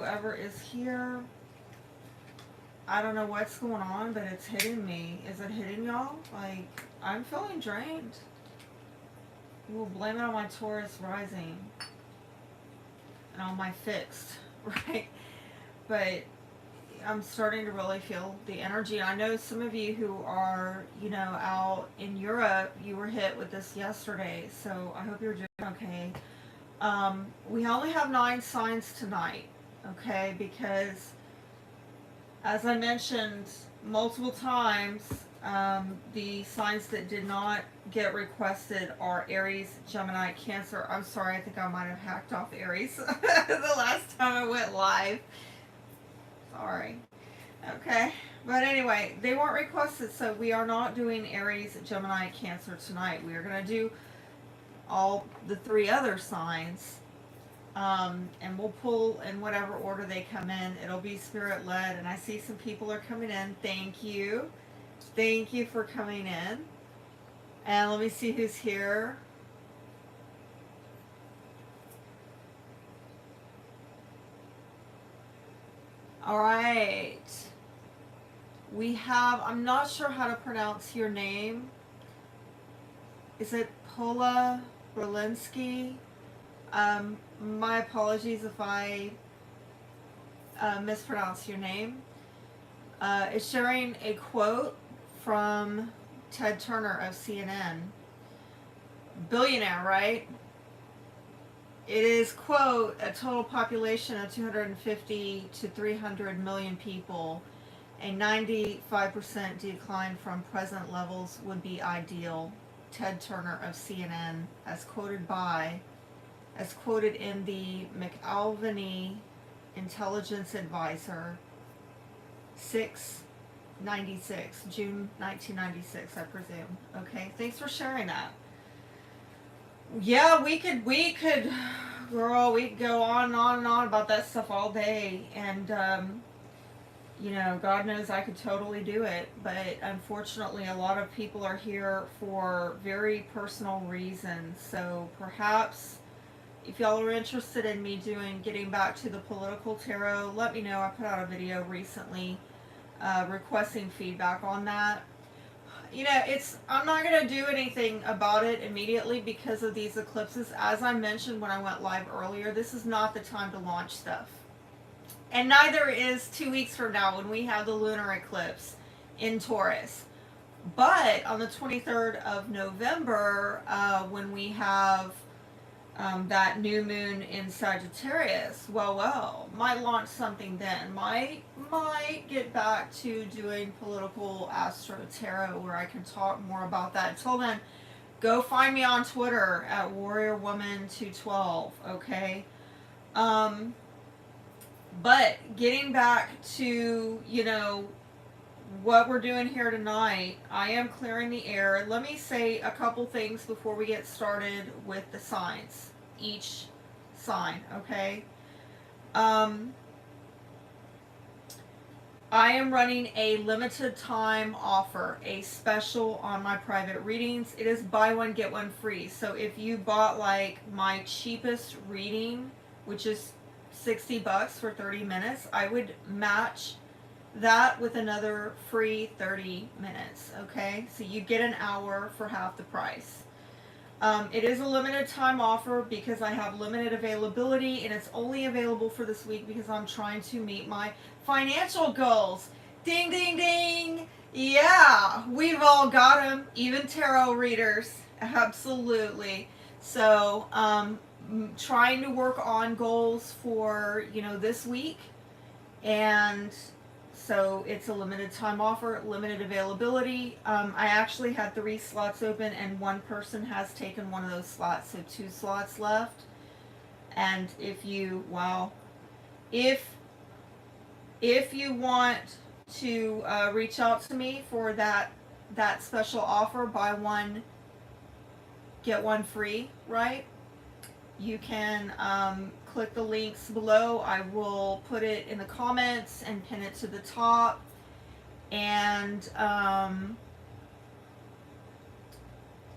whoever is here, I don't know what's going on, but it's hitting me. Is it hitting y'all? Like, I'm feeling drained. We'll blame it on my Taurus rising and on my fixed, right? But I'm starting to really feel the energy. I know some of you who are, you know, out in Europe, you were hit with this yesterday, so I hope you're doing okay. We only have 9 signs tonight, okay? Because, as I mentioned multiple times, the signs that did not get requested are Aries, Gemini, Cancer. I'm sorry, I think I might have hacked off Aries the last time I went live. Sorry. Okay. But anyway, they weren't requested, so we are not doing Aries, Gemini, Cancer tonight. We are going to do all the 3 other signs. And we'll pull in whatever order they come in. It'll be spirit led. And I see some people are coming in. Thank you. Thank you for coming in. And let me see who's here. All right. We have, I'm not sure how to pronounce your name. Is it Pola Berlinski? My apologies if I mispronounce your name. Is sharing a quote from Ted Turner of CNN. Billionaire, right? It is, quote, a total population of 250 to 300 million people. A 95% decline from present levels would be ideal. Ted Turner of CNN, as quoted in the McAlvany Intelligence Advisor, 696, June 1996, I presume. Okay, thanks for sharing that. Yeah, we could, girl, we could go on and on and on about that stuff all day. And, you know, God knows I could totally do it. But unfortunately, a lot of people are here for very personal reasons. So perhaps if y'all are interested in me getting back to the political tarot, let me know. I put out a video recently requesting feedback on that. You know, I'm not going to do anything about it immediately because of these eclipses. As I mentioned when I went live earlier, this is not the time to launch stuff. And neither is 2 weeks from now when we have the lunar eclipse in Taurus. But on the 23rd of November, when we have that new moon in Sagittarius, might launch something then. Might get back to doing political astro tarot where I can talk more about that. Until then, go find me on Twitter at warriorwoman212, okay? But getting back to, you know, what we're doing here tonight, I am clearing the air. Let me say a couple things before we get started with the signs. Each sign, okay? I am running a limited time offer, a special on my private readings. It is buy one, get one free. So if you bought like my cheapest reading, which is $60 for 30 minutes, I would match that with another free 30 minutes, okay? So you get an hour for half the price. It is a limited time offer because I have limited availability, and it's only available for this week because I'm trying to meet my financial goals. Ding, ding, ding. Yeah, we've all got them, even tarot readers. Absolutely. So, trying to work on goals for, you know, this week. And so it's a limited time offer, limited availability. I actually had 3 slots open and one person has taken one of those slots, so 2 slots left. And if you, if you want to reach out to me for that special offer, buy one, get one free, right? You can click the links below. I will put it in the comments and pin it to the top. And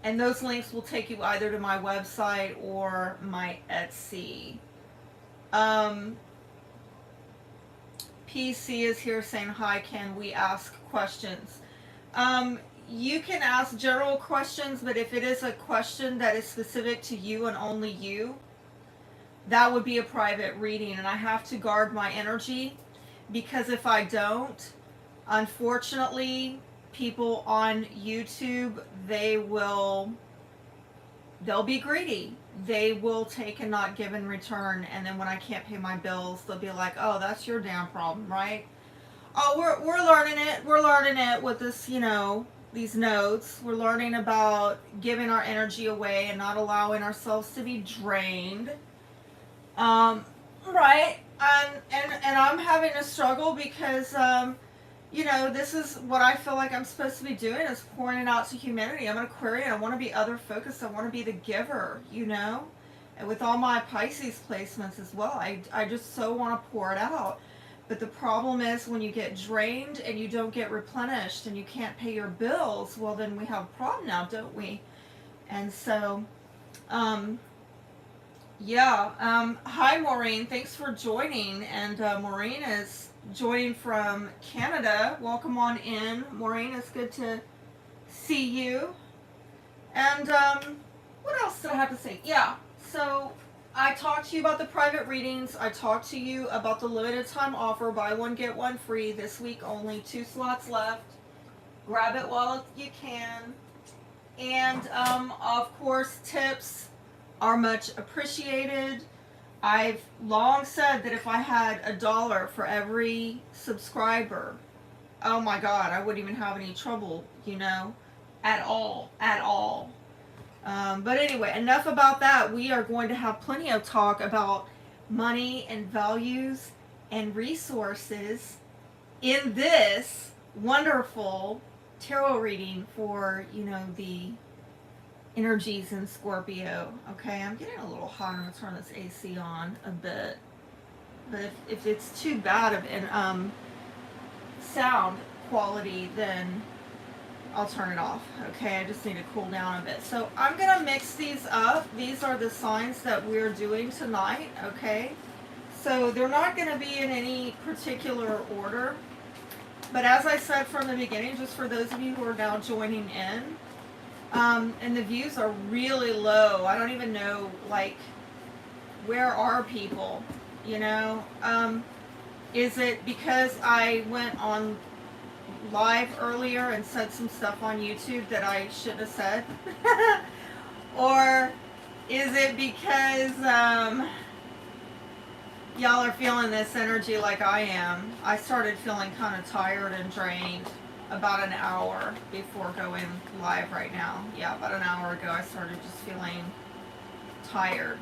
those links will take you either to my website or my Etsy. PC is here saying, hi, can we ask questions? You can ask general questions, but if it is a question that is specific to you and only you, that would be a private reading. And I have to guard my energy, because if I don't, unfortunately, people on YouTube, they'll be greedy. They will take and not give in return, and then when I can't pay my bills, they'll be like, oh, that's your damn problem, right? Oh, we're learning it. We're learning it with this, these notes. We're learning about giving our energy away and not allowing ourselves to be drained. Right? And I'm having a struggle because, this is what I feel like I'm supposed to be doing, is pouring it out to humanity. I'm an Aquarian. I want to be other focused. I want to be the giver, And with all my Pisces placements as well, I just so want to pour it out. But the problem is when you get drained and you don't get replenished and you can't pay your bills, well, then we have a problem now, don't we? And so, hi, Maureen. Thanks for joining. And Maureen is joining from Canada. Welcome on in, Maureen. It's good to see you. And what else did I have to say? Yeah, so I talked to you about the private readings. I talked to you about the limited time offer, buy one get one free, this week only, 2 slots left. Grab it while you can. And of course, tips are much appreciated. I've long said that if I had $1 for every subscriber, oh my God, I wouldn't even have any trouble, at all. But anyway, enough about that. We are going to have plenty of talk about money and values and resources in this wonderful tarot reading for, the energies in Scorpio. Okay, I'm getting a little hot. I'm going to turn this AC on a bit. But if it's too bad of an sound quality, then I'll turn it off. Okay, I just need to cool down a bit. So I'm going to mix these up. These are the signs that we're doing tonight. Okay, so they're not going to be in any particular order. But as I said from the beginning, just for those of you who are now joining in, and the views are really low. I don't even know, where are people, Is it because I went on live earlier and said some stuff on YouTube that I shouldn't have said? Or is it because y'all are feeling this energy like I am? I started feeling kind of tired and drained about an hour before going live right now. Yeah, about an hour ago I started just feeling tired.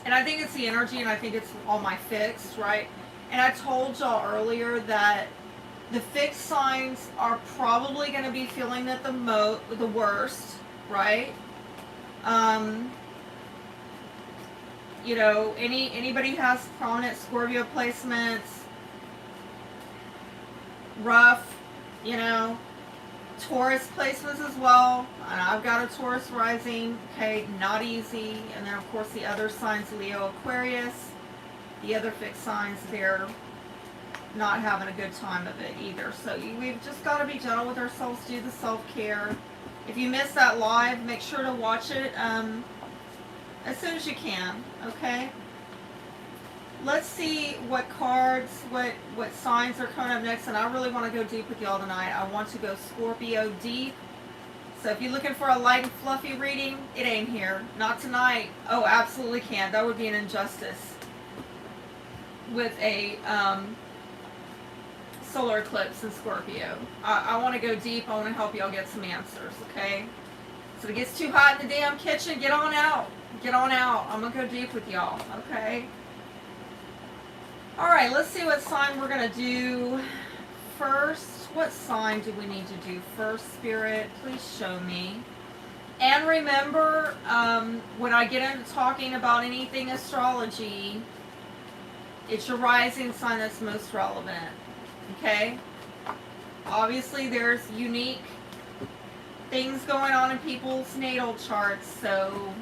And I think it's the energy, and I think it's all my fixed, right? And I told y'all earlier that the fixed signs are probably going to be feeling it the worst, right? Anybody has prominent Scorpio placements, rough, Taurus placements as well. And I've got a Taurus rising, okay, not easy. And then of course the other signs, Leo, Aquarius, the other fixed signs, they're not having a good time of it either. So we've just got to be gentle with ourselves, do the self-care. If you missed that live, make sure to watch it as soon as you can, okay? Let's see what cards, what signs are coming up next, and I really want to go deep with y'all tonight. I want to go Scorpio deep. So if you're looking for a light and fluffy reading, it ain't here. Not tonight. Oh, absolutely can't. That would be an injustice with a solar eclipse in Scorpio. I want to go deep. I want to help y'all get some answers, okay? So if it gets too hot in the damn kitchen, get on out. Get on out. I'm going to go deep with y'all, okay? Alright, let's see what sign we're going to do first. What sign do we need to do first, Spirit? Please show me. And remember, when I get into talking about anything astrology, it's your rising sign that's most relevant. Okay? Obviously, there's unique things going on in people's natal charts, so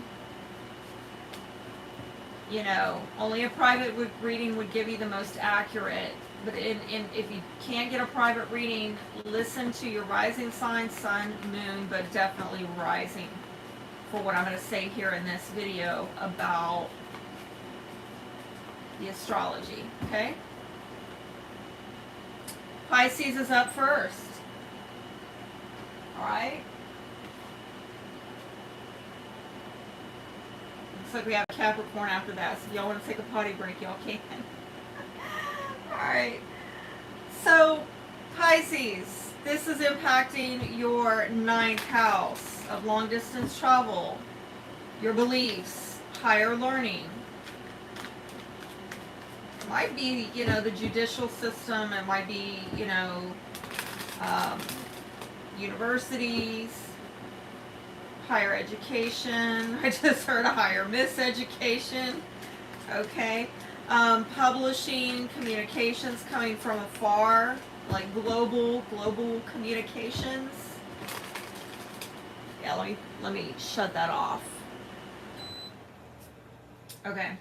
You know, only a private reading would give you the most accurate. But if you can't get a private reading, listen to your rising sign, sun, moon, but definitely rising for what I'm going to say here in this video about the astrology, okay? Pisces is up first. All right? Looks like we have Capricorn after that, so if y'all want to take a potty break, y'all can. All right. So, Pisces, this is impacting your 9th house of long distance travel, your beliefs, higher learning. It might be, you know, the judicial system. It might be, you know, universities, higher education. I just heard a higher miseducation. Okay. Publishing, communications coming from afar, like global communications. Yeah, let me shut that off. Okay.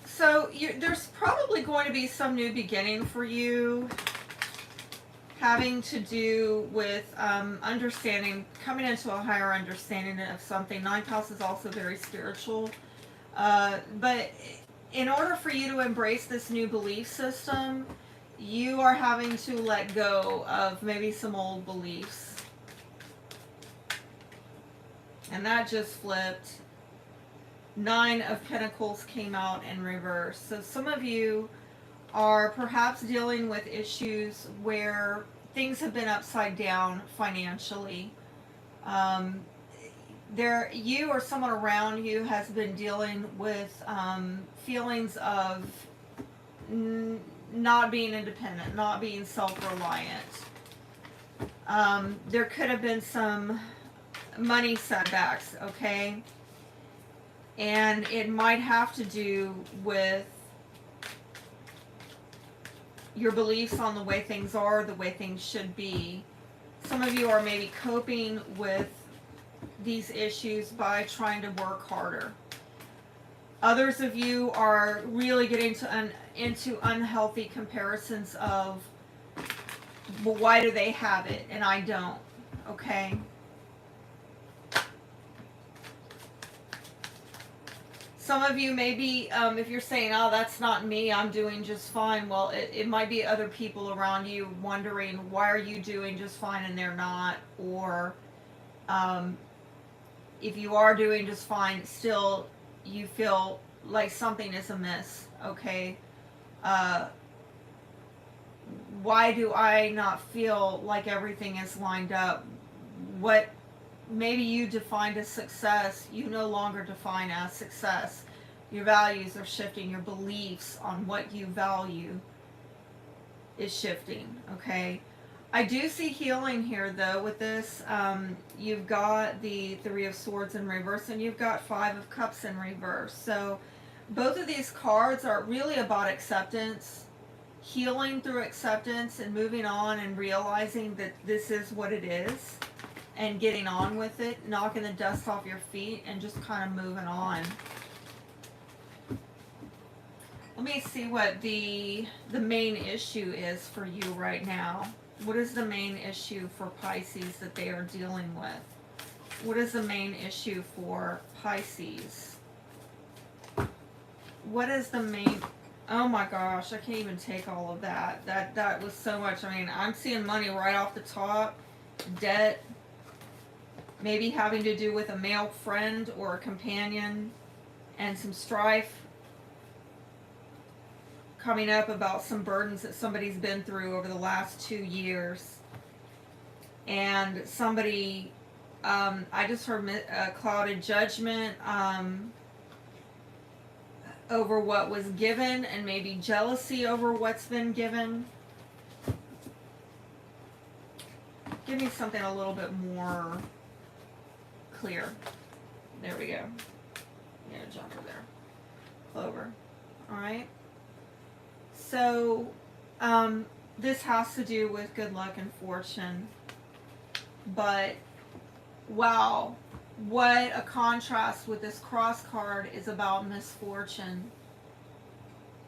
So there's probably going to be some new beginning for you, having to do with understanding, coming into a higher understanding of something. 9th house is also very spiritual. But in order for you to embrace this new belief system, you are having to let go of maybe some old beliefs. And that just flipped. 9 of Pentacles came out in reverse. So some of you are perhaps dealing with issues where things have been upside down financially. You or someone around you has been dealing with feelings of not being independent, not being self-reliant. There could have been some money setbacks, okay? And it might have to do with your beliefs on the way things are, the way things should be. Some of you are maybe coping with these issues by trying to work harder. Others of you are really getting into unhealthy comparisons of, well, why do they have it and I don't? Okay? Some of you maybe, if you're saying, oh, that's not me, I'm doing just fine, well, it might be other people around you wondering, why are you doing just fine and they're not? Or if you are doing just fine, still you feel like something is amiss, okay? Why do I not feel like everything is lined up? What maybe you defined as success, you no longer define as success. Your values are shifting. Your beliefs on what you value is shifting, okay? I do see healing here, though, with this. You've got the 3 of Swords in reverse, and you've got 5 of Cups in reverse. So both of these cards are really about acceptance, healing through acceptance, and moving on and realizing that this is what it is, and getting on with it, knocking the dust off your feet, and just kind of moving on. Let me see what the main issue is for you right now. What is the main issue for Pisces that they are dealing with? What is the main issue for Pisces? What is the main... Oh my gosh, I can't even take all of that. That was so much. I mean, I'm seeing money right off the top. Debt. Maybe having to do with a male friend or a companion. And some strife coming up about some burdens that somebody's been through over the last 2 years. And somebody, I just heard clouded judgment over what was given, and maybe jealousy over what's been given. Give me something a little bit more clear. There we go. Yeah, jumper there. Clover. All right. So, this has to do with good luck and fortune. But wow, what a contrast with this cross card is about misfortune.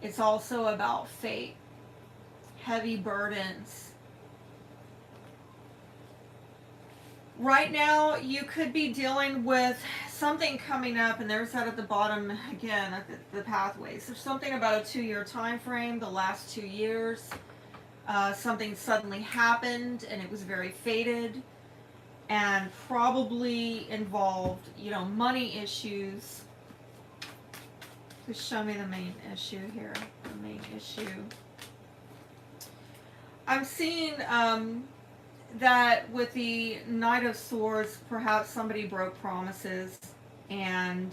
It's also about fate, heavy burdens. Right now, you could be dealing with something coming up, and there's that at the bottom again, at the pathways. There's something about a 2-year time frame, the last 2 years. Something suddenly happened, and it was very fated, and probably involved, money issues. Just show me the main issue here. The main issue. I'm seeing that with the Knight of Swords, perhaps somebody broke promises, and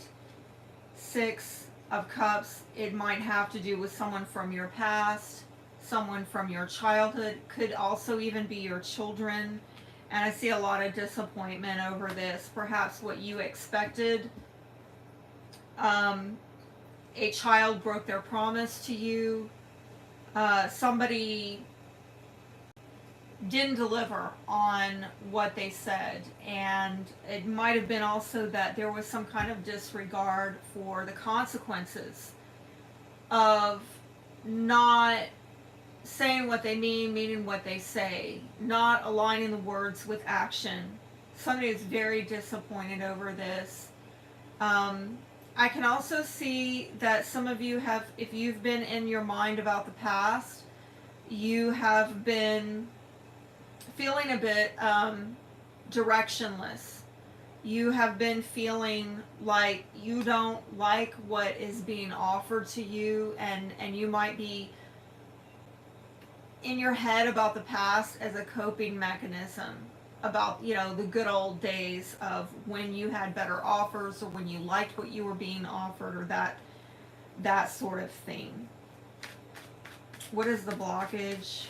Six of Cups, it might have to do with someone from your past, someone from your childhood, could also even be your children. And I see a lot of disappointment over this. Perhaps what you expected. A child broke their promise to you. Somebody didn't deliver on what they said. And it might have been also that there was some kind of disregard for the consequences of not saying what they mean, meaning what they say, not aligning the words with action. Somebody is very disappointed over this. I can also see that some of you have, if you've been in your mind about the past, you have been feeling a bit directionless. You have been feeling like you don't like what is being offered to you, and you might be in your head about the past as a coping mechanism, about the good old days of when you had better offers, or when you liked what you were being offered, or that sort of thing. What is the blockage?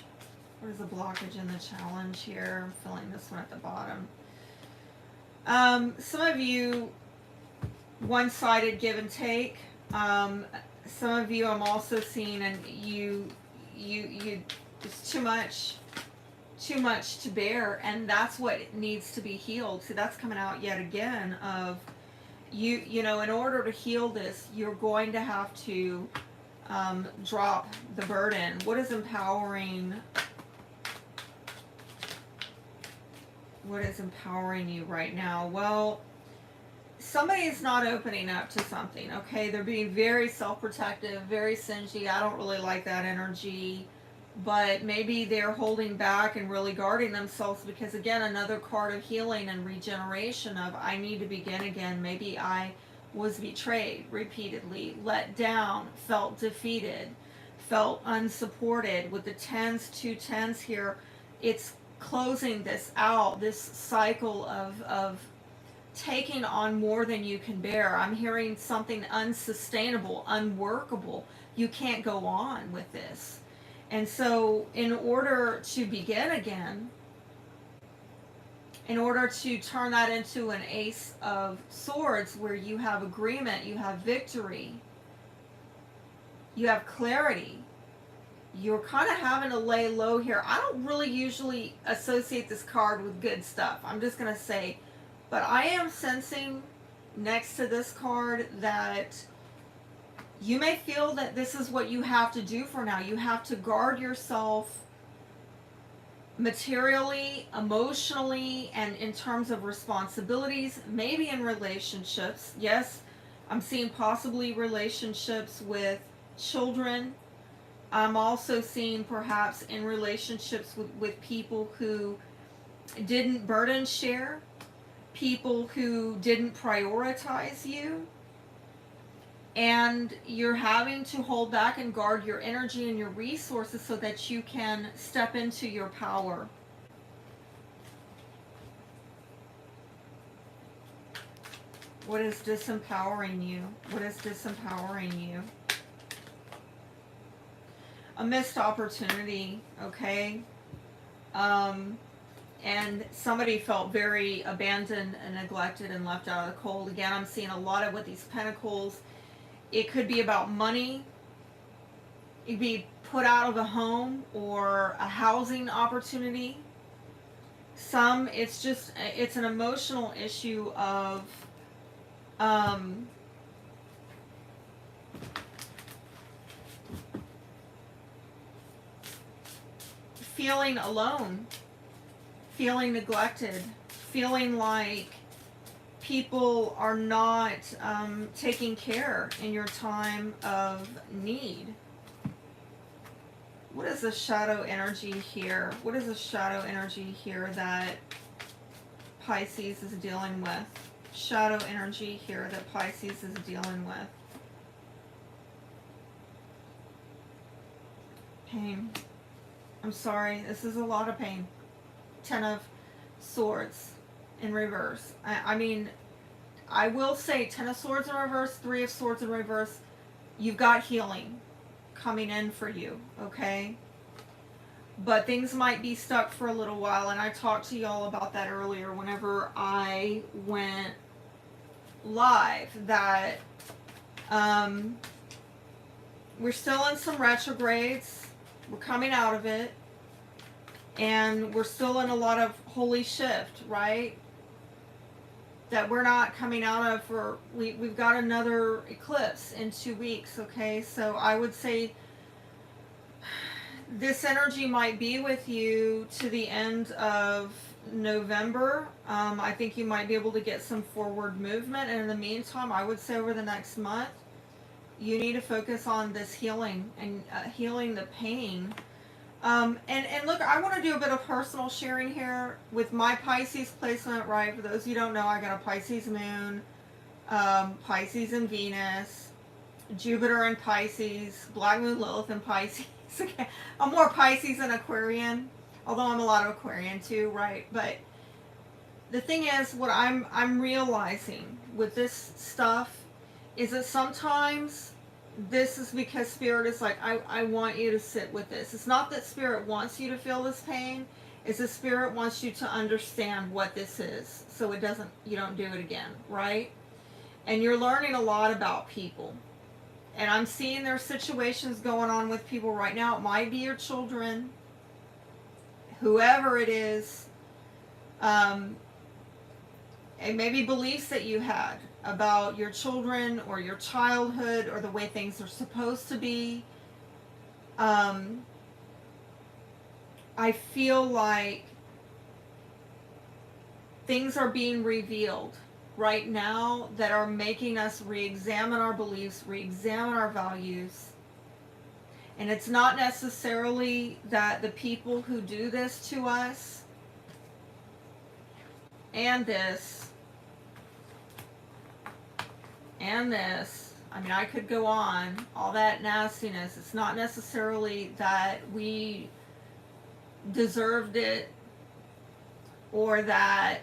What is the blockage in the challenge here? I'm feeling this one at the bottom. Some of you, one-sided give and take. Some of you I'm also seeing, and you it's too much to bear, and that's what needs to be healed. So that's coming out yet again of in order to heal this, you're going to have to drop the burden. What is empowering? What is empowering you right now? Well, somebody is not opening up to something, okay? They're being very self-protective, very singy. I don't really like that energy. But maybe they're holding back and really guarding themselves because, again, another card of healing and regeneration of I need to begin again. Maybe I was betrayed repeatedly, let down, felt defeated, felt unsupported. With the tens, 2 tens here, it's closing this out, this cycle of taking on more than you can bear. I'm hearing something unsustainable, unworkable. You can't go on with this. And so in order to begin again, in order to turn that into an Ace of Swords where you have agreement, you have victory, you have clarity, you're kind of having to lay low here. I don't really usually associate this card with good stuff. I'm just going to say, but I am sensing next to this card that you may feel that this is what you have to do for now. You have to guard yourself materially, emotionally, and in terms of responsibilities, maybe in relationships. Yes, I'm seeing possibly relationships with children. I'm also seeing perhaps in relationships with people who didn't burden share, people who didn't prioritize you. And you're having to hold back and guard your energy and your resources so that you can step into your power. What is disempowering you? What is disempowering you? A missed opportunity, okay? And somebody felt very abandoned and neglected and left out of the cold. Again, I'm seeing a lot of with these pentacles. It could be about money. It could be put out of a home or a housing opportunity. Some, it's just, it's an emotional issue of, um, feeling alone, feeling neglected, feeling like people are not taking care in your time of need. What is the shadow energy here? What is the shadow energy here that Pisces is dealing with? Shadow energy here that Pisces is dealing with. Pain. I'm sorry, this is a lot of pain. 10 of Swords in reverse. I mean, I will say 10 of Swords in reverse, 3 of Swords in reverse. You've got healing coming in for you, okay? But things might be stuck for a little while, and I talked to y'all about that earlier whenever I went live, that we're still in some retrogrades. We're coming out of it. And we're still in a lot of holy shift, right? That we're not coming out of for, we've got another eclipse in 2 weeks, okay? So I would say this energy might be with you to the end of November. I think you might be able to get some forward movement. And in the meantime, I would say over the next month, you need to focus on this healing and healing the pain. And look, I want to do a bit of personal sharing here with my Pisces placement, right? For those of you who don't know, I got a Pisces moon, Pisces and Venus, Jupiter and Pisces, Black Moon Lilith and Pisces. Okay. I'm more Pisces than Aquarian, although I'm a lot of Aquarian too, right? But the thing is, what I'm realizing with this stuff is that sometimes this is because Spirit is like, I want you to sit with this. It's not that Spirit wants you to feel this pain. It's that Spirit wants you to understand what this is, so it doesn't, you don't do it again, right? And you're learning a lot about people. And I'm seeing there's situations going on with people right now. It might be your children, whoever it is, and maybe beliefs that you had about your children or your childhood or the way things are supposed to be. I feel like things are being revealed right now that are making us re-examine our beliefs, re-examine our values. And it's not necessarily that the people who do this to us and this and this, I mean, I could go on, all that nastiness, it's not necessarily that we deserved it or that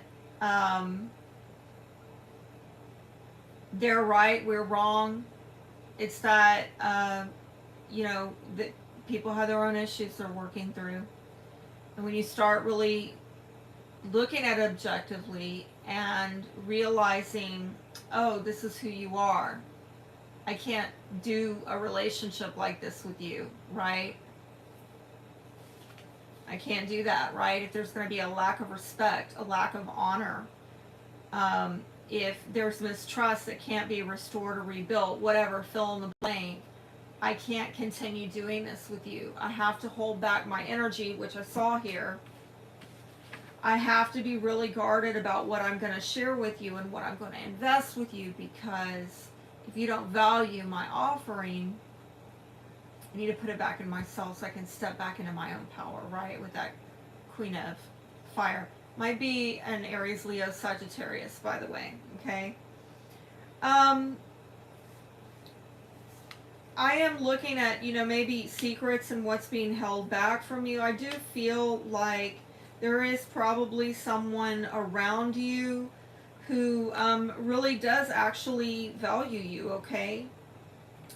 they're right, we're wrong. It's that, you know, that people have their own issues they're working through. And when you start really looking at it objectively and realizing, oh, this is who you are. I can't do a relationship like this with you, right? I can't do that, right? If there's going to be a lack of respect, a lack of honor, if there's mistrust that can't be restored or rebuilt, whatever, fill in the blank, I can't continue doing this with you. I have to hold back my energy, which I saw here. I have to be really guarded about what I'm going to share with you and what I'm going to invest with you, because if you don't value my offering, I need to put it back in myself so I can step back into my own power, right? With that Queen of Fire. Might be an Aries, Leo, Sagittarius, by the way, okay? I am looking at, you know, maybe secrets and what's being held back from you. I do feel like there is probably someone around you who really does actually value you, okay?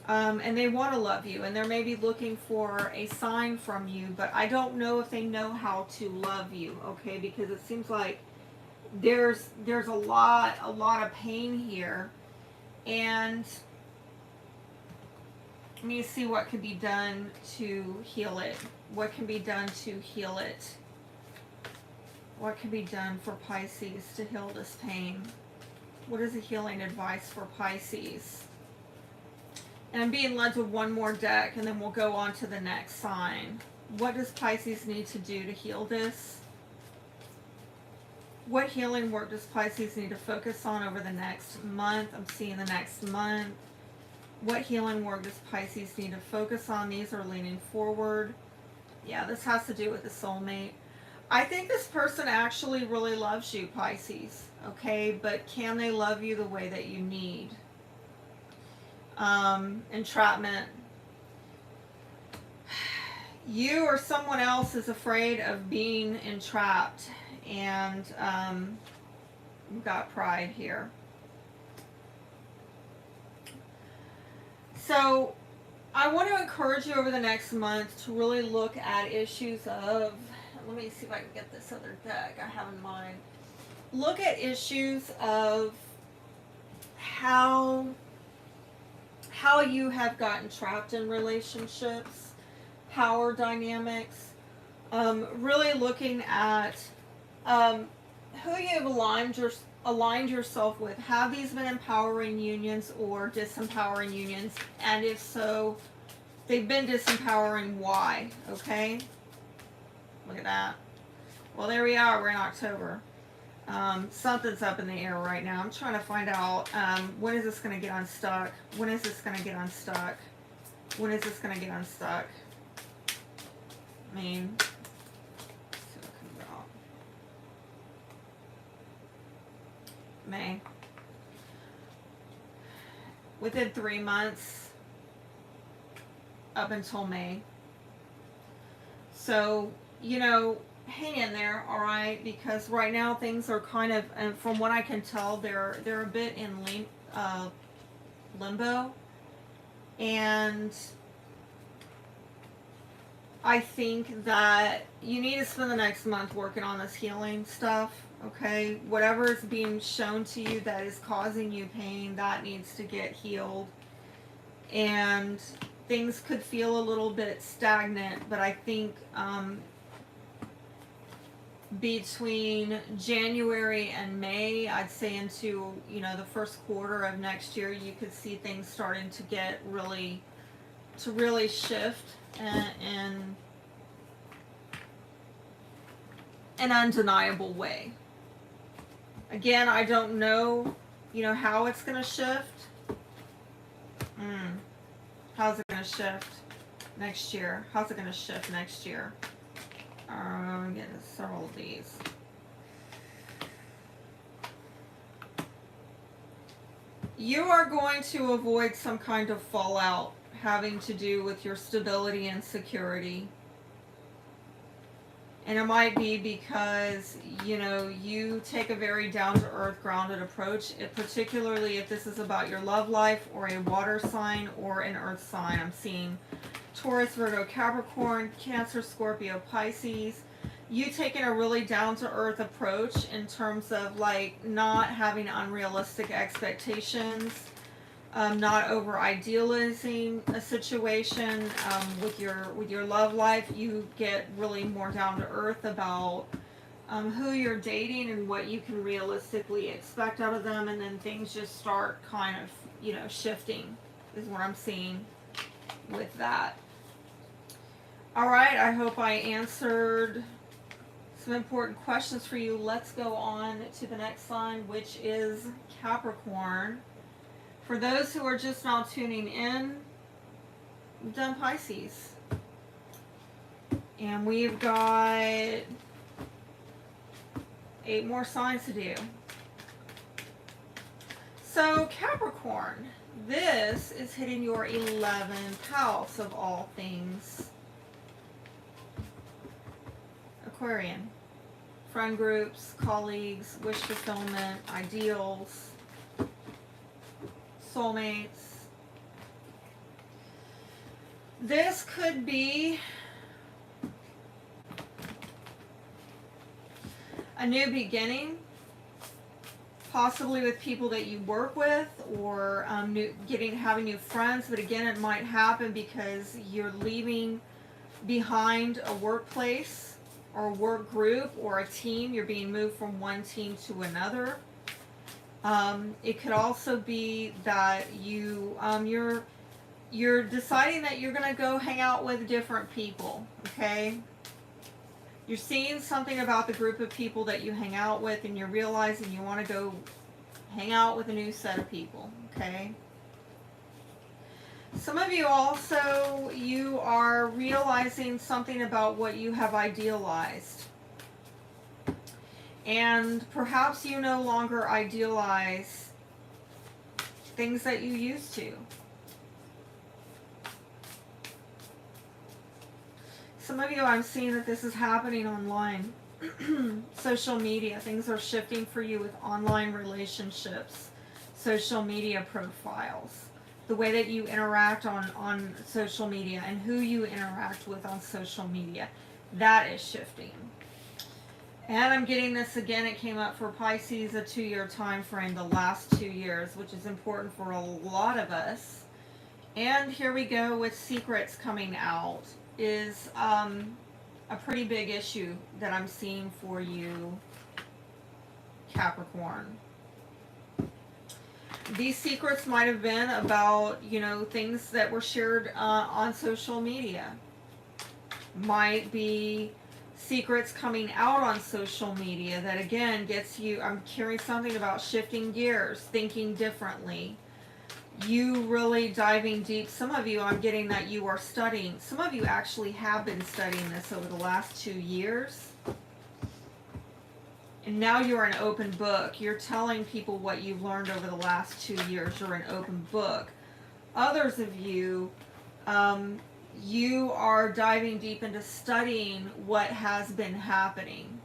And they want to love you, and they're maybe looking for a sign from you, but I don't know if they know how to love you, okay? Because it seems like there's a lot of pain here, and let me see what can be done to heal it. What can be done to heal it? What can be done for Pisces to heal this pain? What is the healing advice for Pisces? And I'm being led to one more deck, and then we'll go on to the next sign. What does Pisces need to do to heal this? What healing work does Pisces need to focus on over the next month? I'm seeing the next month. What healing work does Pisces need to focus on? These are leaning forward. Yeah, this has to do with the soulmate. I think this person actually really loves you, Pisces. Okay, but can they love you the way that you need? Entrapment. You or someone else is afraid of being entrapped, and we've got pride here. So I want to encourage you over the next month to really look at issues of, let me see if I can get this other deck I have in mind. Look at issues of how you have gotten trapped in relationships, power dynamics, really looking at who you have aligned yourself with. Have these been empowering unions or disempowering unions? And if so, they've been disempowering, why? Okay? Look at that. Well, there we are. We're in October. Something's up in the air right now. I'm trying to find out when is this going to get unstuck? When is this going to get unstuck? When is this going to get unstuck? I mean, let's see what comes out. May. Within 3 months, up until May. So, you know, hang in there, all right? Because right now things are kind of, and from what I can tell, they're a bit in limbo, and I think that you need to spend the next month working on this healing stuff. Okay, whatever is being shown to you that is causing you pain, that needs to get healed. And things could feel a little bit stagnant, but I think between January and May, I'd say into, you know, the first quarter of next year, you could see things starting to get really shift in an undeniable way. Again, I don't know, you know, how it's going to shift. How's it going to shift next year? How's it going to shift next year? I'm getting several of these. You are going to avoid some kind of fallout having to do with your stability and security. And it might be because, you know, you take a very down-to-earth, grounded approach, particularly if this is about your love life or a water sign or an earth sign. I'm seeing Taurus, Virgo, Capricorn, Cancer, Scorpio, Pisces. You taking a really down-to-earth approach in terms of, like, not having unrealistic expectations, not over idealizing a situation. With your love life, you get really more down to earth about who you're dating and what you can realistically expect out of them, and then things just start kind of, you know, shifting is what I'm seeing with that. All right, I hope I answered some important questions for you. Let's go on to the next sign, which is Capricorn. For those who are just now tuning in, we've done Pisces. And we've got 8 more signs to do. So Capricorn, this is hitting your 11th house of all things. Aquarian. Friend groups, colleagues, wish fulfillment, ideals, soulmates. This could be a new beginning, possibly with people that you work with, or having new friends. But again, it might happen because you're leaving behind a workplace or work group or a team. You're being moved from one team to another. It could also be that you're deciding that you're going to go hang out with different people, okay? You're seeing something about the group of people that you hang out with, and you're realizing you want to go hang out with a new set of people, okay? Some of you also, you are realizing something about what you have idealized. And perhaps you no longer idealize things that you used to. Some of you, I'm seeing that this is happening online. Social media, things are shifting for you with online relationships, social media profiles, the way that you interact on social media and who you interact with on social media, that is shifting. And I'm getting this again, it came up for Pisces, a 2-year time frame, the last 2 years, which is important for a lot of us. And here we go with secrets coming out is a pretty big issue that I'm seeing for you, Capricorn. These secrets might have been about, things that were shared on social media. Might be secrets coming out on social media that, again, gets you, I'm hearing something about shifting gears, thinking differently. You really diving deep. Some of you, I'm getting that you are studying. Some of you actually have been studying this over the last 2 years. And now you're an open book. You're telling people what you've learned over the last 2 years. You're an open book. Others of you, you are diving deep into studying what has been happening.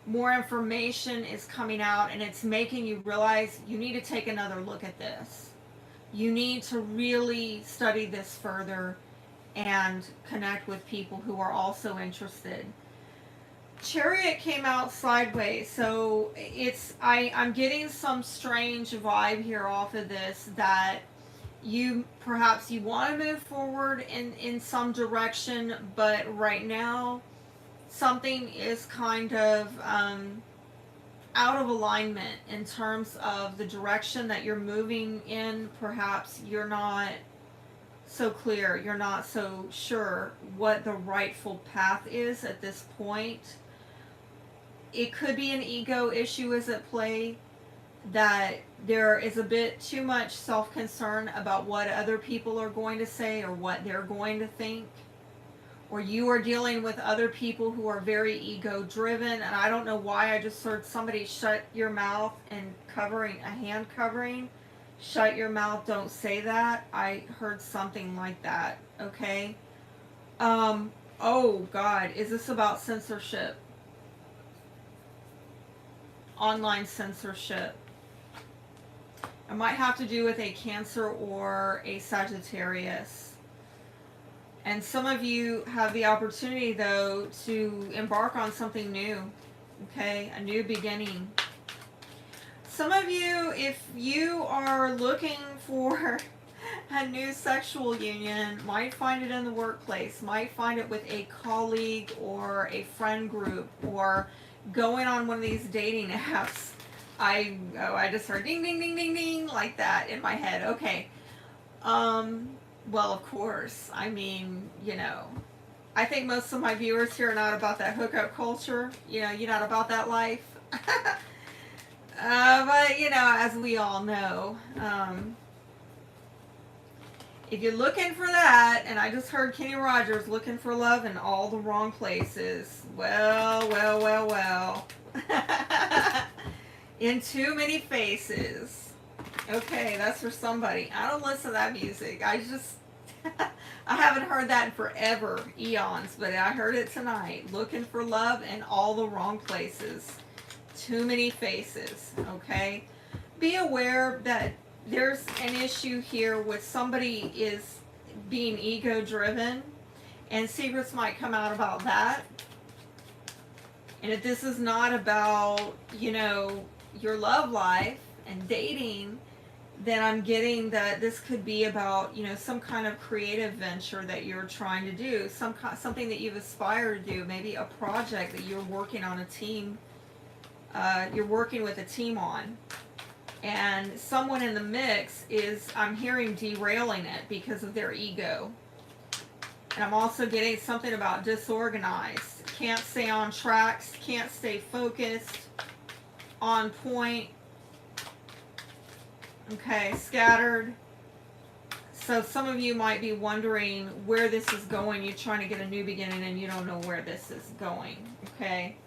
More information is coming out, and it's making you realize you need to take another look at this. You need to really study this further and connect with people who are also interested. Chariot came out sideways, so I'm getting some strange vibe here off of this, that perhaps you want to move forward in some direction, but right now something is kind of out of alignment in terms of the direction that you're moving in. Perhaps you're not so clear, you're not so sure what the rightful path is at this point. It could be an ego issue is at play, that there is a bit too much self-concern about what other people are going to say or what they're going to think. Or you are dealing with other people who are very ego-driven, and I don't know why I just heard somebody shut your mouth and covering, a hand covering. Shut your mouth, don't say that. I heard something like that, okay? Oh God, is this about censorship? Online censorship. It might have to do with a Cancer or a Sagittarius. And some of you have the opportunity, though, to embark on something new, okay? A new beginning. Some of you, if you are looking for a new sexual union, might find it in the workplace, might find it with a colleague or a friend group, or going on one of these dating apps. I just heard ding, ding, ding, ding, ding, like that in my head. Okay. Well, of course. I mean, I think most of my viewers here are not about that hookup culture. You're not about that life. But, as we all know, if you're looking for that, and I just heard Kenny Rogers looking for love in all the wrong places. Well. In too many faces. Okay, that's for somebody. I don't listen to that music. I haven't heard that in forever, eons, but I heard it tonight. Looking for love in all the wrong places. Too many faces, okay? Be aware that there's an issue here with somebody is being ego-driven, and secrets might come out about that. And if this is not about, your love life and dating, then I'm getting that this could be about, you know, some kind of creative venture that you're trying to do, something that you've aspired to do, maybe a project that you're working on a team, you're working with a team on. And someone in the mix is, I'm hearing, derailing it because of their ego. And I'm also getting something about disorganized. Can't stay on tracks, can't stay focused, on point. Okay, scattered. So some of you might be wondering where this is going. You're trying to get a new beginning and you don't know where this is going. Okay.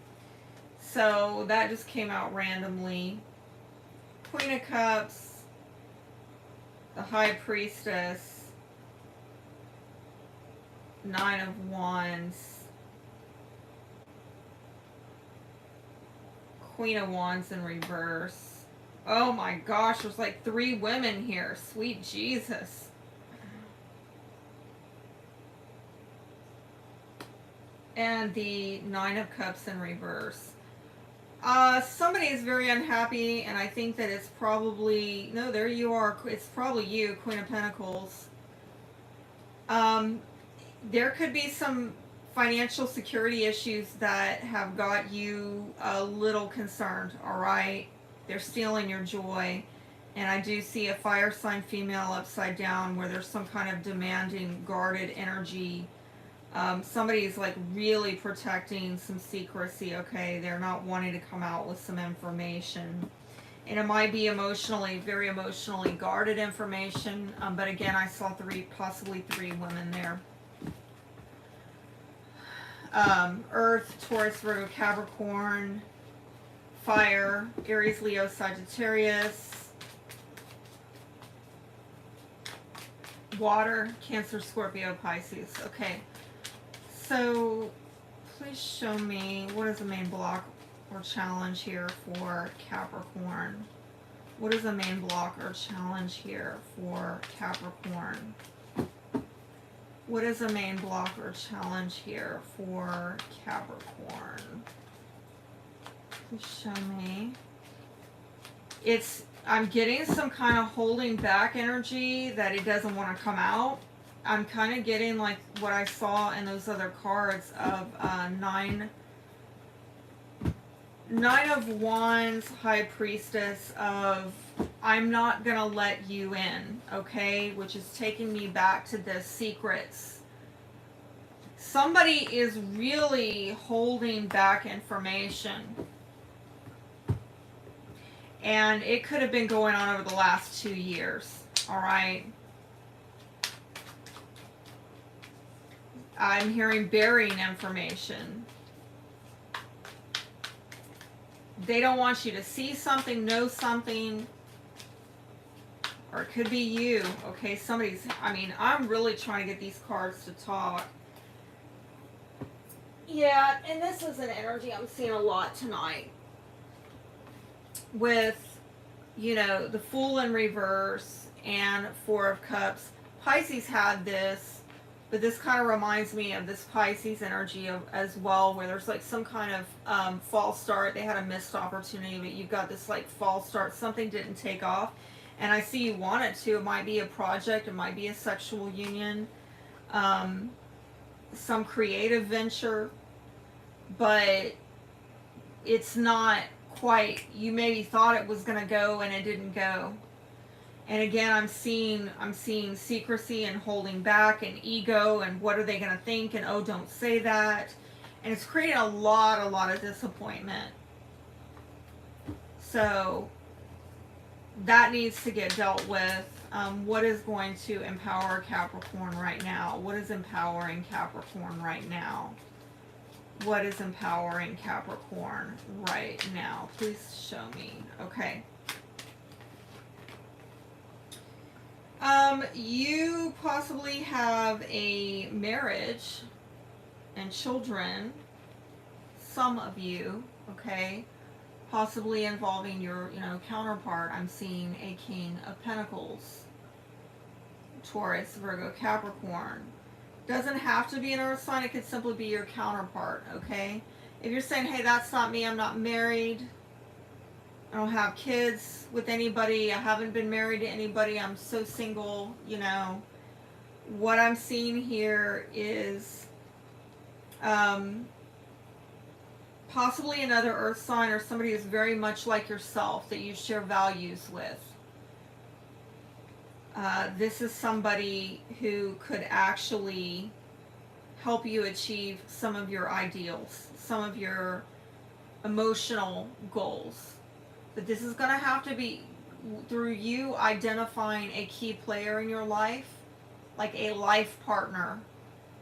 So that just came out randomly. Queen of Cups, the High Priestess, Nine of Wands, Queen of Wands in reverse. Oh my gosh, there's like 3 women here. Sweet Jesus. And the Nine of Cups in reverse. Somebody is very unhappy, and I think that it's probably, no, there you are. It's probably you, Queen of Pentacles. There could be some financial security issues that have got you a little concerned, all right? They're stealing your joy. And I do see a fire sign female upside down where there's some kind of demanding, guarded energy. Somebody's like really protecting some secrecy, okay? They're not wanting to come out with some information. And it might be emotionally, very emotionally guarded information. But again, I saw possibly three women there. Earth, Taurus, Virgo, Capricorn, Fire, Aries, Leo, Sagittarius, Water, Cancer, Scorpio, Pisces. Okay, so please show me what is the main block or challenge here for Capricorn. What is the main block or challenge here for Capricorn? What is the main block or challenge here for Capricorn? Please show me. I'm getting some kind of holding back energy that it doesn't want to come out. I'm kind of getting like what I saw in those other cards of Nine of Wands, High Priestess of I'm not going to let you in, okay? Which is taking me back to the secrets. Somebody is really holding back information. And it could have been going on over the last 2 years, all right? I'm hearing burying information. They don't want you to see something, know something, or it could be you, okay? I'm really trying to get these cards to talk. Yeah, and this is an energy I'm seeing a lot tonight. With, the Fool in reverse and Four of Cups. Pisces had this, but this kind of reminds me of this Pisces energy as well, where there's like some kind of false start. They had a missed opportunity, but you've got this like false start. Something didn't take off. And I see you want it to. It might be a project. It might be a sexual union. Some creative venture. But it's not quite, you maybe thought it was going to go and it didn't go. And again, I'm seeing secrecy and holding back and ego and what are they going to think and oh, don't say that. And it's creating a lot of disappointment. So that needs to get dealt with. What is going to empower Capricorn right now? What is empowering Capricorn right now? What is empowering Capricorn right now? Please show me. Okay. You possibly have a marriage and children. Some of you, okay? Possibly involving your, counterpart. I'm seeing a King of Pentacles. Taurus, Virgo, Capricorn. Doesn't have to be an earth sign. It could simply be your counterpart, okay? If you're saying, hey, that's not me, I'm not married, I don't have kids with anybody. I haven't been married to anybody. I'm so single, you know. What I'm seeing here is possibly another earth sign or somebody who's very much like yourself that you share values with. This is somebody who could actually help you achieve some of your ideals, some of your emotional goals. But this is going to have to be through you identifying a key player in your life, like a life partner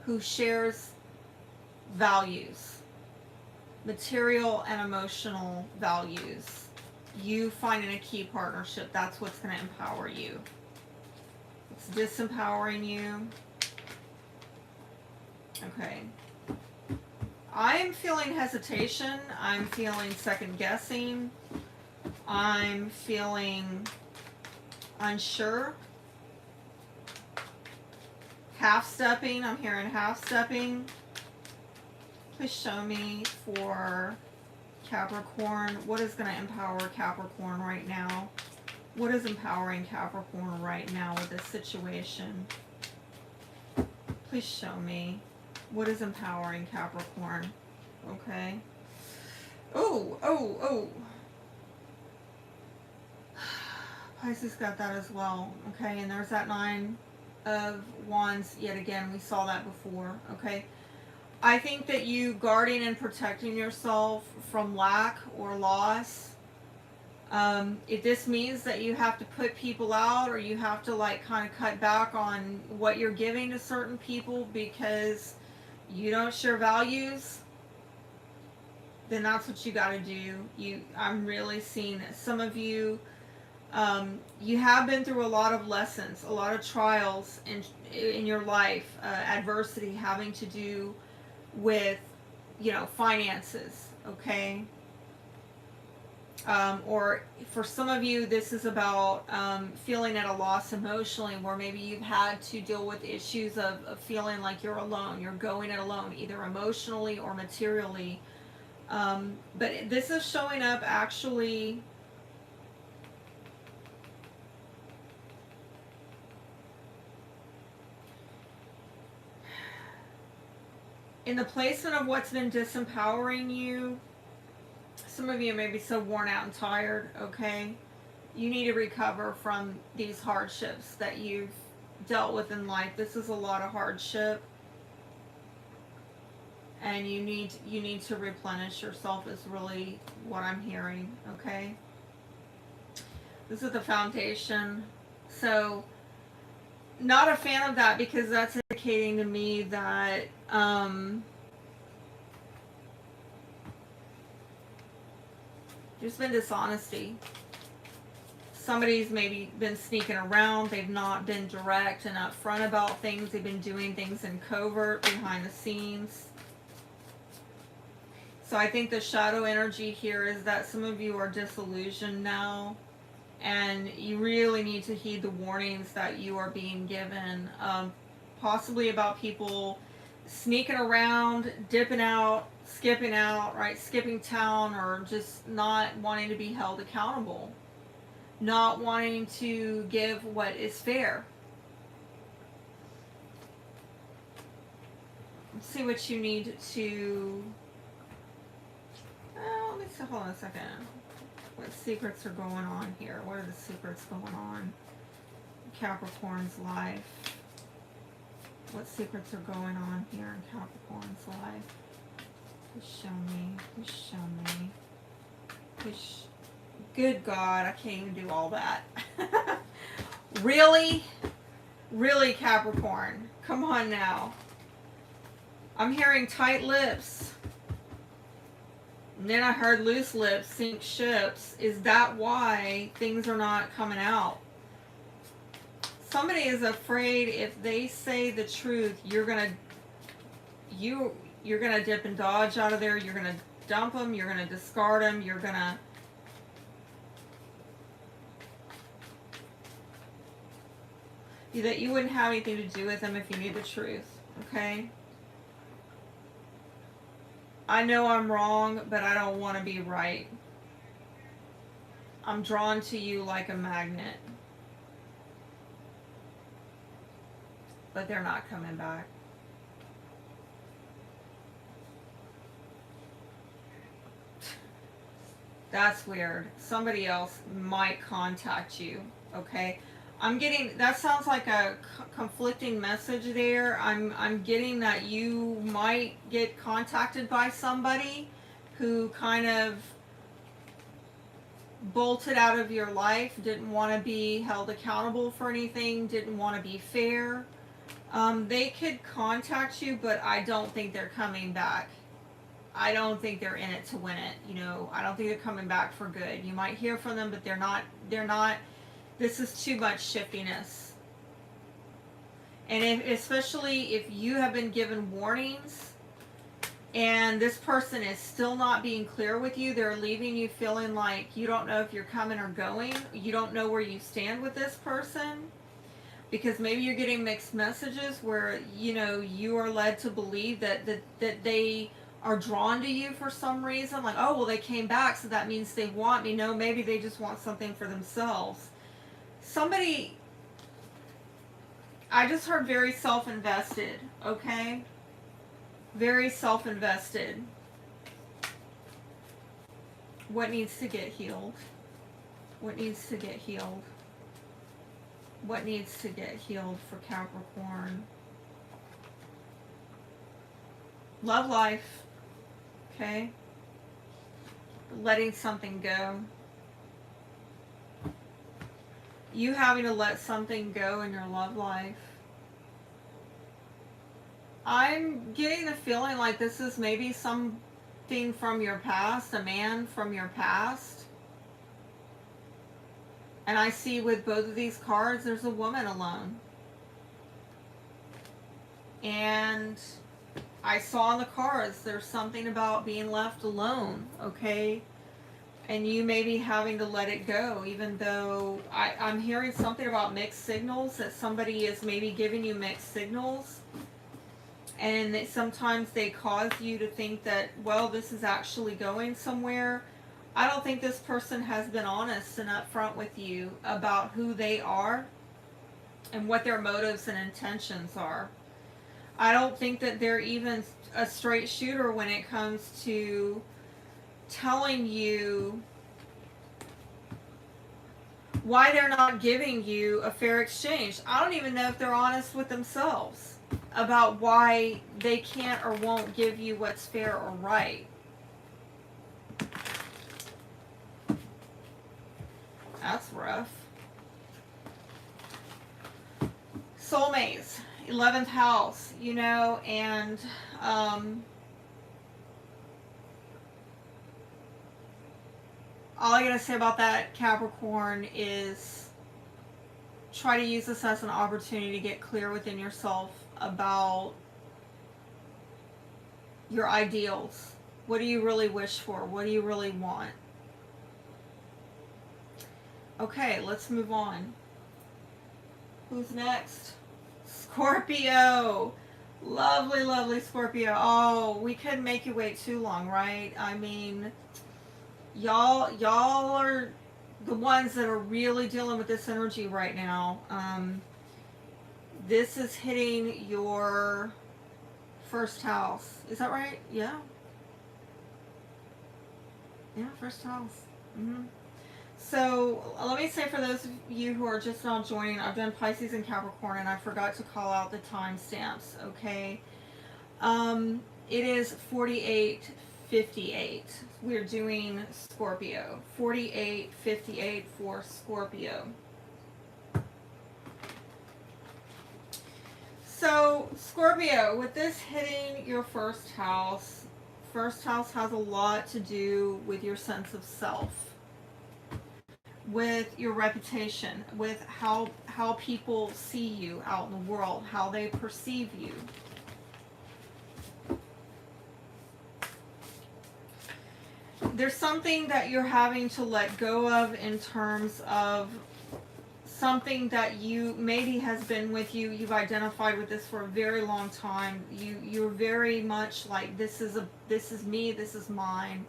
who shares values, material and emotional values. You finding a key partnership, that's what's going to empower you. It's disempowering you. Okay. I'm feeling hesitation. I'm feeling second guessing. I'm feeling unsure. Half stepping. I'm hearing half stepping. Please show me for Capricorn. What is going to empower Capricorn right now? What is empowering Capricorn right now with this situation? Please show me. What is empowering Capricorn? Okay. Oh. Pisces got that as well. Okay, and there's that 9 of Wands yet again. We saw that before. Okay. I think that you guarding and protecting yourself from lack or loss. If this means that you have to put people out or you have to like kind of cut back on what you're giving to certain people because you don't share values, then that's what you got to do. I'm really seeing some of you. You have been through a lot of lessons, a lot of trials in your life, adversity having to do with, you know, finances. Okay. Or for some of you, this is about feeling at a loss emotionally, where maybe you've had to deal with issues of feeling like you're alone. You're going it alone, either emotionally or materially. But this is showing up actually in the placement of what's been disempowering you. Some of you may be so worn out and tired, okay? You need to recover from these hardships that you've dealt with in life. This is a lot of hardship. And you need to replenish yourself is really what I'm hearing, okay? This is the foundation. So, not a fan of that because that's indicating to me that there's been dishonesty. Somebody's maybe been sneaking around. They've not been direct and upfront about things. They've been doing things in covert, behind the scenes. So I think the shadow energy here is that some of you are disillusioned now. And you really need to heed the warnings that you are being given. Possibly about people sneaking around, dipping out, skipping out, right? Skipping town, or just not wanting to be held accountable. Not wanting to give what is fair. Let's see what you need to... let me see, hold on a second. What secrets are going on here? What are the secrets going on in Capricorn's life? What secrets are going on here in Capricorn's life? Please show me. Please show me. Please. Good God, I can't even do all that. Really? Really, Capricorn? Come on now. I'm hearing tight lips. And then I heard loose lips sink ships. Is that why things are not coming out? Somebody is afraid if they say the truth, you're gonna dip and dodge out of there. You're gonna dump them. You're gonna discard them. You're gonna that you wouldn't have anything to do with them if you knew the truth. Okay. I know I'm wrong, but I don't want to be right. I'm drawn to you like a magnet. But they're not coming back. That's weird. Somebody else might contact you, okay? I'm getting, that sounds like a conflicting message there. I'm getting that you might get contacted by somebody who kind of bolted out of your life, didn't want to be held accountable for anything, didn't want to be fair. They could contact you, but I don't think they're coming back. I don't think they're in it to win it. You know, I don't think they're coming back for good. You might hear from them, but they're not, this is too much shiftiness. And especially if you have been given warnings and this person is still not being clear with you, they're leaving you feeling like you don't know if you're coming or going. You don't know where you stand with this person. Because maybe you're getting mixed messages where, you know, you are led to believe that they are drawn to you for some reason. Like, oh, well, they came back, so that means they want me. No, maybe they just want something for themselves. Somebody, I just heard very self-invested, okay? Very self-invested. What needs to get healed? What needs to get healed? What needs to get healed for Capricorn? Love life. Okay? Letting something go. You having to let something go in your love life. I'm getting the feeling like this is maybe something from your past, a man from your past. And I see with both of these cards, there's a woman alone. And I saw in the cards, there's something about being left alone, okay? And you may be having to let it go, even though I'm hearing something about mixed signals, that somebody is maybe giving you mixed signals. And sometimes they cause you to think that, well, this is actually going somewhere. I don't think this person has been honest and upfront with you about who they are and what their motives and intentions are. I don't think that they're even a straight shooter when it comes to telling you why they're not giving you a fair exchange. I don't even know if they're honest with themselves about why they can't or won't give you what's fair or right. That's rough. Soulmates, 11th house, you know, and all I gotta say about that, Capricorn, is try to use this as an opportunity to get clear within yourself about your ideals. What do you really wish for? What do you really want? Okay, let's move on. Who's next? Scorpio. Lovely, lovely Scorpio. Oh, we couldn't make you wait too long, right? I mean, y'all are the ones that are really dealing with this energy right now. This is hitting your first house. Is that right? Yeah. Yeah, first house. So let me say, for those of you who are just now joining, I've done Pisces and Capricorn, and I forgot to call out the timestamps, okay? It is 48:58. We're doing Scorpio. 48:58 for Scorpio. So, Scorpio, with this hitting your first house has a lot to do with your sense of self, with your reputation, with how people see you out in the world, how they perceive you. There's something that you're having to let go of in terms of something that you maybe has been with you. You've identified with this for a very long time. You're very much like, this is me, this is mine.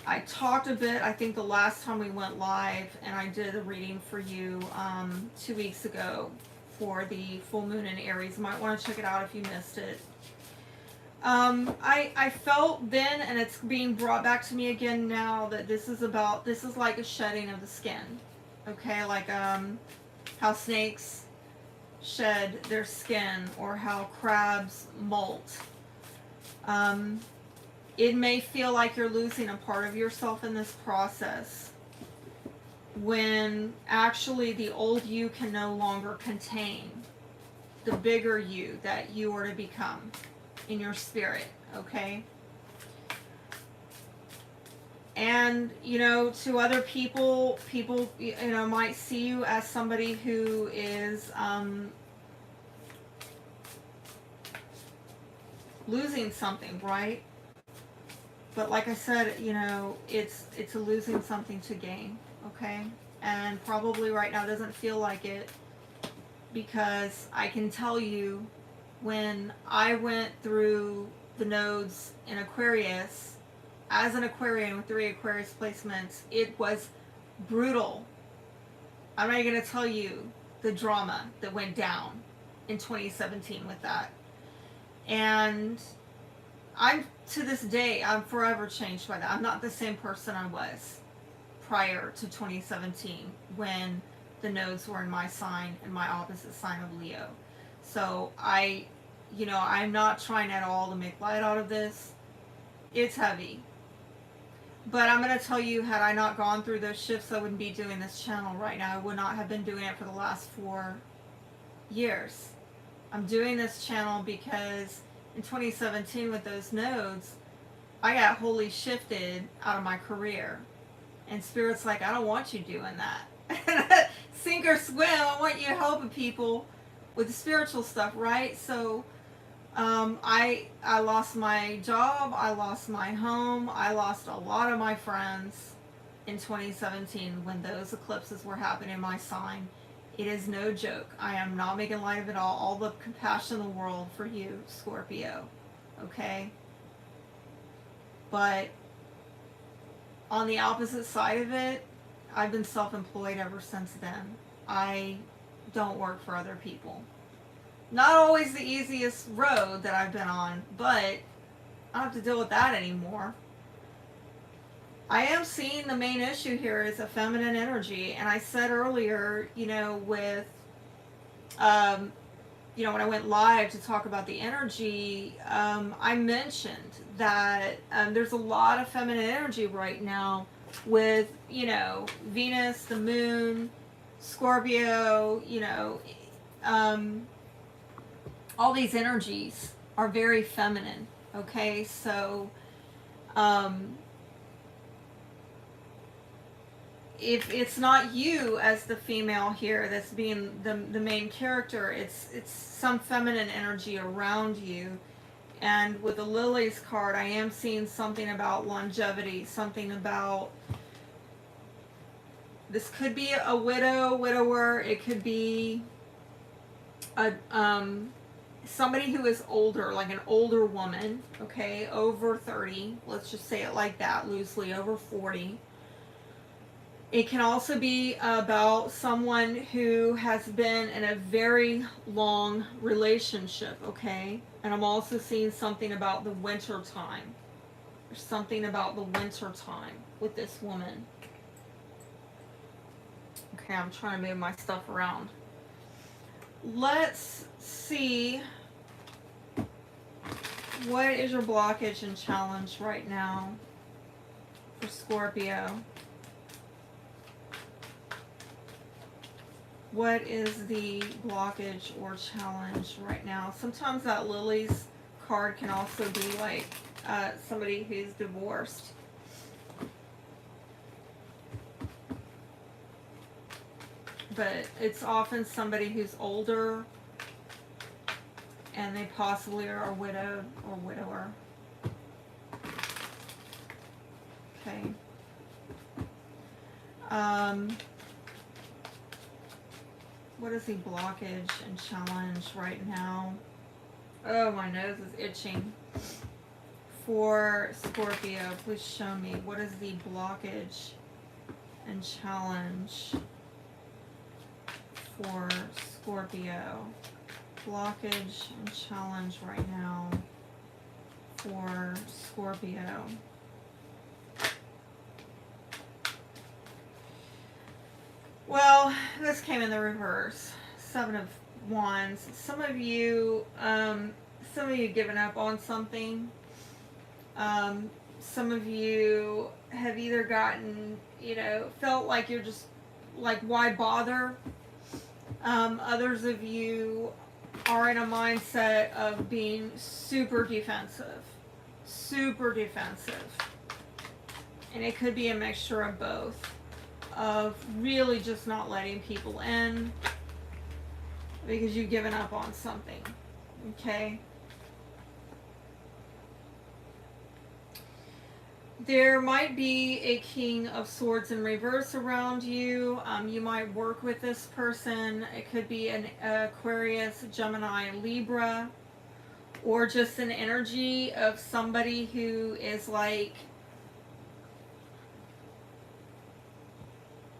I talked a bit, I think the last time we went live, and I did a reading for you 2 weeks ago for the full moon in Aries. You might want to check it out if you missed it. I felt then, and it's being brought back to me again now, that this is like a shedding of the skin. Okay, like how snakes shed their skin, or how crabs molt. It may feel like you're losing a part of yourself in this process, when actually the old you can no longer contain the bigger you that you are to become in your spirit, okay? And, you know, to other people, you know, might see you as somebody who is losing something, right? But like I said, you know, it's a losing something to gain, okay? And probably right now doesn't feel like it, because I can tell you, when I went through the nodes in Aquarius, as an Aquarian with 3 Aquarius placements, it was brutal. I'm not going to tell you the drama that went down in 2017 with that. And to this day, I'm forever changed by that. I'm not the same person I was prior to 2017, when the nodes were in my sign and my opposite sign of Leo. So I'm not trying at all to make light out of this. It's heavy. But I'm going to tell you, had I not gone through those shifts, I wouldn't be doing this channel right now. I would not have been doing it for the last 4 years. I'm doing this channel because in 2017 with those nodes, I got wholly shifted out of my career. And Spirit's like, I don't want you doing that. Sink or swim, I want you helping people with the spiritual stuff, right? So I lost my job, I lost my home, I lost a lot of my friends in 2017 when those eclipses were happening in my sign. It is no joke. I am not making light of it all the compassion in the world for you, Scorpio, okay? But on the opposite side of it, I've been self-employed ever since then. I don't work for other people. Not always the easiest road that I've been on, but I don't have to deal with that anymore. I am seeing the main issue here is a feminine energy, and I said earlier, when I went live to talk about the energy, I mentioned that there's a lot of feminine energy right now with, Venus, the moon, Scorpio, all these energies are very feminine, okay? So, if it's not you as the female here that's being the main character, it's some feminine energy around you. And with the Lilies card, I am seeing something about longevity, something about, this could be a widower, it could be a somebody who is older, like an older woman, okay, over 30, let's just say it like that loosely, over 40. It can also be about someone who has been in a very long relationship, okay? And I'm also seeing something about the winter time. There's something about the winter time with this woman. Okay, I'm trying to move my stuff around. Let's see. What is your blockage and challenge right now for Scorpio? What is the blockage or challenge right now? Sometimes that Lily's card can also be like somebody who's divorced. But it's often somebody who's older and they possibly are widowed or widower. Okay. What is the blockage and challenge right now? Oh, my nose is itching. for Scorpio. Please show me. What is the blockage and challenge for Scorpio? Blockage and challenge right now for Scorpio. Well, this came in the reverse. 7 of Wands. Some of you given up on something. Some of you have either gotten, felt like you're just like, why bother? Others of you are in a mindset of being super defensive. Super defensive. And it could be a mixture of both. Of really just not letting people in because you've given up on something. Okay? There might be a King of Swords in reverse around you. You might work with this person. It could be an Aquarius, Gemini, Libra, or just an energy of somebody who is like,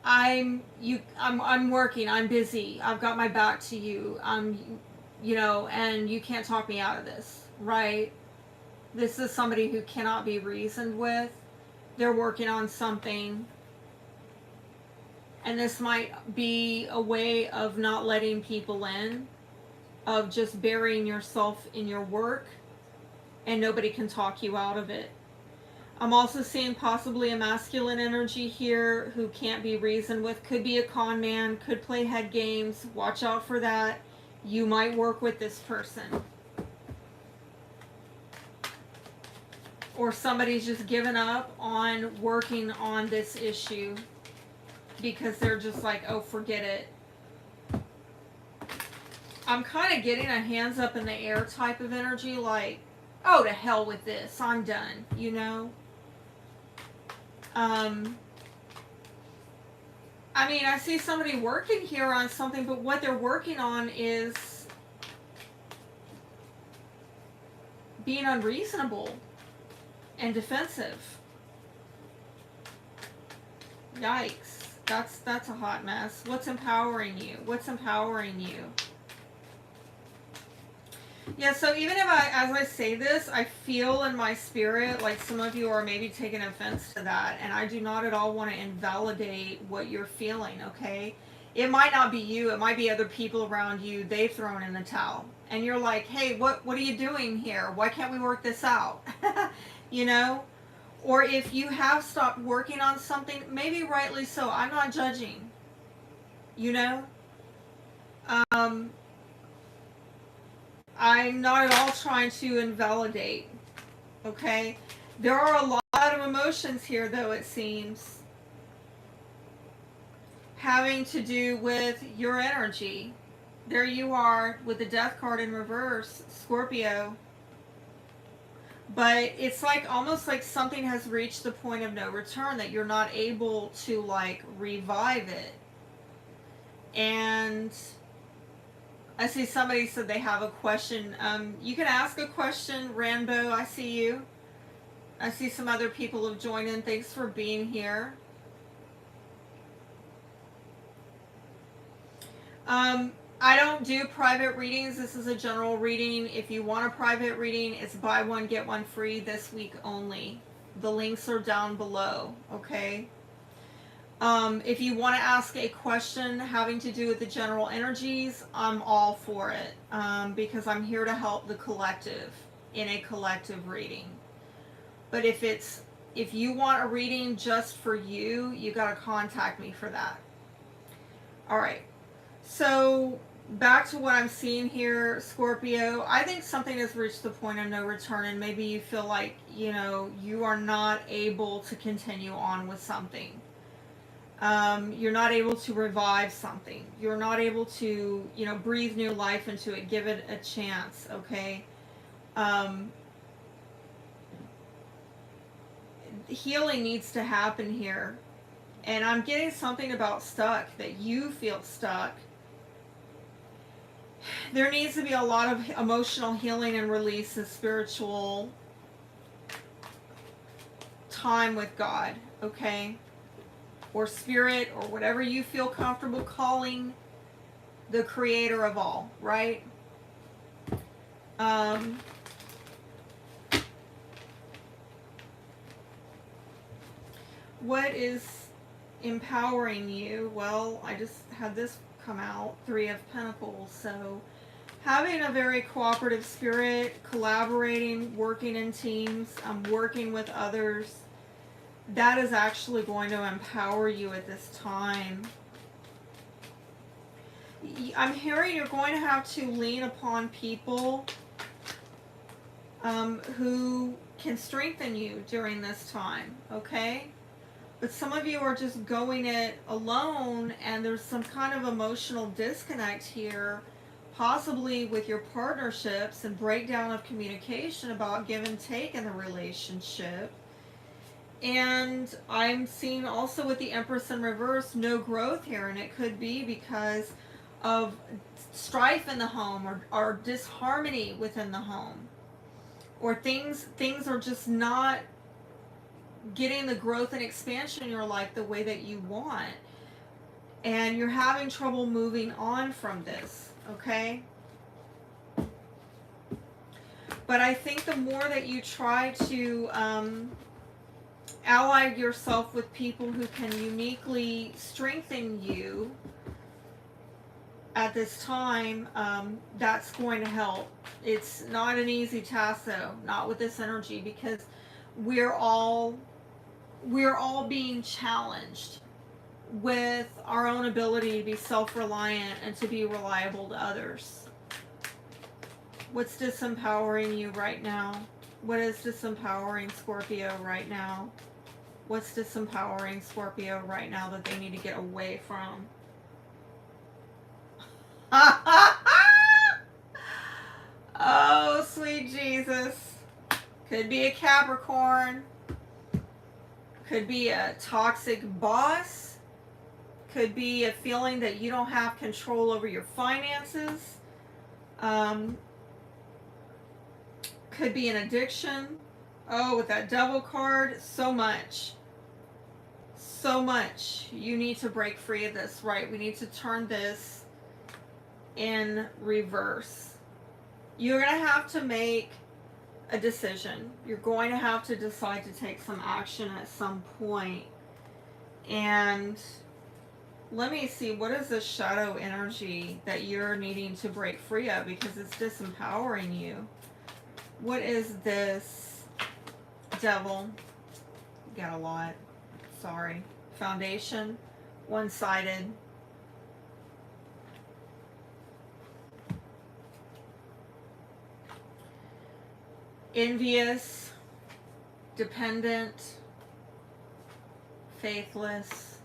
I'm working, I'm busy, I've got my back to you, and you can't talk me out of this, right? This is somebody who cannot be reasoned with. They're working on something. And this might be a way of not letting people in, of just burying yourself in your work, and nobody can talk you out of it. I'm also seeing possibly a masculine energy here who can't be reasoned with. Could be a con man, could play head games. Watch out for that. You might work with this person. Or somebody's just given up on working on this issue because they're just like, oh, forget it. I'm kind of getting a hands up in the air type of energy, like, oh, to hell with this. I'm done, I mean, I see somebody working here on something, but what they're working on is being unreasonable and defensive. Yikes. That's a hot mess. What's empowering you? What's empowering you? Yeah, so even if as I say this, I feel in my spirit like some of you are maybe taking offense to that, and I do not at all want to invalidate what you're feeling, okay? It might not be you, it might be other people around you, they've thrown in the towel. And you're like, hey, what are you doing here? Why can't we work this out? Or if you have stopped working on something, maybe rightly so, I'm not judging, I'm not at all trying to invalidate, okay? There are a lot of emotions here, though, it seems, having to do with your energy. There you are with the Death card in reverse, Scorpio. But it's like almost like something has reached the point of no return, that you're not able to like revive it. And I see somebody said they have a question. You can ask a question, Rambo. I see you. I see some other people have joined in. Thanks for being here. I don't do private readings. This is a general reading. If you want a private reading, it's buy one, get one free this week only. The links are down below, okay? If you want to ask a question having to do with the general energies, I'm all for it, because I'm here to help the collective in a collective reading. But if you want a reading just for you, you got to contact me for that. All right. So back to what I'm seeing here, Scorpio. I think something has reached the point of no return, and maybe you feel like, you are not able to continue on with something. You're not able to revive something. You're not able to, breathe new life into it, give it a chance, okay? Healing needs to happen here. And I'm getting something about stuck, that you feel stuck. There needs to be a lot of emotional healing and release and spiritual time with God, okay? Or spirit, or whatever you feel comfortable calling the creator of all, right? What is empowering you? Well, I just had this come out, Three of Pentacles. So having a very cooperative spirit, collaborating, working in teams, working with others, that is actually going to empower you at this time. I'm hearing you're going to have to lean upon people who can strengthen you during this time, okay? But some of you are just going it alone, and there's some kind of emotional disconnect here, possibly with your partnerships and breakdown of communication about give and take in the relationship. And I'm seeing also with the Empress in reverse, no growth here, and it could be because of strife in the home, or disharmony within the home, or things are just not getting the growth and expansion in your life the way that you want, and you're having trouble moving on from this, okay? But I think the more that you try to ally yourself with people who can uniquely strengthen you at this time, that's going to help. It's not an easy task, though, not with this energy, because we're all being challenged with our own ability to be self-reliant and to be reliable to others. What's disempowering you right now? What is disempowering Scorpio right now? What's disempowering Scorpio right now that they need to get away from? Oh, sweet Jesus. Could be a Capricorn. Could be a toxic boss. Could be a feeling that you don't have control over your finances. Could be an addiction. Oh, with that Devil card, so much. So much. You need to break free of this, right? We need to turn this in reverse. You're going to have to make a decision. You're going to have to decide to take some action at some point. And let me see, what is the shadow energy that you're needing to break free of, because it's disempowering you? What is this? Devil. You got a lot. Sorry. Foundation. One-sided. Envious. Dependent. Faithless.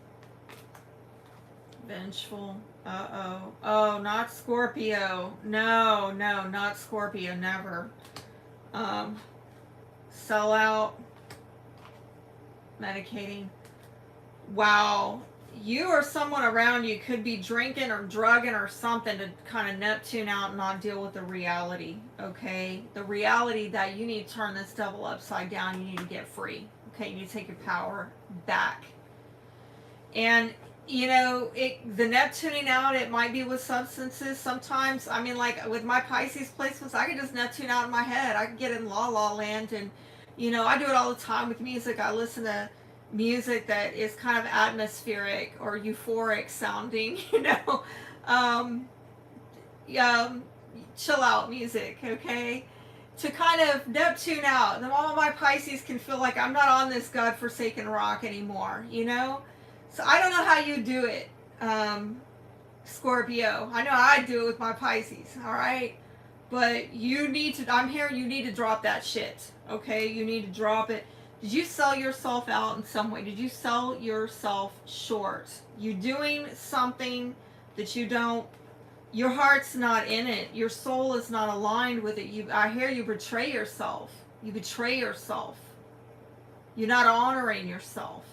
Vengeful. Uh-oh. Oh, not Scorpio. No, not Scorpio. Never. Sellout. Medicating. Wow. You or someone around you could be drinking or drugging or something to kind of Neptune out and not deal with the reality, okay? The reality that you need to turn this devil upside down. You need to get free, okay? You need to take your power back. And, you know, the Neptuning out, it might be with substances. Sometimes, I mean, like with my Pisces placements, I could just Neptune out in my head. I could get in La La Land, and, you know, I do it all the time with music. I listen to music that is kind of atmospheric or euphoric sounding, you know, chill out music, okay, to kind of Neptune out. And all of my Pisces can feel like I'm not on this godforsaken rock anymore, you know. So I don't know how you do it, Scorpio. I know I do it with my Pisces, all right? But you need to, I'm hearing you need to drop that shit, okay? You need to drop it. Did you sell yourself out in some way? Did you sell yourself short? You doing something that you don't, your heart's not in it. Your soul is not aligned with it. I hear you betray yourself. You betray yourself. You're not honoring yourself.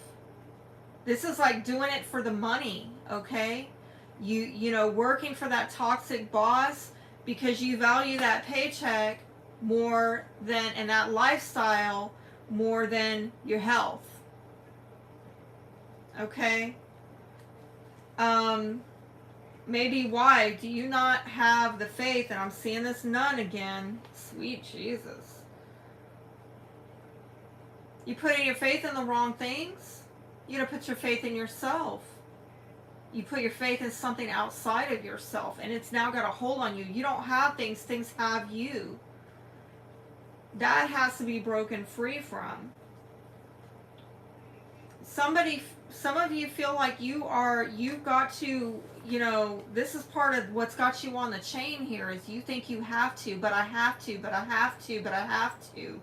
This is like doing it for the money, okay? You know, working for that toxic boss because you value that paycheck more than, and that lifestyle more than your health. Okay? Maybe why? Do you not have the faith? And I'm seeing this nun again. Sweet Jesus. You putting your faith in the wrong things? You gotta put your faith in yourself. You put your faith in something outside of yourself, and it's now got a hold on you. You don't have things, things have you. That has to be broken free from. Some of you feel like you've got to, this is part of what's got you on the chain here, is you think you have to, but I have to, but I have to, but I have to.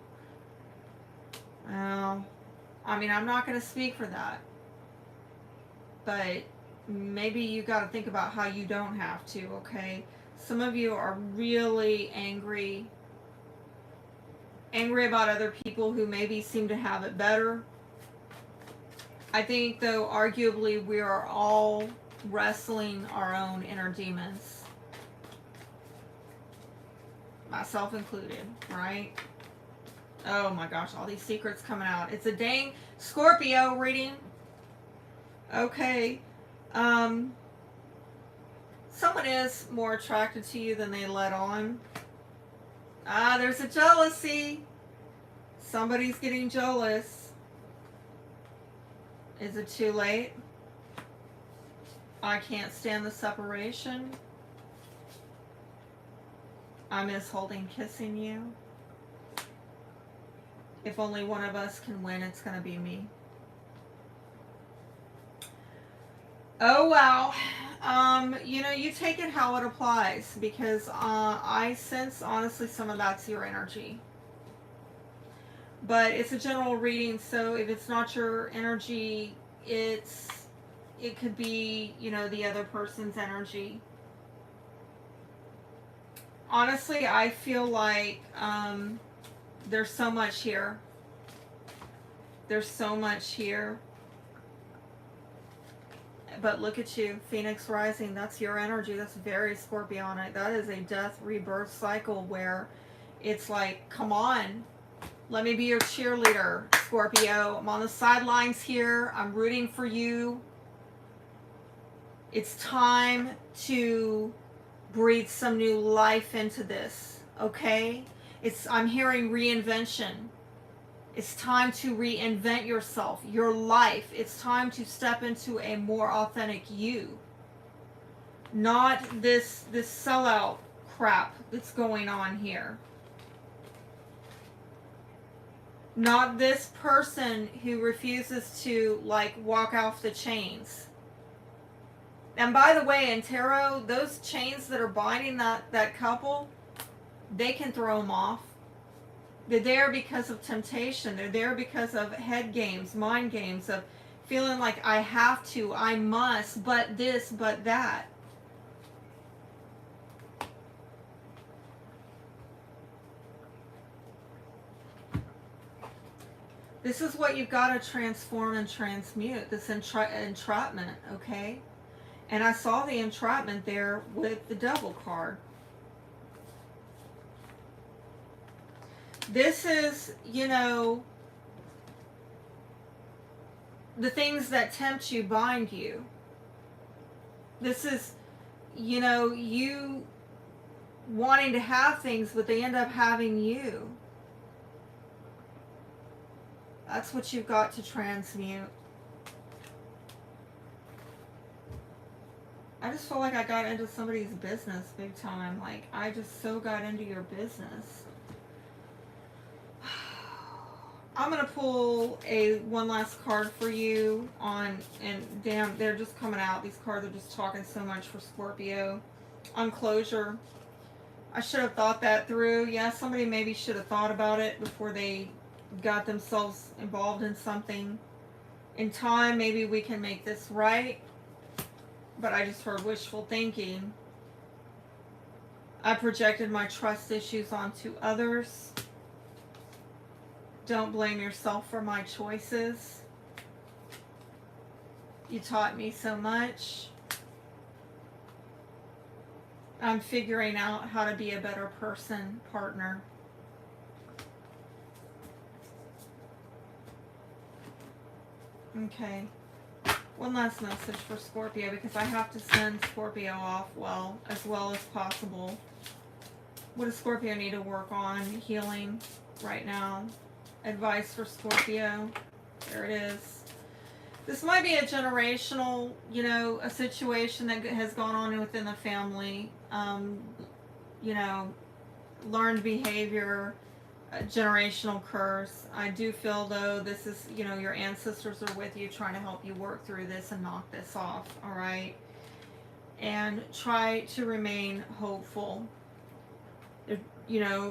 Well, I mean, I'm not going to speak for that. But maybe you got to think about how you don't have to, okay? Some of you are really angry about other people who maybe seem to have it better. I think, though, arguably, we are all wrestling our own inner demons. Myself included, right? Oh my gosh, all these secrets coming out. It's a dang Scorpio reading. Okay. Someone is more attracted to you than they let on. There's a jealousy. Somebody's getting jealous. Is it too late? I can't stand the separation. I miss holding, kissing you. If only one of us can win, it's going to be me. Oh, wow. You take it how it applies, because I sense, honestly, some of that's your energy. But it's a general reading, so if it's not your energy, it could be, the other person's energy. Honestly, I feel like there's so much here. There's so much here. But look at you, Phoenix rising. That's your energy. That's very Scorpionic. That is a death rebirth cycle where it's like, come on, let me be your cheerleader, Scorpio. I'm on the sidelines here. I'm rooting for you. It's time to breathe some new life into this, okay? I'm hearing reinvention. It's time to reinvent yourself, your life. It's time to step into a more authentic you. Not this sellout crap that's going on here. Not this person who refuses to, walk off the chains. And by the way, in tarot, those chains that are binding that couple, they can throw them off. They're there because of temptation. They're there because of head games, mind games, of feeling like I have to, I must, but this, but that. This is what you've got to transform and transmute, this entrapment, okay? And I saw the entrapment there with the Devil card. This is, the things that tempt you bind you. This is, you wanting to have things, but they end up having you. That's what you've got to transmute. I just feel like I got into somebody's business big time. I just so got into your business. I'm going to pull one last card for you and damn, they're just coming out. These cards are just talking so much for Scorpio. On closure. I should have thought that through. Yeah, somebody maybe should have thought about it before they got themselves involved in something. In time, maybe we can make this right. But I just heard wishful thinking. I projected my trust issues onto others. Don't blame yourself for my choices. You taught me so much. I'm figuring out how to be a better person, partner. Okay. One last message for Scorpio, because I have to send Scorpio off as well as possible. What does Scorpio need to work on? Healing right now. Advice for Scorpio. There it is. This might be a generational, a situation that has gone on within the family. Learned behavior, generational curse. I do feel, though, this is, your ancestors are with you trying to help you work through this and knock this off, all right? And try to remain hopeful.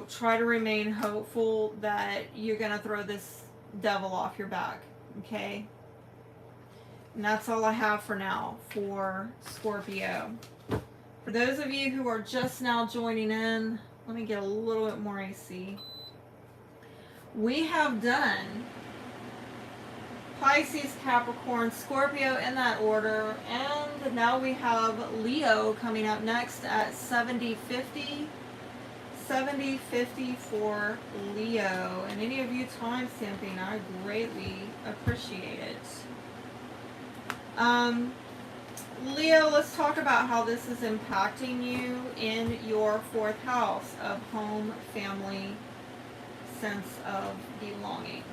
Try to remain hopeful that you're going to throw this devil off your back, okay? And that's all I have for now for Scorpio. For those of you who are just now joining in, let me get a little bit more AC. We have done Pisces, Capricorn, Scorpio in that order, and now we have Leo coming up next at 7050. 7050 for Leo. And any of you time stamping, I greatly appreciate it. Leo, let's talk about how this is impacting you in your 4th house of home, family, sense of belonging.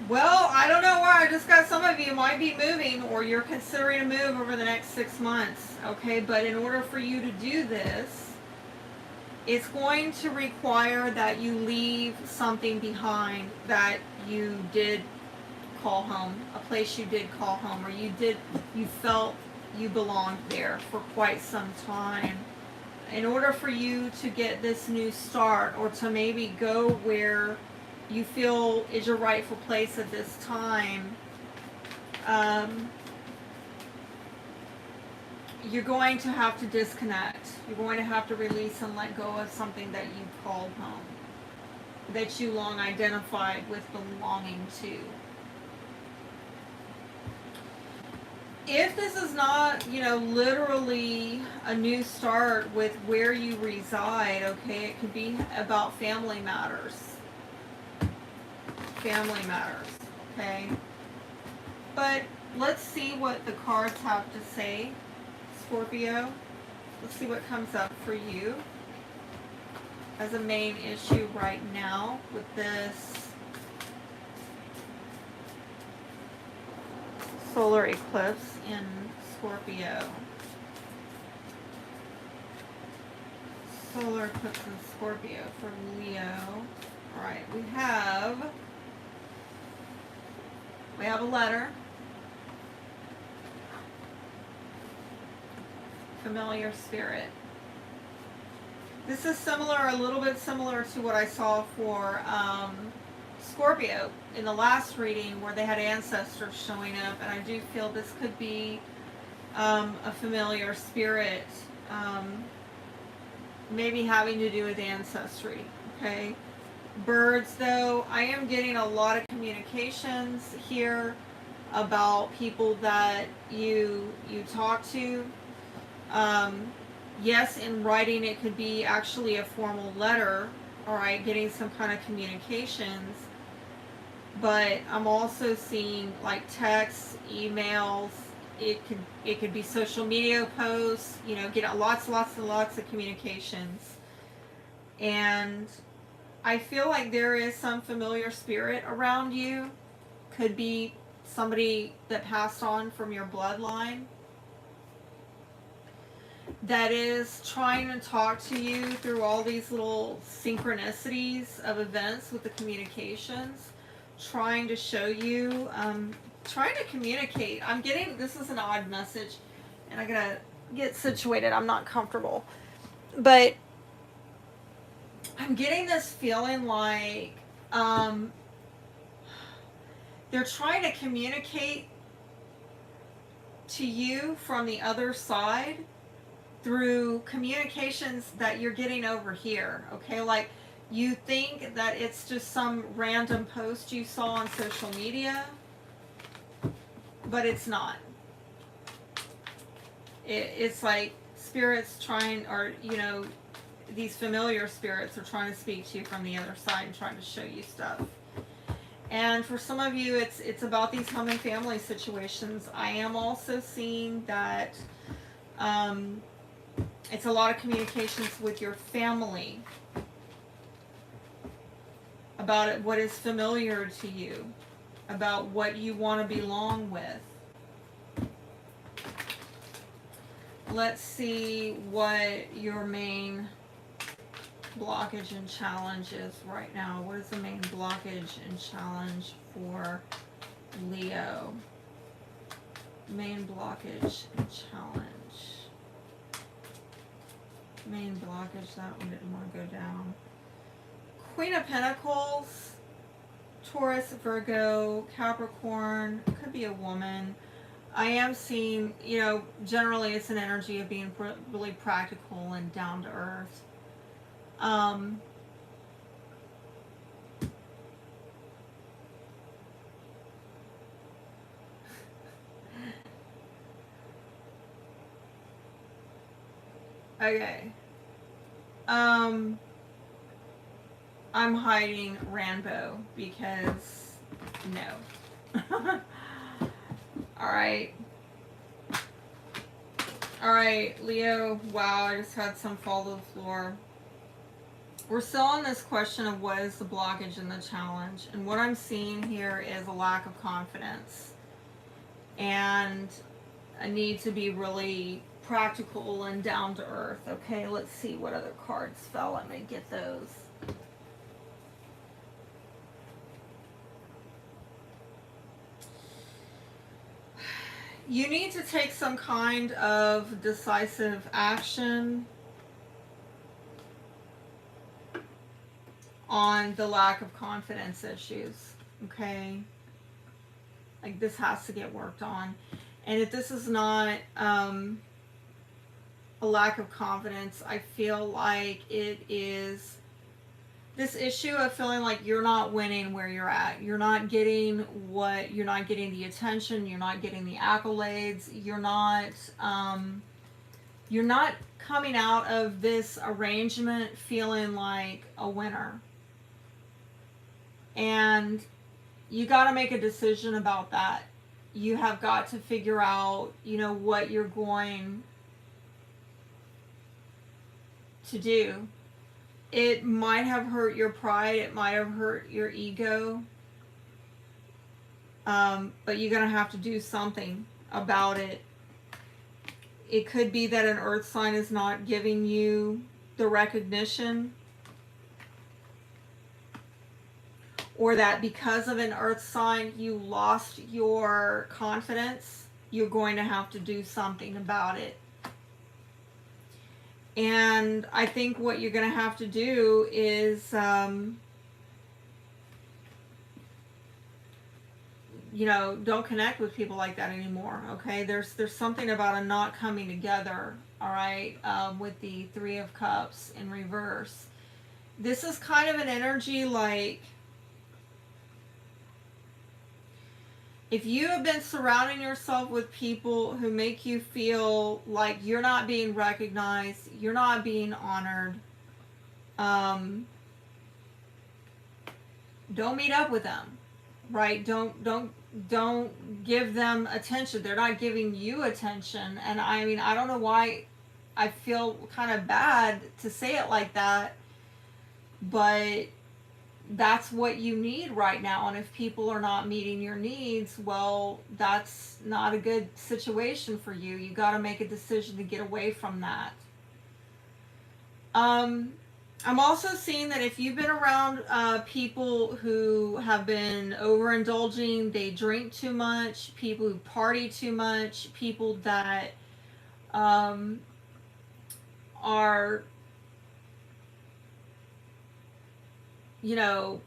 Well, I don't know why. I just got some of you might be moving, or you're considering a move over the next 6 months. Okay, but in order for you to do this, it's going to require that you leave something behind that you did call home, a place you did call home, or you felt you belonged there for quite some time. In order for you to get this new start, or to maybe go where you feel is your rightful place at this time, you're going to have to disconnect. You're going to have to release and let go of something that you called home, that you long identified with belonging to. If this is not, literally a new start with where you reside, okay, it could be about family matters. Family matters, okay? But let's see what the cards have to say, Scorpio. Let's see what comes up for you as a main issue right now with this solar eclipse in Scorpio. Solar eclipse in Scorpio for Leo. All right, we have a letter. Familiar spirit. This is similar, a little bit similar to what I saw for Scorpio in the last reading, where they had ancestors showing up, and I do feel this could be a familiar spirit, maybe having to do with ancestry, okay? Birds, though, I am getting a lot of communications here about people that you talk to. Yes, in writing, it could be actually a formal letter, all right, getting some kind of communications. But I'm also seeing like texts, emails. It could be social media posts. Get lots and lots of communications. And I feel like there is some familiar spirit around you. Could be somebody that passed on from your bloodline that is trying to talk to you through all these little synchronicities of events with the communications, trying to show you, trying to communicate. I'm getting, this is an odd message, and I gotta get situated. I'm not comfortable. But I'm getting this feeling like they're trying to communicate to you from the other side through communications that you're getting over here, okay? Like, you think that it's just some random post you saw on social media, but it's not. It's like spirits trying, or, these familiar spirits are trying to speak to you from the other side and trying to show you stuff. And for some of you, it's about these home and family situations. I am also seeing that it's a lot of communications with your family about it, what is familiar to you, about what you want to belong with. Let's see what your main blockage and challenge is right now. What is the main blockage and challenge for Leo? Main blockage and challenge. Main blockage, that one didn't want to go down. Queen of Pentacles, Taurus, Virgo, Capricorn, could be a woman. I am seeing, you know, generally it's an energy of being really practical and down to earth. Okay. I'm hiding Rambo because no. Alright. Alright, Leo. Wow, I just had some fall to the floor. We're still on this question of what is the blockage and the challenge. And what I'm seeing here is a lack of confidence. And a need to be really practical and down to earth. Okay, let's see what other cards fell. Let me get those. You need to take some kind of decisive action on the lack of confidence issues, okay? Like, this has to get worked on. And if this is not a lack of confidence, I feel like it is this issue of feeling like you're not winning where you're at. You're not getting you're not getting the attention, you're not getting the accolades, you're not coming out of this arrangement feeling like a winner. And you got to make a decision about that. You have got to figure out, you know, what you're going to do. It might have hurt your pride. It might have hurt your ego. But you're going to have to do something about it. It could be that an earth sign is not giving you the recognition, or that because of an earth sign you lost your confidence. You're going to have to do something about it. And I think what you're going to have to do is, you know, don't connect with people like that anymore, okay? There's something about a not coming together, all right, with the Three of Cups in reverse. This is kind of an energy like, if you have been surrounding yourself with people who make you feel like you're not being recognized, you're not being honored, don't meet up with them, right? Don't give them attention. They're not giving you attention. And I mean, I don't know why I feel kind of bad to say it like that, but that's what you need right now. And if people are not meeting your needs, well, that's not a good situation for you. You got to make a decision to get away from that. I'm also seeing that if you've been around people who have been overindulging, they drink too much, people who party too much, people that are, you know,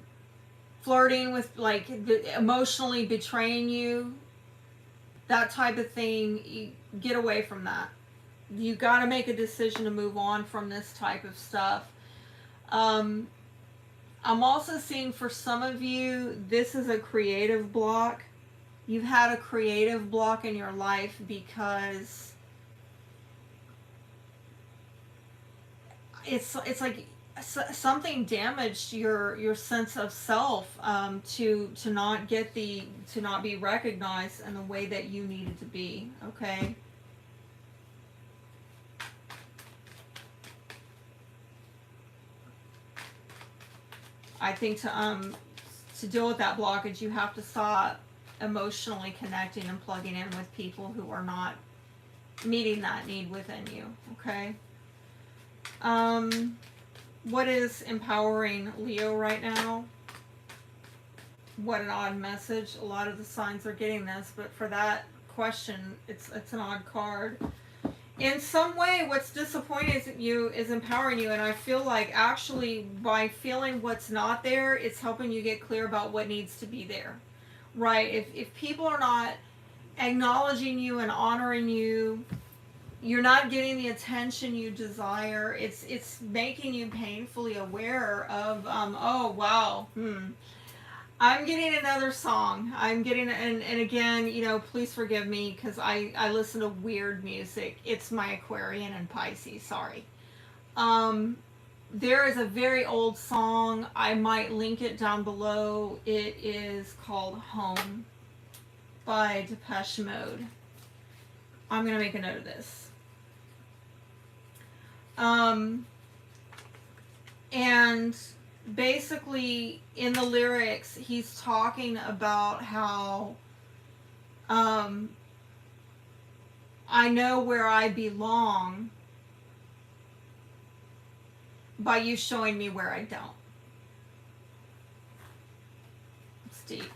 flirting with, like, emotionally betraying you, that type of thing, you get away from that. You got to make a decision to move on from this type of stuff. I'm also seeing for some of you, this is a creative block. You've had a creative block in your life because it's like something damaged your sense of self, to not get to not be recognized in the way that you needed to be. Okay. I think to deal with that blockage, you have to stop emotionally connecting and plugging in with people who are not meeting that need within you. Okay. What is empowering Leo right now? What an odd message. A lot of the signs are getting this, but for that question, it's an odd card. In some way, what's disappointing you is empowering you, and I feel like actually by feeling what's not there, it's helping you get clear about what needs to be there. Right? If people are not acknowledging you and honoring you, you're not getting the attention you desire. It's making you painfully aware of oh wow, I'm getting another song. I'm getting, and again, please forgive me because I listen to weird music. It's my Aquarian and Pisces. Sorry. There is a very old song. I might link it down below. It is called Home by Depeche Mode. I'm going to make a note of this. And basically in the lyrics he's talking about how I know where I belong by you showing me where I don't. It's deep.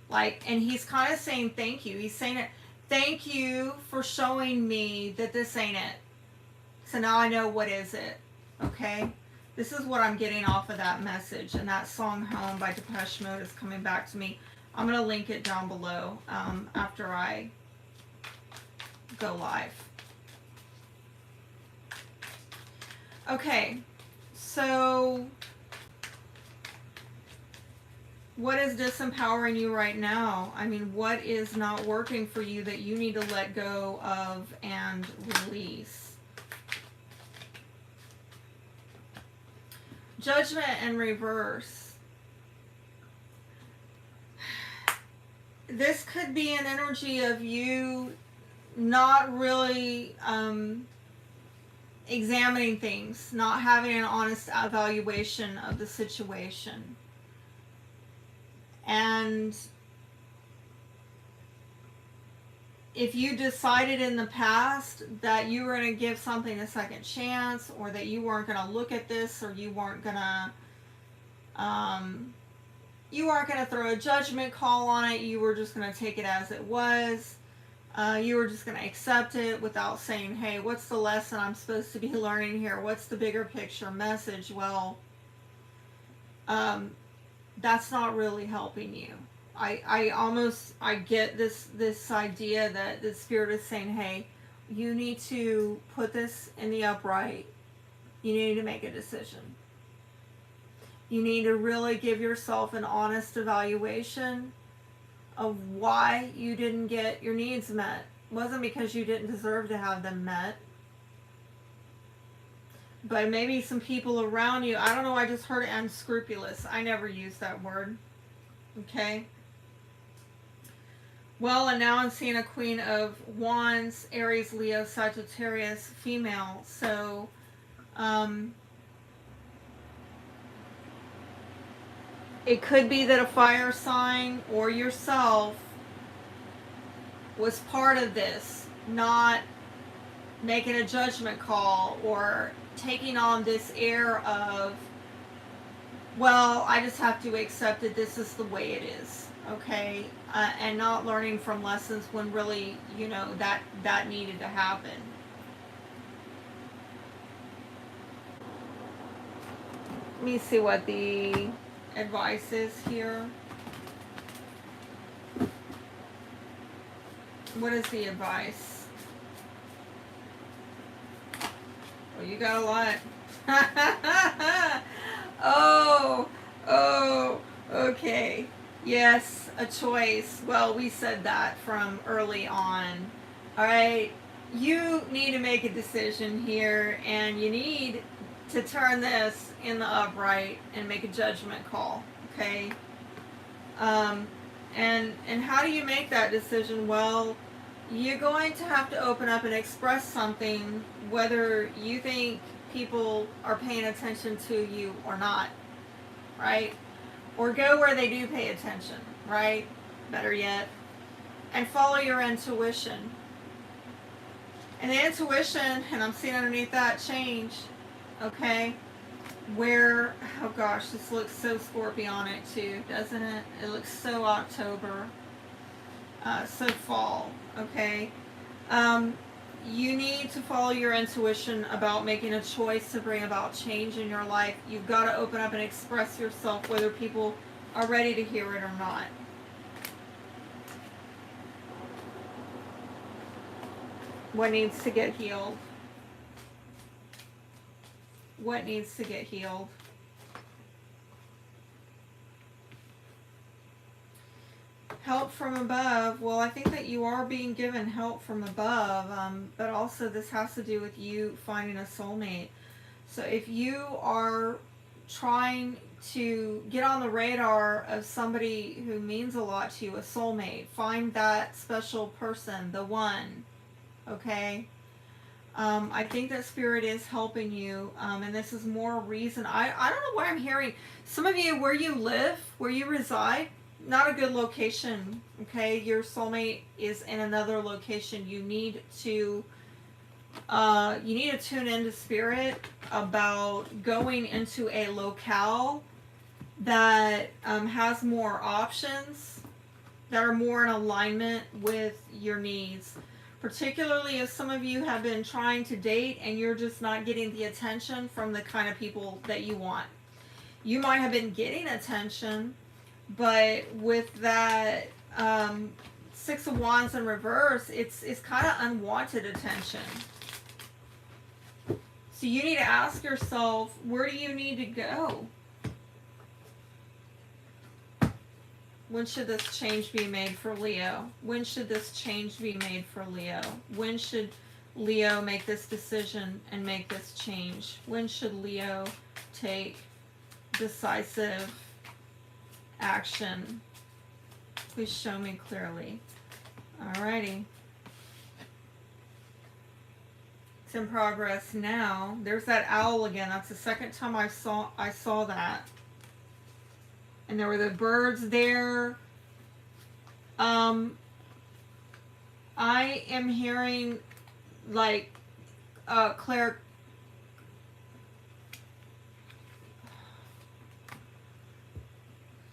And he's kind of saying thank you. He's saying it, thank you for showing me that this ain't it. So now I know what is it. Okay? This is what I'm getting off of that message, and that song Home by Depeche Mode is coming back to me. I'm going to link it down below after I go live. Okay, so what is disempowering you right now? I mean, what is not working for you that you need to let go of and release? Judgment and reverse. This could be an energy of you not really examining things, not having an honest evaluation of the situation. And if you decided in the past that you were going to give something a second chance, or that you weren't going to look at this, or you weren't going to throw a judgment call on it, you were just going to take it as it was, you were just going to accept it without saying, hey, what's the lesson I'm supposed to be learning here? What's the bigger picture message? Well, that's not really helping you. I get this idea that the spirit is saying, hey, you need to put this in the upright. You need to make a decision. You need to really give yourself an honest evaluation of why you didn't get your needs met. It wasn't because you didn't deserve to have them met. But maybe some people around you, I don't know, I just heard unscrupulous. I never used that word. Okay? Well, and now I'm seeing a Queen of Wands, Aries, Leo, Sagittarius, female. So, it could be that a fire sign or yourself was part of this, not making a judgment call or taking on this air of, well, I just have to accept that this is the way it is, okay? And not learning from lessons when really, that needed to happen. Let me see what the advice is here. What is the advice? Well, you got a lot. Oh, okay. Yes, a choice. Well, we said that from early on. All right. You need to make a decision here, and you need to turn this in the upright and make a judgment call, okay? And how do you make that decision? Well, you're going to have to open up and express something, whether you think people are paying attention to you or not, right? Or go where they do pay attention, right? Better yet. And follow your intuition. And the intuition, and I'm seeing underneath that, change, okay? Where, oh gosh, this looks so Scorpionic too, doesn't it? It looks so October, so fall, okay? You need to follow your intuition about making a choice to bring about change in your life. You've got to open up and express yourself, whether people are ready to hear it or not. What needs to get healed? What needs to get healed? Help from above. Well, I think that you are being given help from above, but also this has to do with you finding a soulmate. So if you are trying to get on the radar of somebody who means a lot to you, a soulmate, find that special person, the one, okay? I think that Spirit is helping you, and this is more reason. I don't know why I'm hearing some of you, where you live, where you reside, not a good location, okay? Your soulmate is in another location. You need to tune into Spirit about going into a locale that has more options, that are more in alignment with your needs. Particularly if some of you have been trying to date and you're just not getting the attention from the kind of people that you want. You might have been getting attention, but with that Six of Wands in reverse, it's kind of unwanted attention. So you need to ask yourself, where do you need to go? When should this change be made for Leo? When should this change be made for Leo? When should Leo make this decision and make this change? When should Leo take decisive action? Please show me clearly. Alrighty. It's in progress now. There's that owl again. That's the second time I saw that. And there were the birds there. I am hearing like clear.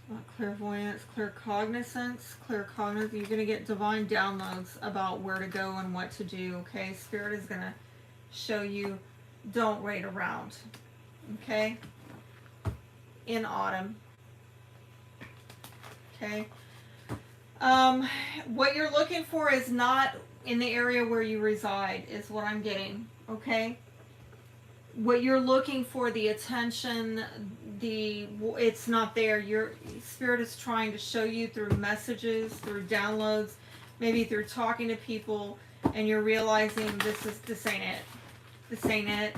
Not clairvoyance, claircognizance. You're going to get divine downloads about where to go and what to do. Okay, Spirit is going to show you. Don't wait around. Okay. In autumn. Okay. What you're looking for is not in the area where you reside, is what I'm getting. Okay. What you're looking for, the attention, it's not there. Your Spirit is trying to show you through messages, through downloads, maybe through talking to people, and you're realizing this ain't it. This ain't it.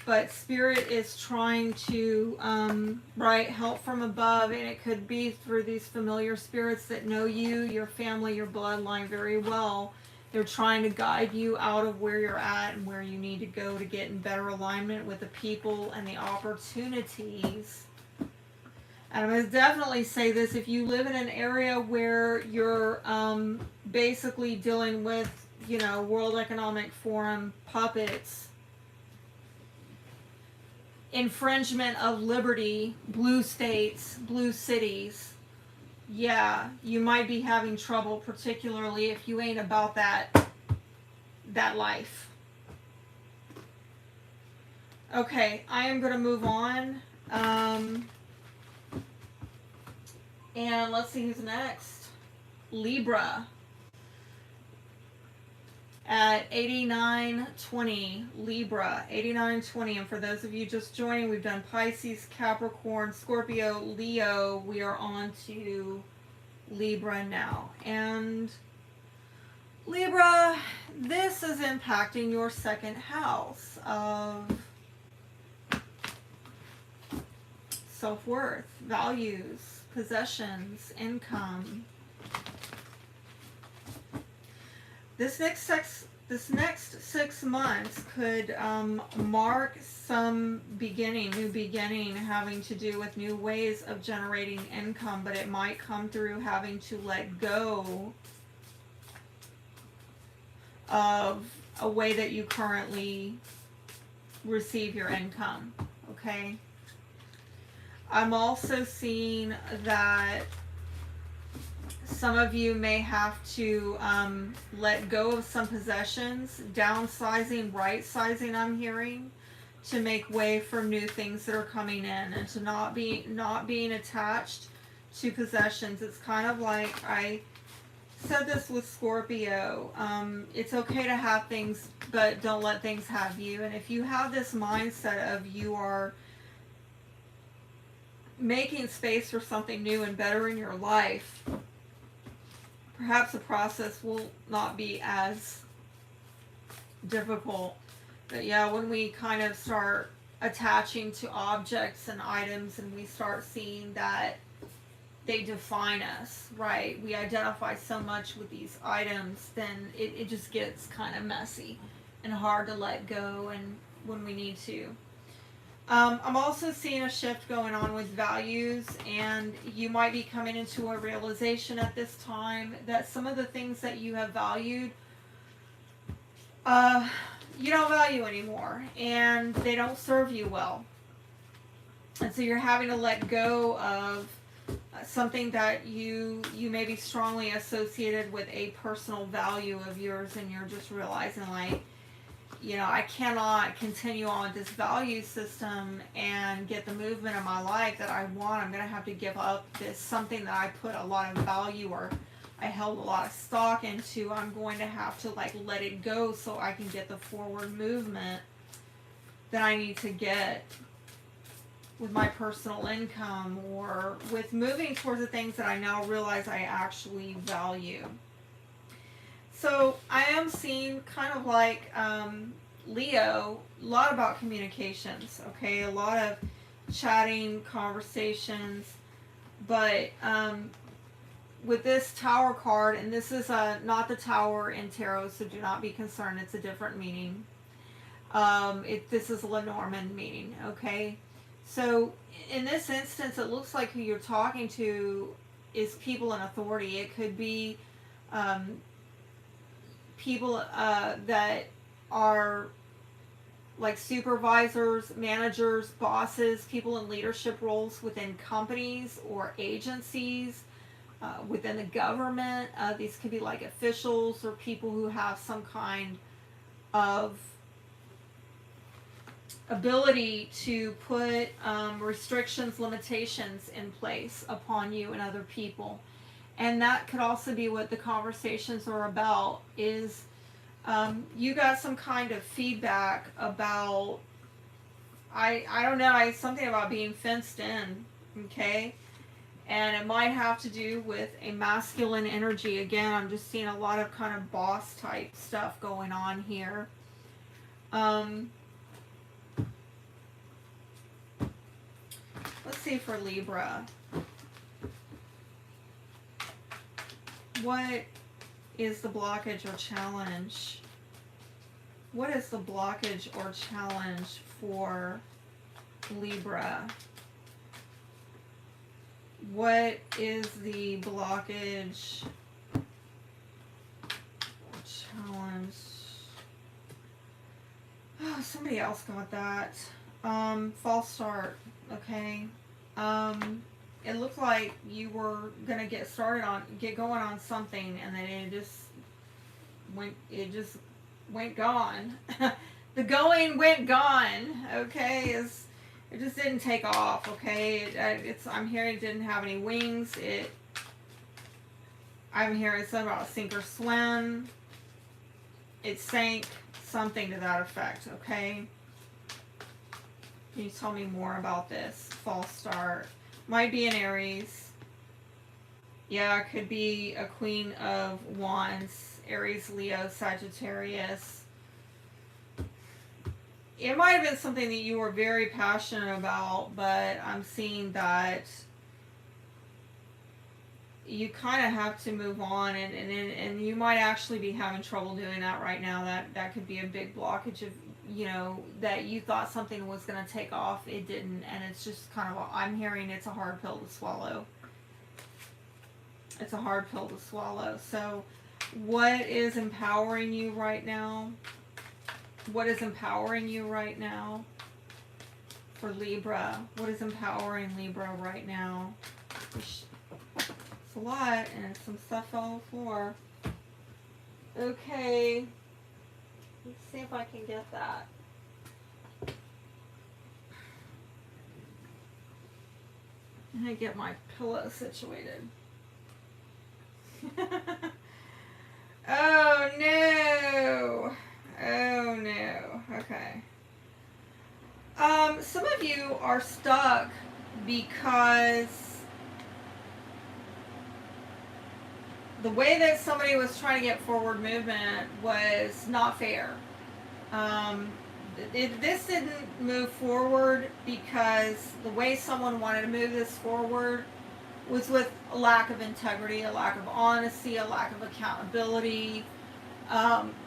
But Spirit is trying to help from above, and it could be through these familiar spirits that know you, your family, your bloodline very well. They're trying to guide you out of where you're at and where you need to go to get in better alignment with the people and the opportunities. And I'm going to definitely say this, if you live in an area where you're basically dealing with, World Economic Forum puppets, infringement of liberty, blue states, blue cities, yeah, you might be having trouble, particularly if you ain't about that life. Okay, I am going to move on. And let's see who's next. Libra. At 8920, Libra, 8920. And for those of you just joining, we've done Pisces, Capricorn, Scorpio, Leo. We are on to Libra now. And Libra, this is impacting your second house of self-worth, values, possessions, income. This next 6 months could mark some new beginning having to do with new ways of generating income, but it might come through having to let go of a way that you currently receive your income, okay? I'm also seeing that some of you may have to let go of some possessions, downsizing, right-sizing, I'm hearing, to make way for new things that are coming in, and to not being attached to possessions. It's kind of like I said this with Scorpio. It's okay to have things, but don't let things have you. And if you have this mindset of you are making space for something new and better in your life, perhaps the process will not be as difficult. But yeah, when we kind of start attaching to objects and items and we start seeing that they define us, right? We identify so much with these items, then it just gets kind of messy and hard to let go and when we need to. I'm also seeing a shift going on with values, and you might be coming into a realization at this time that some of the things that you have valued, you don't value anymore, and they don't serve you well. And so you're having to let go of something that you may be strongly associated with a personal value of yours, and you're just realizing, like, you know, I cannot continue on this value system and get the movement in my life that I want. I'm going to have to give up this something that I put a lot of value or I held a lot of stock into. I'm going to have to like let it go so I can get the forward movement that I need to get with my personal income or with moving towards the things that I now realize I actually value. So I am seeing kind of like Leo, a lot about communications, okay? A lot of chatting, conversations, but with this Tower card, and this is not the Tower in Tarot, so do not be concerned, it's a different meaning. This is a Lenormand meaning, okay? So in this instance, it looks like who you're talking to is people in authority. It could be people that are like supervisors, managers, bosses, people in leadership roles within companies or agencies, within the government. These could be like officials or people who have some kind of ability to put restrictions, limitations in place upon you and other people. And that could also be what the conversations are about, is you got some kind of feedback about, I don't know, something about being fenced in, okay? And it might have to do with a masculine energy. Again, I'm just seeing a lot of kind of boss type stuff going on here. Let's see for Libra. What is the blockage or challenge? What is the blockage or challenge for Libra? What is the blockage or challenge? Oh, somebody else got that. False start. Okay. It looked like you were gonna get going on something, and then it just went gone. The going went gone. Okay, it just didn't take off. Okay, I'm hearing it didn't have any wings. I'm hearing something about sink or swim. It sank, something to that effect. Okay. Can you tell me more about this false start? Might be an Aries. Yeah, it could be a Queen of Wands, Aries, Leo, Sagittarius. it might have been something that you were very passionate about, but I'm seeing that you kind of have to move on, and you might actually be having trouble doing that right now. That could be a big blockage of, you know, that you thought something was going to take off, it didn't, and it's just kind of, I'm hearing it's a hard pill to swallow. It's a hard pill to swallow. So what is empowering you right now? What is empowering you right now for Libra? What is empowering Libra right now? It's a lot, and some stuff fell on the floor. Okay. Let's see if I can get that. I'm gonna get my pillow situated. Oh no. Oh no. Okay. Some of you are stuck because the way that somebody was trying to get forward movement was not fair. This didn't move forward because the way someone wanted to move this forward was with a lack of integrity, a lack of honesty, a lack of accountability.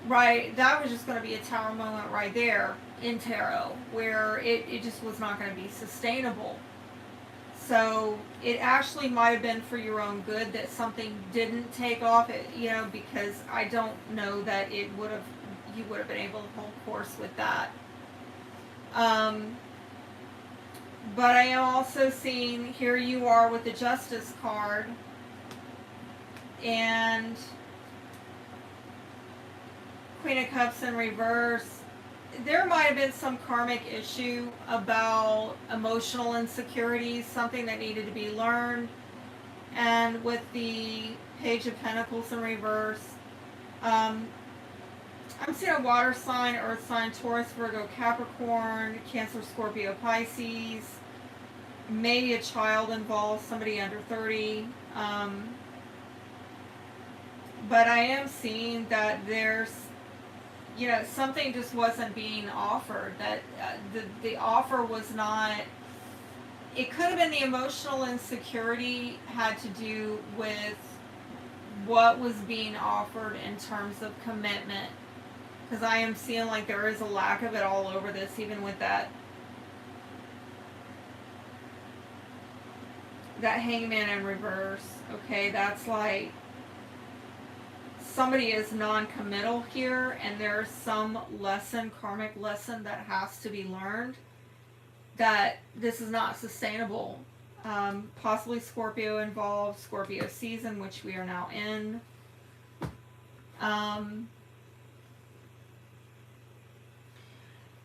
Right, that was just going to be a tower moment right there in tarot, where it just was not going to be sustainable. So it actually might have been for your own good that something didn't take off, you know, because I don't know that you would have been able to hold course with that. But I am also seeing, here you are with the Justice card, and Queen of Cups in reverse. There might have been some karmic issue about emotional insecurities, something that needed to be learned. And with the Page of Pentacles in reverse, I'm seeing a water sign, earth sign, Taurus, Virgo, Capricorn, Cancer, Scorpio, Pisces. Maybe a child involved, somebody under 30. But I am seeing that there's, you know, something just wasn't being offered. That the offer was not. It could have been the emotional insecurity had to do with what was being offered in terms of commitment. Because I am seeing like there is a lack of it all over this, even with that Hangman in reverse. Okay, that's like somebody is non-committal here, and there's some lesson, karmic lesson, that has to be learned, that this is not sustainable. Possibly Scorpio involved, Scorpio season, which we are now in.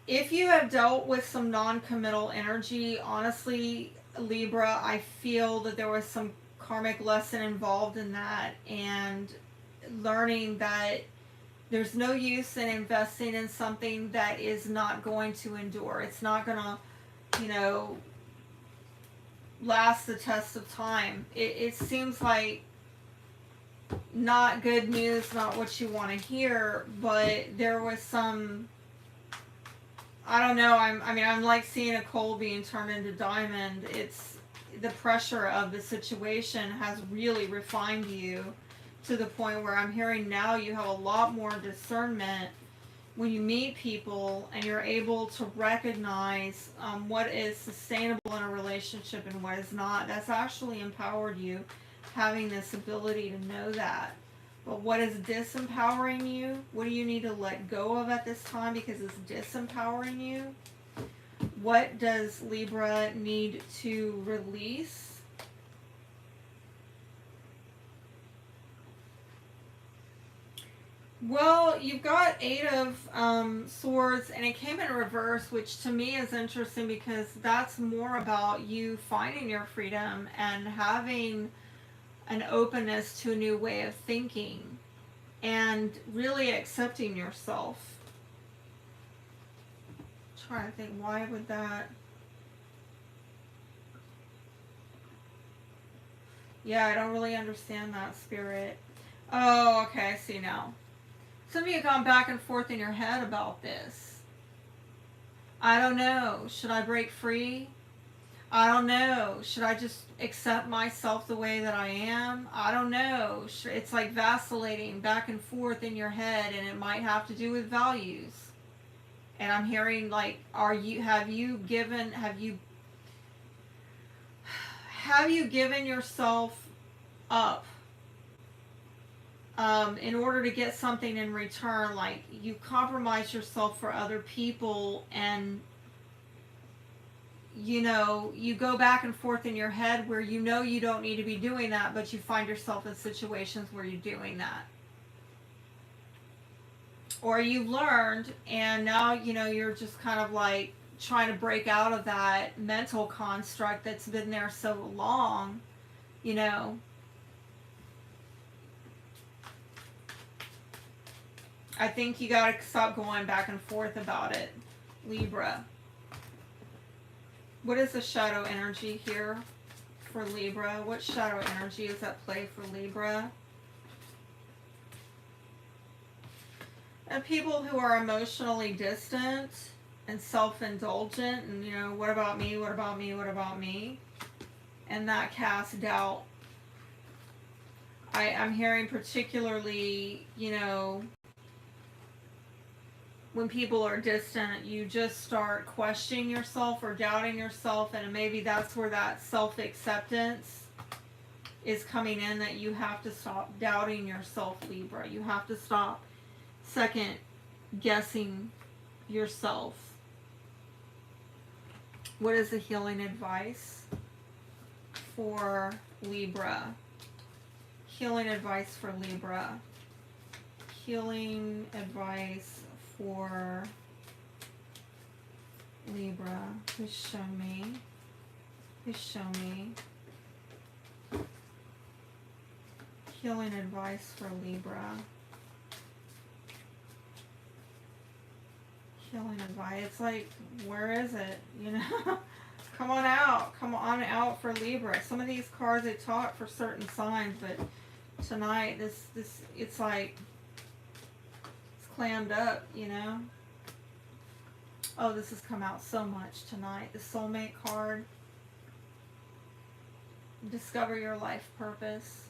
If you have dealt with some non-committal energy, honestly, Libra, I feel that there was some karmic lesson involved in that, and learning that there's no use in investing in something that is not going to endure. It's not going to, you know, last the test of time. It seems like not good news, not what you want to hear, but there was some, I don't know, I'm like seeing a coal being turned into diamond. It's the pressure of the situation has really refined you to the point where I'm hearing now you have a lot more discernment when you meet people, and you're able to recognize what is sustainable in a relationship and what is not. That's actually empowered you, having this ability to know that. But what is disempowering you? What do you need to let go of at this time because it's disempowering you? What does Libra need to release? Well, you've got 8 of Swords, and it came in reverse, which to me is interesting because that's more about you finding your freedom and having an openness to a new way of thinking and really accepting yourself. I'm trying to think, why would that... Yeah, I don't really understand that, Spirit. Oh, okay, I see now. Some of you have gone back and forth in your head about this. I don't know. Should I break free? I don't know. Should I just accept myself the way that I am? I don't know. It's like vacillating back and forth in your head, and it might have to do with values. And I'm hearing like, have you given yourself up in order to get something in return? Like you compromise yourself for other people, and you go back and forth in your head where you don't need to be doing that, but you find yourself in situations where you're doing that. Or you've learned, and now, you're just kind of like trying to break out of that mental construct that's been there so long, you know. I think you got to stop going back and forth about it, Libra. What is the shadow energy here for Libra? What shadow energy is at play for Libra? And people who are emotionally distant and self-indulgent, and what about me, what about me, what about me? And that casts doubt. I'm hearing particularly, when people are distant, you just start questioning yourself or doubting yourself, and maybe that's where that self-acceptance is coming in, that you have to stop doubting yourself, Libra. You have to stop second guessing yourself. What is the healing advice for Libra? Healing advice for Libra. Healing advice for Libra. Please show me. Please show me. Healing advice for Libra. Healing advice. It's like, where is it? Come on out. Come on out for Libra. Some of these cards, they talk for certain signs, but tonight, this it's like it's clammed up, Oh, this has come out so much tonight. The soulmate card. Discover your life purpose.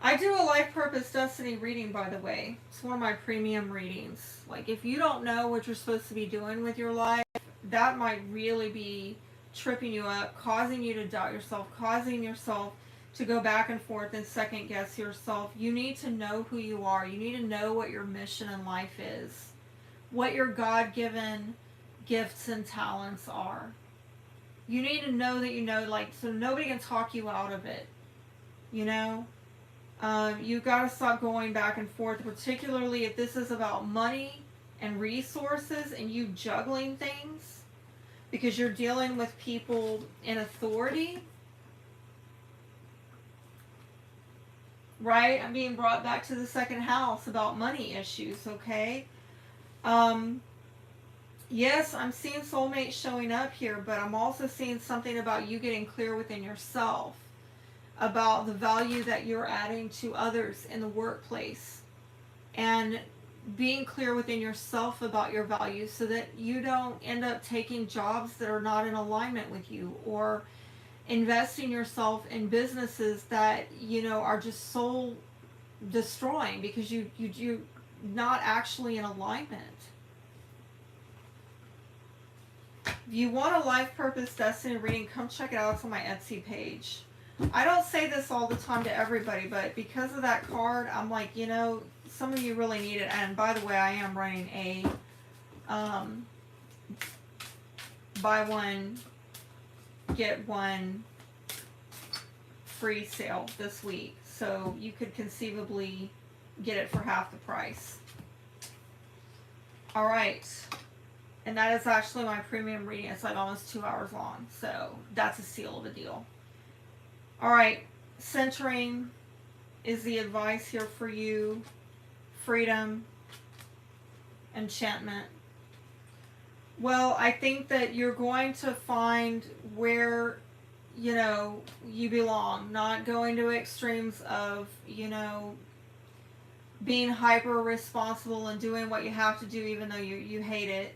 I do a life purpose destiny reading, by the way. It's one of my premium readings. Like, if you don't know what you're supposed to be doing with your life, that might really be tripping you up, causing you to doubt yourself, causing yourself to go back and forth and second guess yourself. You need to know who you are. You need to know what your mission in life is, what your God-given gifts and talents are. You need to know that so nobody can talk you out of it, You've got to stop going back and forth, particularly if this is about money and resources and you juggling things because you're dealing with people in authority. Right? I'm being brought back to the second house about money issues, okay? Yes, I'm seeing soulmates showing up here, but I'm also seeing something about you getting clear within yourself about the value that you're adding to others in the workplace, and being clear within yourself about your values so that you don't end up taking jobs that are not in alignment with you, or investing yourself in businesses that are just soul destroying because you're not actually in alignment. If you want a life purpose destiny reading, come check it out. It's on my Etsy page. I don't say this all the time to everybody, but because of that card, I'm like, some of you really need it. And by the way, I am running a buy one, get one free sale this week. So you could conceivably get it for half the price. All right. And that is actually my premium reading. It's like almost 2 hours long. So that's a seal of a deal. All right, centering is the advice here for you. Freedom, enchantment. Well, I think that you're going to find where, you belong. Not going to extremes of, being hyper responsible and doing what you have to do even though you hate it.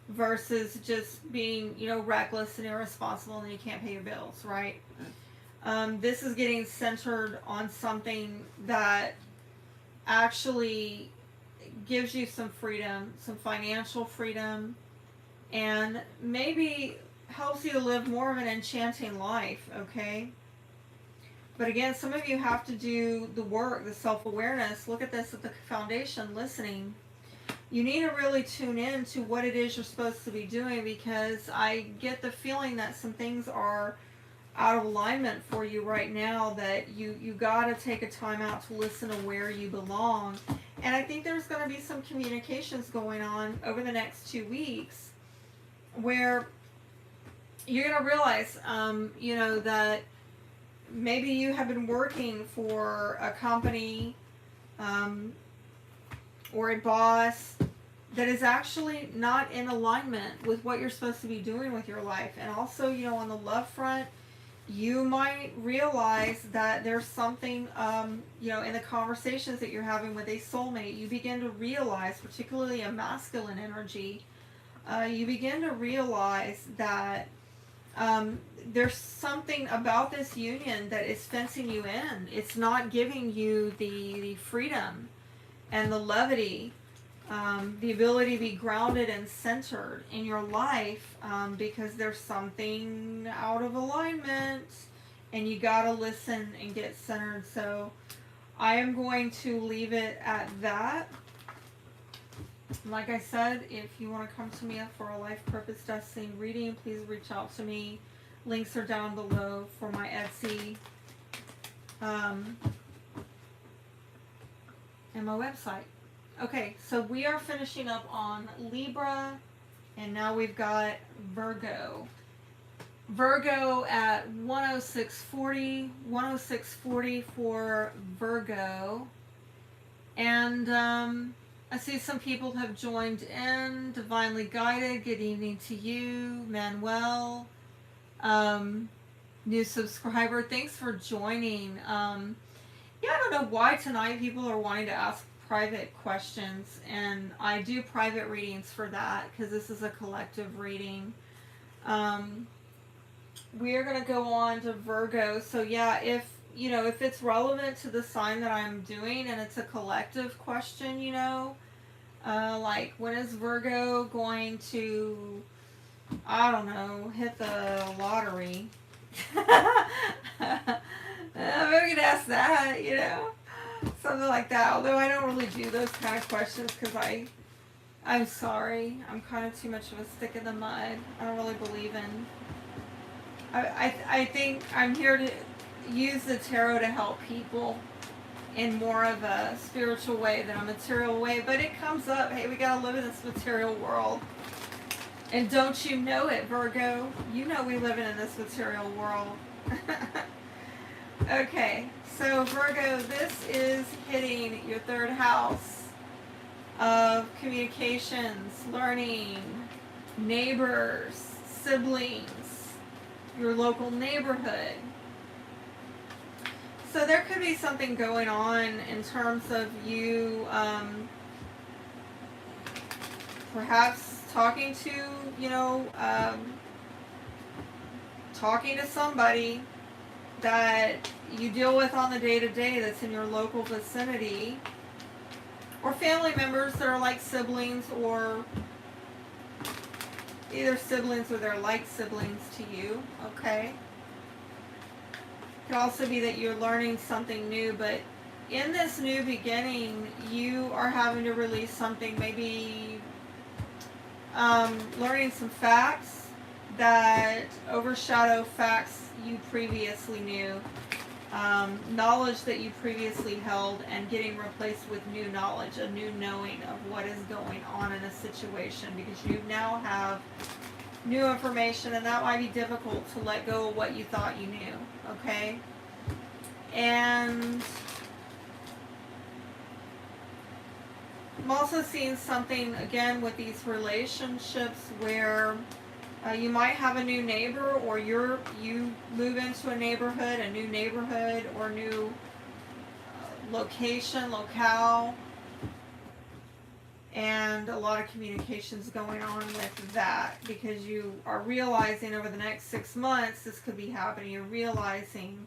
versus just being, you know, reckless and irresponsible and you can't pay your bills, right? This is getting centered on something that actually gives you some freedom, some financial freedom, and maybe helps you to live more of an enchanting life, okay? But again, some of you have to do the work, the self-awareness. Look at this at the foundation, listening. You need to really tune in to what it is you're supposed to be doing, because I get the feeling that some things are out of alignment for you right now, that you got to take a time out to listen to where you belong. And I think there's going to be some communications going on over the next 2 weeks where you're going to realize, you know, that maybe you have been working for a company or a boss that is actually not in alignment with what you're supposed to be doing with your life. And also, you know, on the love front, you might realize that there's something, you know, in the conversations that you're having with a soulmate, you begin to realize, particularly a masculine energy, you begin to realize that there's something about this union that is fencing you in. It's not giving you the freedom and the levity, the ability to be grounded and centered in your life, because there's something out of alignment and you gotta listen and get centered. So I am going to leave it at that. Like I said, if you want to come to me for a life purpose destiny reading, please reach out to me. Links are down below for my Etsy and my website. Okay, so we are finishing up on Libra, and now we've got Virgo. Virgo at 10640, 10640 for Virgo. And I see some people have joined in. Divinely Guided, good evening to you. Manuel, new subscriber, thanks for joining. Yeah, I don't know why tonight people are wanting to ask private questions, and I do private readings for that because this is a collective reading. We're going to go on to Virgo. So yeah, if you know, if it's relevant to the sign that I'm doing and it's a collective question, you know, like when is Virgo going to, I don't know, hit the lottery? Maybe we could ask that, you know, something like that. Although I don't really do those kind of questions because I'm sorry, I'm kind of too much of a stick in the mud. I don't really believe in. I think I'm here to use the tarot to help people in more of a spiritual way than a material way. But it comes up, hey, we gotta live in this material world. And don't you know it, Virgo? You know we live in this material world. Okay, so Virgo, this is hitting your third house of communications, learning, neighbors, siblings, your local neighborhood. So there could be something going on in terms of you perhaps talking to, you know, talking to somebody that you deal with on the day-to-day that's in your local vicinity, or family members that are like siblings, or either siblings or they're like siblings to you, okay? It could also be that you're learning something new, but in this new beginning, you are having to release something, maybe learning some facts that overshadow facts you previously knew, knowledge that you previously held, and getting replaced with new knowledge, a new knowing of what is going on in a situation, because you now have new information, and that might be difficult to let go of what you thought you knew, okay? And I'm also seeing something, again, with these relationships where you might have a new neighbor, or you move into a neighborhood, or new location, locale, And a lot of communications going on with that, because you are realizing over the next 6 months this could be happening. You're realizing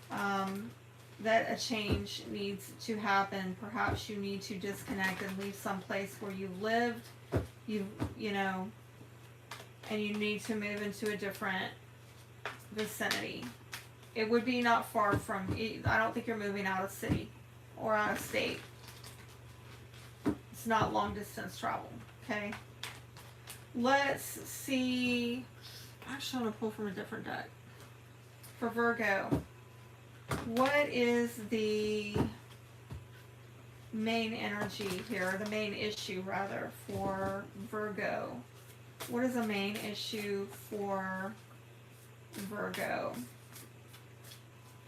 that a change needs to happen. Perhaps you need to disconnect and leave some place where you've lived, you know, and you need to move into a different vicinity. It would be not far from, I don't think you're moving out of city or out of state. It's not long distance travel, okay? Let's see. Actually, I'm going to pull from a different deck. For Virgo, what is the main energy here, the main issue rather, for Virgo? What is the main issue for Virgo?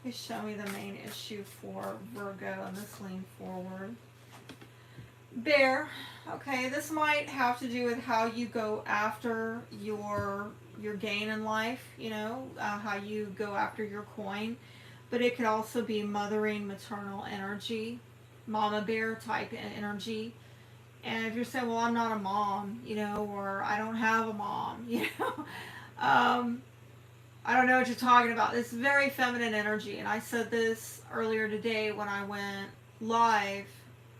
Please show me the main issue for Virgo, and this lean forward. Bear. Okay, this might have to do with how you go after your gain in life, you know, how you go after your coin. But it could also be mothering, maternal energy, mama bear type energy. And if you're saying, well, I'm not a mom, you know, or I don't have a mom, you know, I don't know what you're talking about. It's very feminine energy. And I said this earlier today when I went live,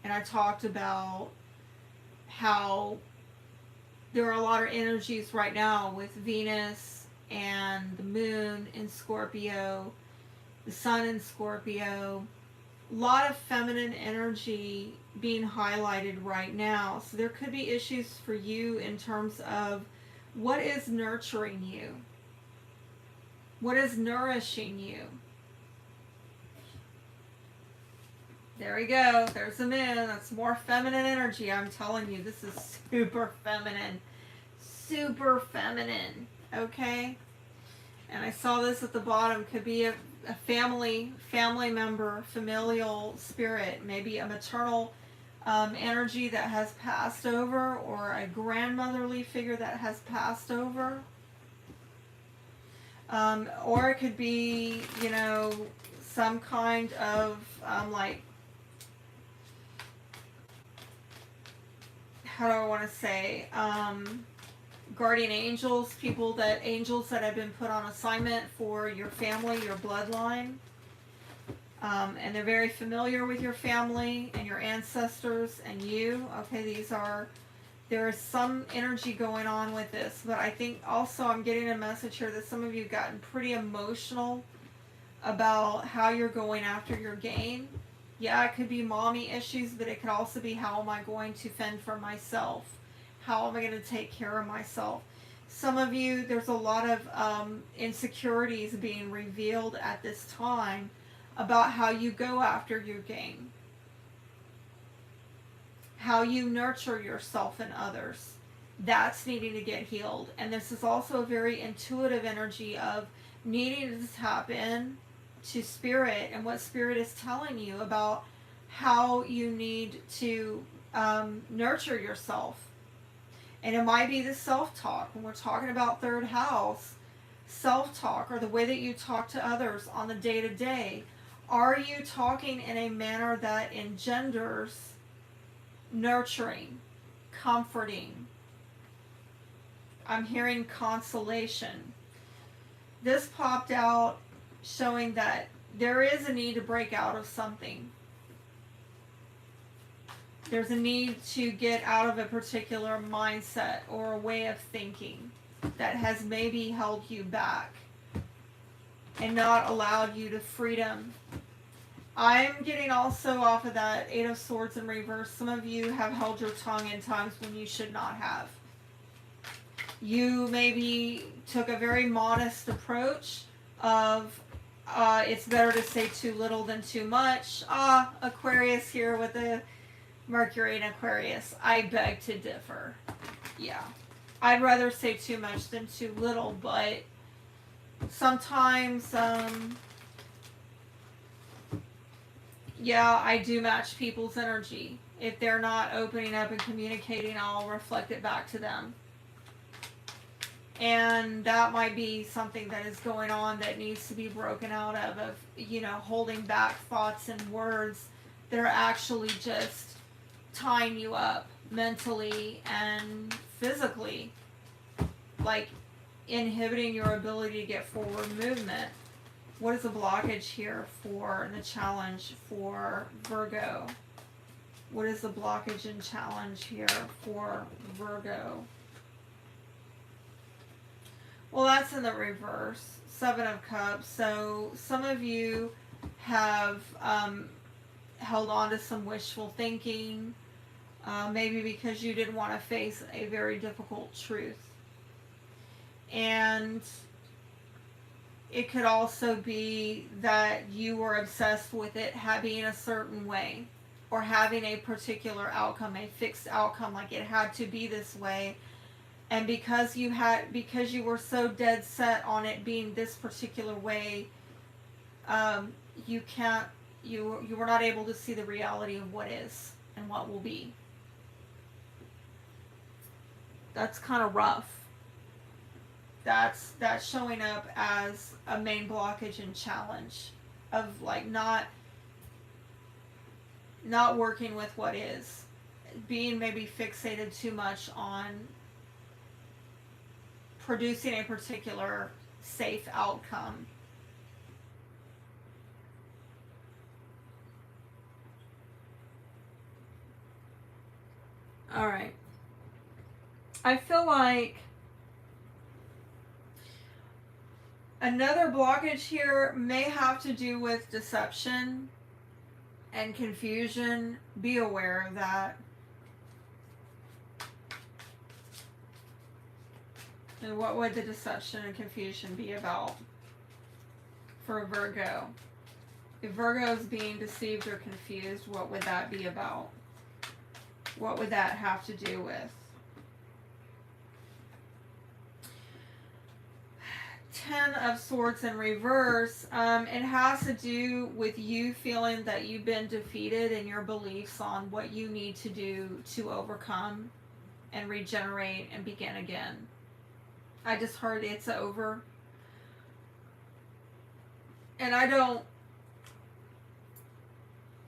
and I talked about how there are a lot of energies right now with Venus and the moon in Scorpio, the sun in Scorpio. A lot of feminine energy being highlighted right now. So there could be issues for you in terms of what is nurturing you, what is nourishing you. There we go. There's the moon. That's more feminine energy. I'm telling you, this is super feminine. Super feminine. Okay? And I saw this at the bottom. Could be a family member, familial spirit. Maybe a maternal energy that has passed over, or a grandmotherly figure that has passed over. Or it could be, you know, some kind of like, how do I want to say, guardian angels, angels that have been put on assignment for your family, your bloodline, and they're very familiar with your family and your ancestors and you. Okay, there is some energy going on with this, but I think also I'm getting a message here that some of you have gotten pretty emotional about how you're going after your gain. Yeah, it could be mommy issues, but it could also be, how am I going to fend for myself? How am I going to take care of myself? Some of you, there's a lot of insecurities being revealed at this time about how you go after your gain, how you nurture yourself and others. That's needing to get healed. And this is also a very intuitive energy of needing to tap in to spirit and what spirit is telling you about how you need to nurture yourself. And it might be the self-talk. When we're talking about third house, self-talk, or the way that you talk to others on the day-to-day. Are you talking in a manner that engenders nurturing, comforting? I'm hearing consolation. This popped out showing that there is a need to break out of something. There's a need to get out of a particular mindset or a way of thinking that has maybe held you back and not allowed you to freedom. I'm getting also off of that Eight of Swords in reverse. Some of you have held your tongue in times when you should not have. You maybe took a very modest approach of it's better to say too little than too much. Aquarius here with the Mercury in Aquarius. I beg to differ. Yeah. I'd rather say too much than too little, but sometimes, yeah, I do match people's energy. If they're not opening up and communicating, I'll reflect it back to them. And that might be something that is going on that needs to be broken out of, you know, holding back thoughts and words that are actually just tying you up, mentally and physically, like inhibiting your ability to get forward movement. What is the blockage here for the challenge for Virgo? What is the blockage and challenge here for Virgo? Well, that's in the reverse. Seven of Cups. So some of you have held on to some wishful thinking, maybe because you didn't want to face a very difficult truth. And it could also be that you were obsessed with it being a certain way, or having a particular outcome, a fixed outcome, like it had to be this way. And because you were so dead set on it being this particular way, you were not able to see the reality of what is and what will be. That's kind of rough. That's showing up as a main blockage and challenge of like not working with what is, being maybe fixated too much on producing a particular safe outcome. All right. I feel like another blockage here may have to do with deception and confusion. Be aware of that. And what would the deception and confusion be about for a Virgo? If Virgo is being deceived or confused, what would that be about? What would that have to do with? 10 of Swords in reverse. It has to do with you feeling that you've been defeated in your beliefs on what you need to do to overcome and regenerate and begin again. I just heard it's over. And I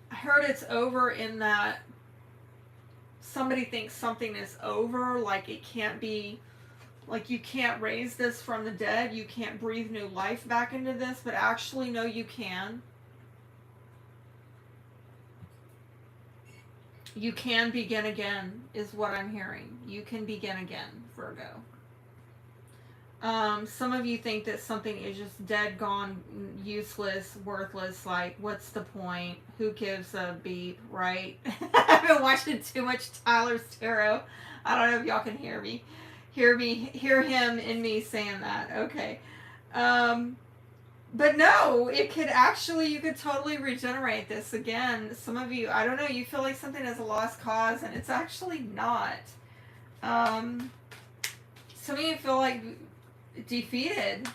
heard it's over in that somebody thinks something is over, like it can't be, like you can't raise this from the dead, you can't breathe new life back into this, but actually, no, you can. You can begin again, is what I'm hearing. You can begin again, Virgo. Some of you think that something is just dead, gone, useless, worthless, like, what's the point? Who gives a beep, right? I've been watching too much Tyler's Tarot. I don't know if y'all can hear him in me saying that. Okay. But no, it could actually, you could totally regenerate this again. Some of you, I don't know, you feel like something is a lost cause, and it's actually not. Some of you feel like defeated,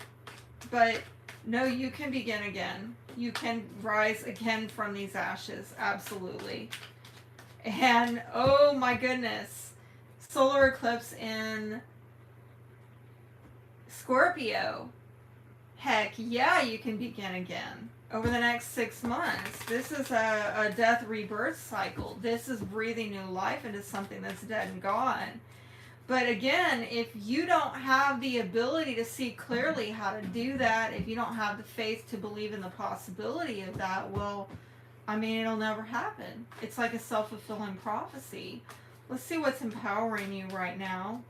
but no, you can begin again. You can rise again from these ashes, absolutely. And oh my goodness, solar eclipse in Scorpio. Heck yeah, you can begin again over the next 6 months. This is a death rebirth cycle. This is breathing new life into something that's dead and gone. But again, if you don't have the ability to see clearly how to do that, if you don't have the faith to believe in the possibility of that, well, I mean, it'll never happen. It's like a self-fulfilling prophecy. Let's see what's empowering you right now.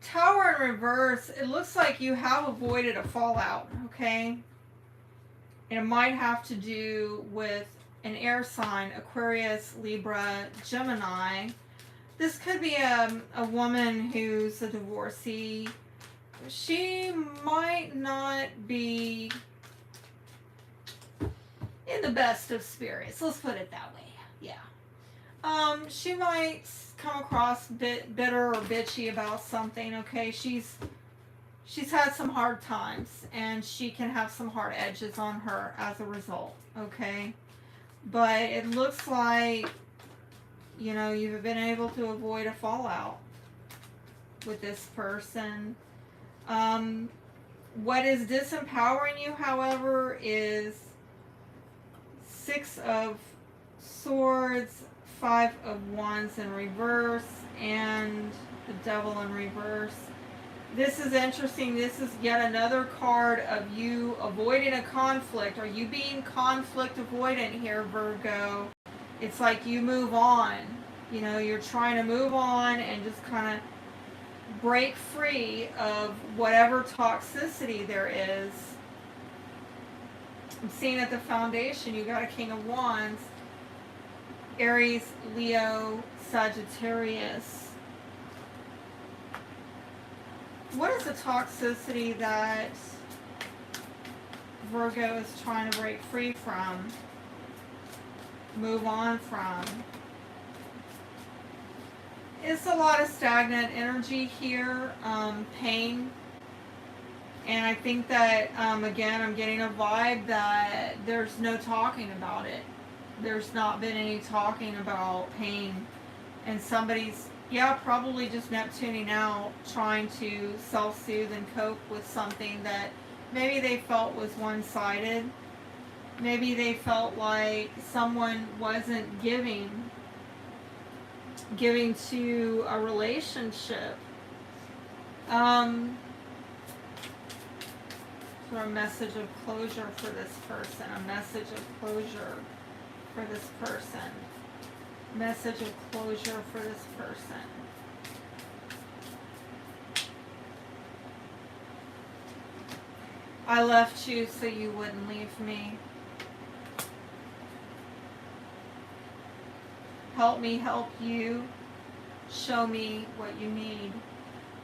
Tower in reverse, it looks like you have avoided a fallout, okay? And it might have to do with an air sign, Aquarius, Libra, Gemini. This could be a woman who's a divorcee. She might not be in the best of spirits. Let's put it that way. Yeah. She might come across a bit bitter or bitchy about something, okay? She's had some hard times, and she can have some hard edges on her as a result, okay? But it looks like, you know, you've been able to avoid a fallout with this person. What is disempowering you, however, is 6 of Swords, Five of Wands in reverse and the Devil in reverse. This is interesting. This is yet another card of you avoiding a conflict. Are you being conflict avoidant here, Virgo? It's like you move on. You know, you're trying to move on and just kind of break free of whatever toxicity there is. I'm seeing at the foundation, you got a King of Wands, Aries, Leo, Sagittarius. What is the toxicity that Virgo is trying to break free from, move on from? It's a lot of stagnant energy here, pain. And I think that, again, I'm getting a vibe that there's no talking about it. There's not been any talking about pain. And somebody's, yeah, probably just Neptuning out, trying to self-soothe and cope with something that maybe they felt was one-sided. Maybe they felt like someone wasn't giving to a relationship. For a message of closure for this person. A message of closure for this person. Message of closure for this person. I left you so you wouldn't leave me. Help me help you. Show me what you need.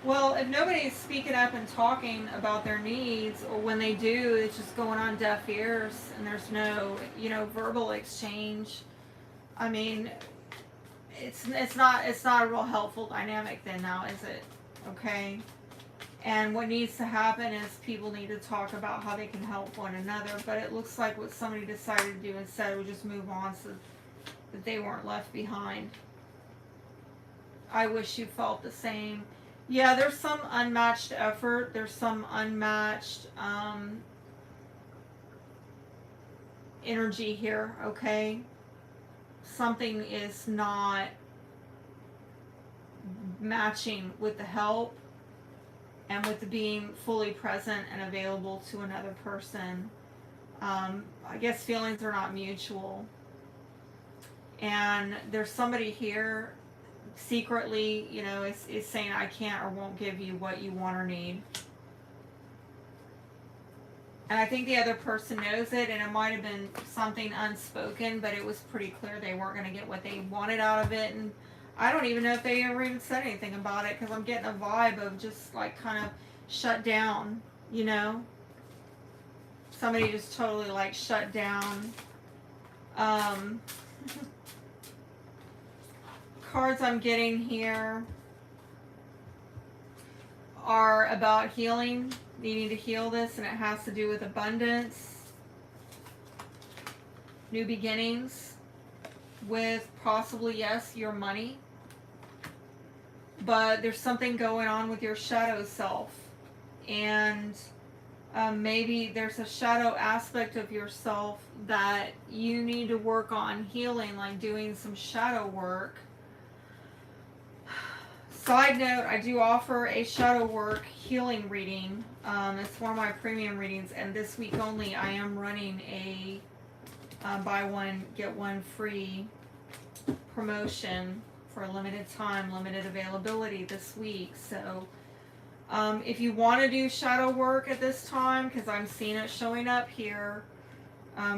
Well, if nobody's speaking up and talking about their needs, or when they do, it's just going on deaf ears and there's no, verbal exchange. I mean, it's not a real helpful dynamic then now, is it? Okay. And what needs to happen is people need to talk about how they can help one another. But it looks like what somebody decided to do instead was just move on so that they weren't left behind. I wish you felt the same. Yeah, there's some unmatched effort. There's some unmatched energy here, okay? Something is not matching with the help and with the being fully present and available to another person. I guess feelings are not mutual. And there's somebody here secretly, is saying, I can't or won't give you what you want or need. And I think the other person knows it, and it might have been something unspoken, but it was pretty clear they weren't going to get what they wanted out of it. And I don't even know if they ever even said anything about it, because I'm getting a vibe of just like kind of shut down, Somebody just totally like shut down. Cards I'm getting here are about healing, needing to heal this, and it has to do with abundance, new beginnings, with possibly, yes, your money, but there's something going on with your shadow self, and maybe there's a shadow aspect of yourself that you need to work on healing, like doing some shadow work. Side note, I do offer a shadow work healing reading. It's one of my premium readings, and this week only I am running a buy one, get one free promotion for a limited time, limited availability this week. So if you want to do shadow work at this time, because I'm seeing it showing up here,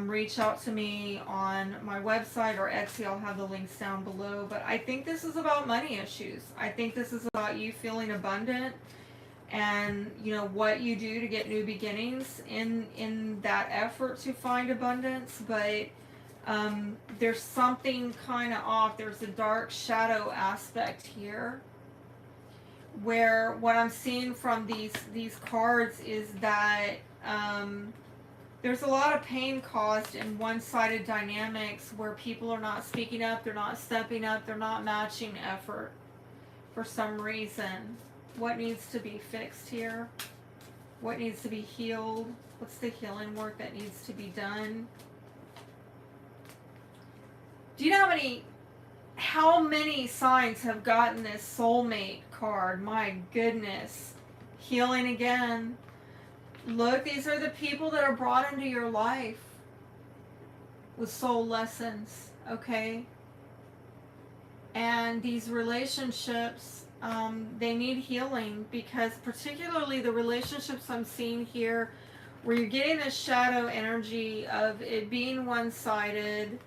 reach out to me on my website or Etsy. I'll have the links down below. But I think this is about money issues. I think this is about you feeling abundant and, what you do to get new beginnings in that effort to find abundance. But there's something kind of off. There's a dark shadow aspect here, where what I'm seeing from these cards is that there's a lot of pain caused in one-sided dynamics where people are not speaking up, they're not stepping up, they're not matching effort for some reason. What needs to be fixed here? What needs to be healed? What's the healing work that needs to be done? Do you know how many signs have gotten this soulmate card? My goodness. Healing again. Look, these are the people that are brought into your life with soul lessons, okay? And these relationships, they need healing, because particularly the relationships I'm seeing here, where you're getting this shadow energy of it being one-sided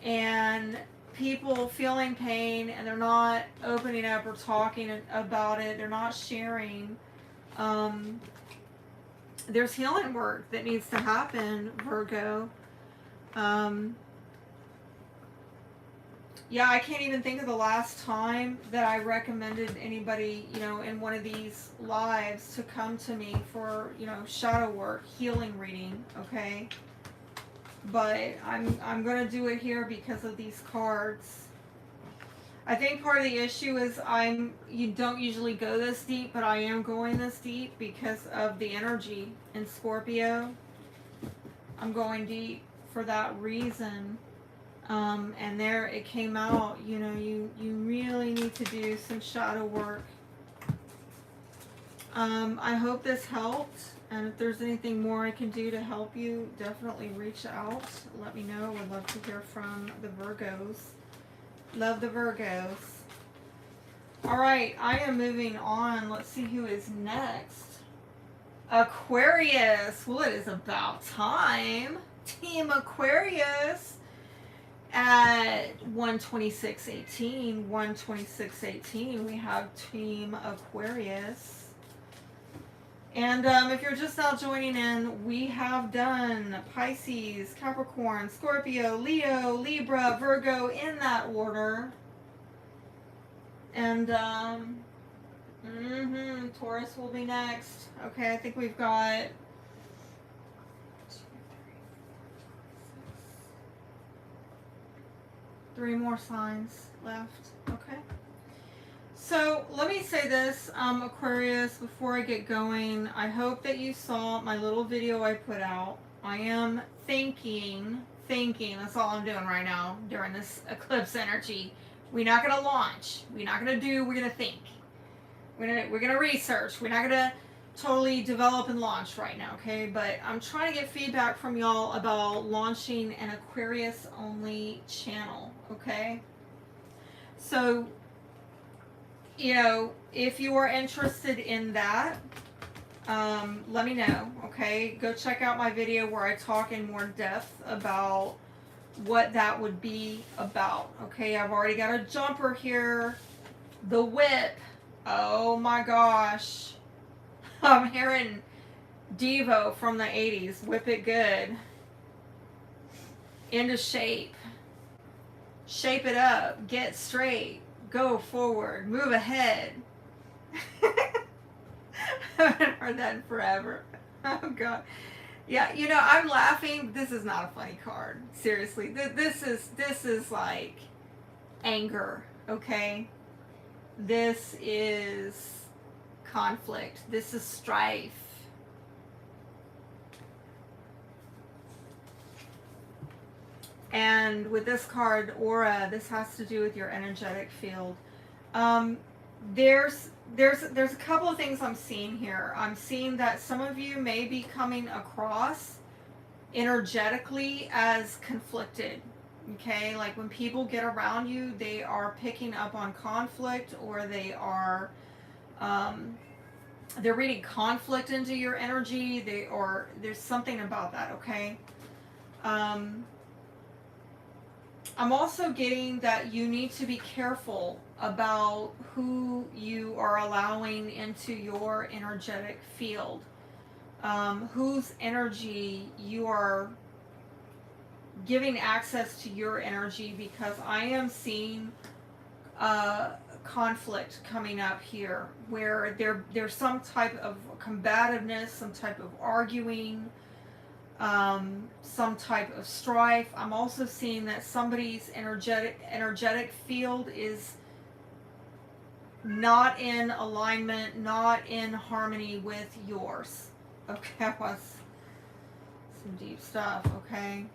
and people feeling pain and they're not opening up or talking about it, they're not sharing. There's healing work that needs to happen, Virgo. Yeah, I can't even think of the last time that I recommended anybody, you know, in one of these lives to come to me for, you know, shadow work, healing reading, okay? But I'm going to do it here because of these cards. I think part of the issue is you don't usually go this deep, but I am going this deep because of the energy in Scorpio. I'm going deep for that reason. And there it came out, you know, you really need to do some shadow work. I hope this helped, and if there's anything more I can do to help you, definitely reach out. Let me know. I'd love to hear from the Virgos. Love the Virgos. All right, I am moving on. Let's see who is next. Aquarius. Well, it is about time. Team Aquarius. At 126.18, we have Team Aquarius. And if you're just now joining in, we have done Pisces, Capricorn, Scorpio, Leo, Libra, Virgo in that order. And Taurus will be next. Okay, I think we've got 3 more signs left. Okay. So let me say this, Aquarius, before I get going. I hope that you saw my little video I put out. I am thinking, that's all I'm doing right now during this eclipse energy. We're not going to launch. We're not going to do, we're going to think. We're going to research. We're not going to totally develop and launch right now, okay? But I'm trying to get feedback from y'all about launching an Aquarius only channel, okay? So, you know, if you are interested in that, let me know, okay? Go check out my video where I talk in more depth about what that would be about, okay? I've already got a jumper here. The whip. Oh my gosh. I'm hearing Devo from the 80s. Whip it good. Into shape. Shape it up. Get straight. Go forward. Move ahead. I haven't heard that in forever. Oh God. Yeah, you know, I'm laughing. This is not a funny card. Seriously. This is like anger, okay? This is conflict. This is strife. And with this card, aura, this has to do with your energetic field. There's a couple of things I'm seeing here. I'm seeing that some of you may be coming across energetically as conflicted. Okay, like when people get around you, they are picking up on conflict, or they are they're reading conflict into your energy. There's something about that, okay? I'm also getting that you need to be careful about who you are allowing into your energetic field. Whose energy you are giving access to your energy, because I am seeing conflict coming up here where there's some type of combativeness, some type of arguing, some type of strife. I'm also seeing that somebody's energetic field is not in alignment, not in harmony with yours. Okay, that was some deep stuff, okay?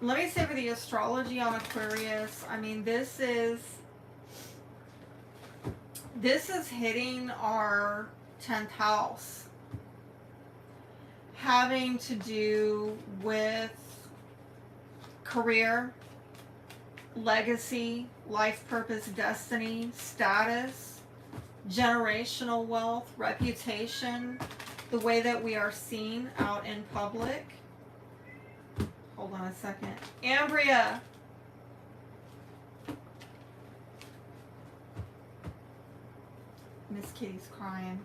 Let me say for the astrology on Aquarius, I mean, this is hitting our 10th house, having to do with career, legacy, life purpose, destiny, status, generational wealth, reputation, the way that we are seen out in public. Hold on a second. Ambria. Miss Kitty's crying.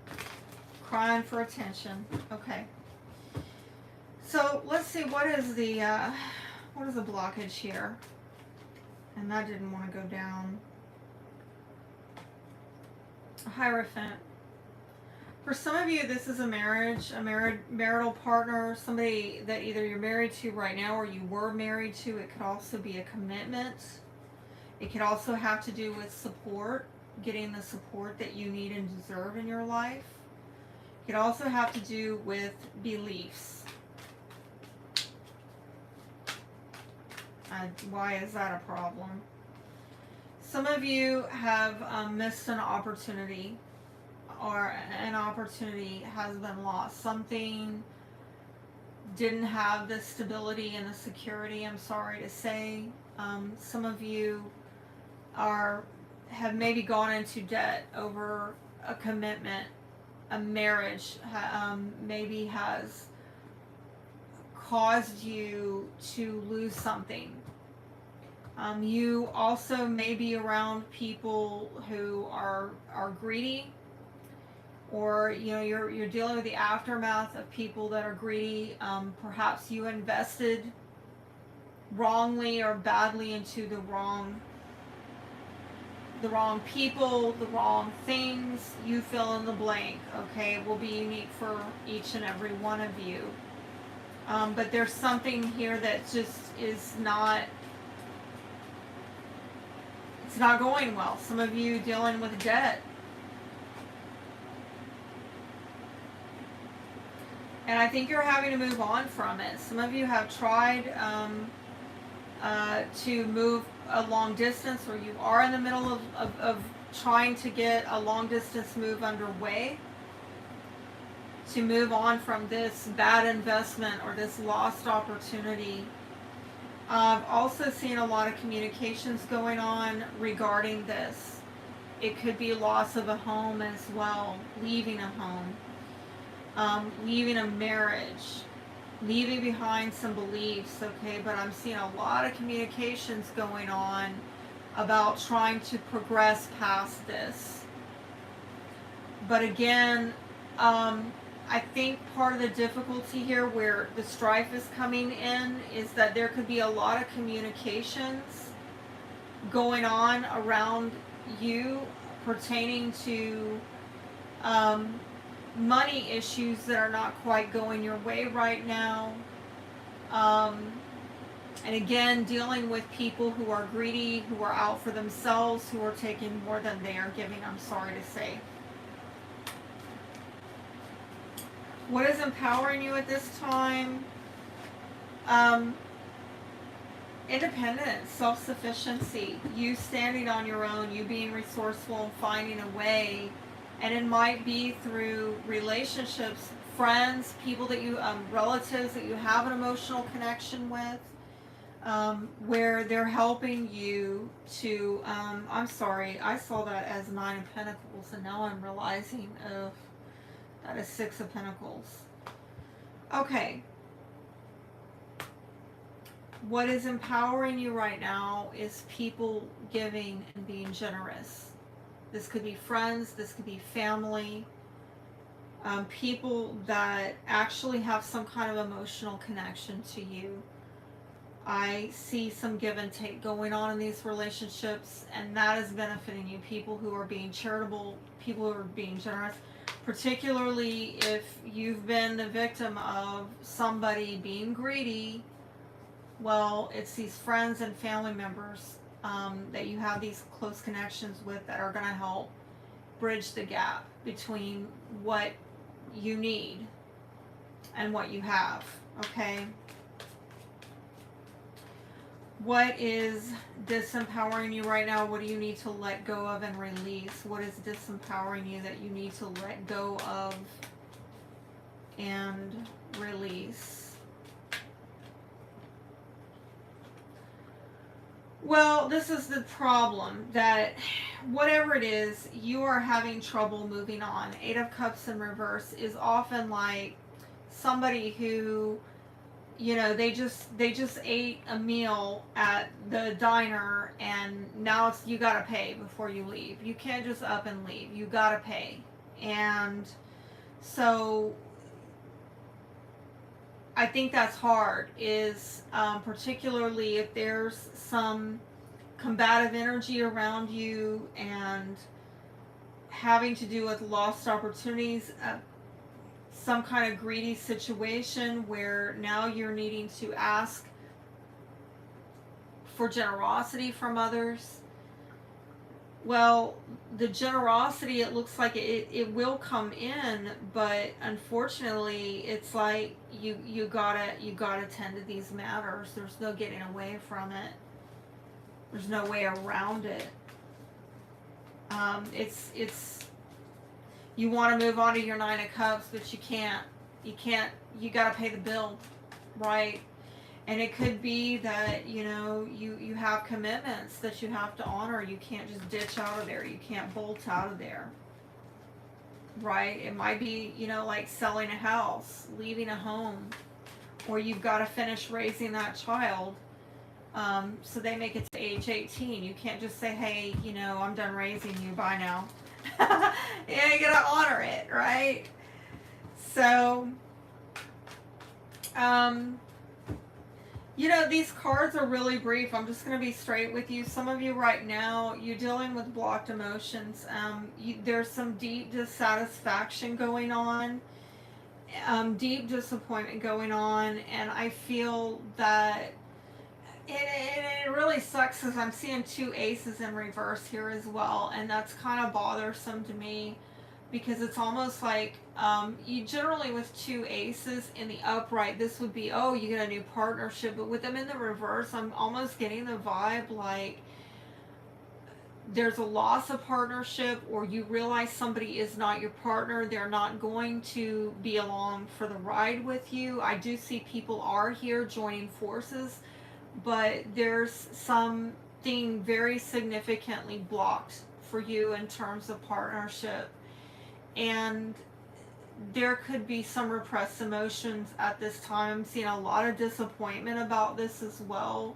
Crying for attention. Okay. So let's see, what is the blockage here? And that didn't want to go down. A Hierophant. For some of you, this is a marriage, a marital partner, somebody that either you're married to right now or you were married to. It could also be a commitment. It could also have to do with support, getting the support that you need and deserve in your life. It could also have to do with beliefs. Why is that a problem? Some of you have missed an opportunity, or an opportunity has been lost. Something didn't have the stability and the security, I'm sorry to say. Some of you have maybe gone into debt over a commitment. A marriage maybe has caused you to lose something. You also may be around people who are greedy, or you're dealing with the aftermath of people that are greedy. Perhaps you invested wrongly or badly into the wrong people, the wrong things. You fill in the blank. Okay, it will be unique for each and every one of you. But there's something here that just is not. It's not going well. Some of you dealing with debt. And I think you're having to move on from it. Some of you have tried to move a long distance, or you are in the middle of trying to get a long distance move underway, to move on from this bad investment or this lost opportunity. I've also seen a lot of communications going on regarding this. It could be loss of a home as well, leaving a home, leaving a marriage, leaving behind some beliefs, okay? But I'm seeing a lot of communications going on about trying to progress past this. But again, I think part of the difficulty here where the strife is coming in is that there could be a lot of communications going on around you pertaining to money issues that are not quite going your way right now. And again, dealing with people who are greedy, who are out for themselves, who are taking more than they are giving, I'm sorry to say. What is empowering you at this time? Independence, self-sufficiency, you standing on your own, you being resourceful and finding a way. And it might be through relationships, friends, people that you, relatives that you have an emotional connection with, where they're helping you to, I'm sorry, I saw that as 9 of Pentacles, and now I'm realizing, that is 6 of Pentacles. Okay. What is empowering you right now is people giving and being generous. This could be friends, this could be family, people that actually have some kind of emotional connection to you. I see some give and take going on in these relationships, and that is benefiting you. People who are being charitable, people who are being generous. Particularly if you've been the victim of somebody being greedy, well, it's these friends and family members that you have these close connections with that are going to help bridge the gap between what you need and what you have, okay? What is disempowering you right now? What do you need to let go of and release? What is disempowering you that you need to let go of and release? Well, this is the problem, that whatever it is, you are having trouble moving on. Eight of Cups in reverse is often like somebody who, you know, they just ate a meal at the diner, and now it's, you got to pay before you leave. You can't just up and leave. You got to pay. And so I think that's hard, is particularly if there's some combative energy around you and having to do with lost opportunities, some kind of greedy situation where now you're needing to ask for generosity from others. Well, the generosity, it looks like it will come in, but unfortunately it's like you gotta tend to these matters. There's no getting away from it. There's no way around it. It's you want to move on to your Nine of Cups, but you can't. You gotta pay the bill, right? And it could be that, you know, you have commitments that you have to honor. You can't just ditch out of there. You can't bolt out of there, right? It might be, you know, like selling a house, leaving a home, or you've got to finish raising that child. So they make it to age 18. You can't just say, hey, you know, I'm done raising you. Bye now. Yeah, you gotta honor it, right? So, you know, these cards are really brief. I'm just going to be straight with you. Some of you right now, you're dealing with blocked emotions. There's some deep dissatisfaction going on, deep disappointment going on, and I feel that it really sucks because I'm seeing two aces in reverse here as well, and that's kind of bothersome to me, because it's almost like you generally, with two aces in the upright, this would be, oh, you get a new partnership, but with them in the reverse, I'm almost getting the vibe like there's a loss of partnership, or you realize somebody is not your partner. They're not going to be along for the ride with you. I do see people are here joining forces, but there's something very significantly blocked for you in terms of partnership. And there could be some repressed emotions at this time. I'm seeing a lot of disappointment about this as well.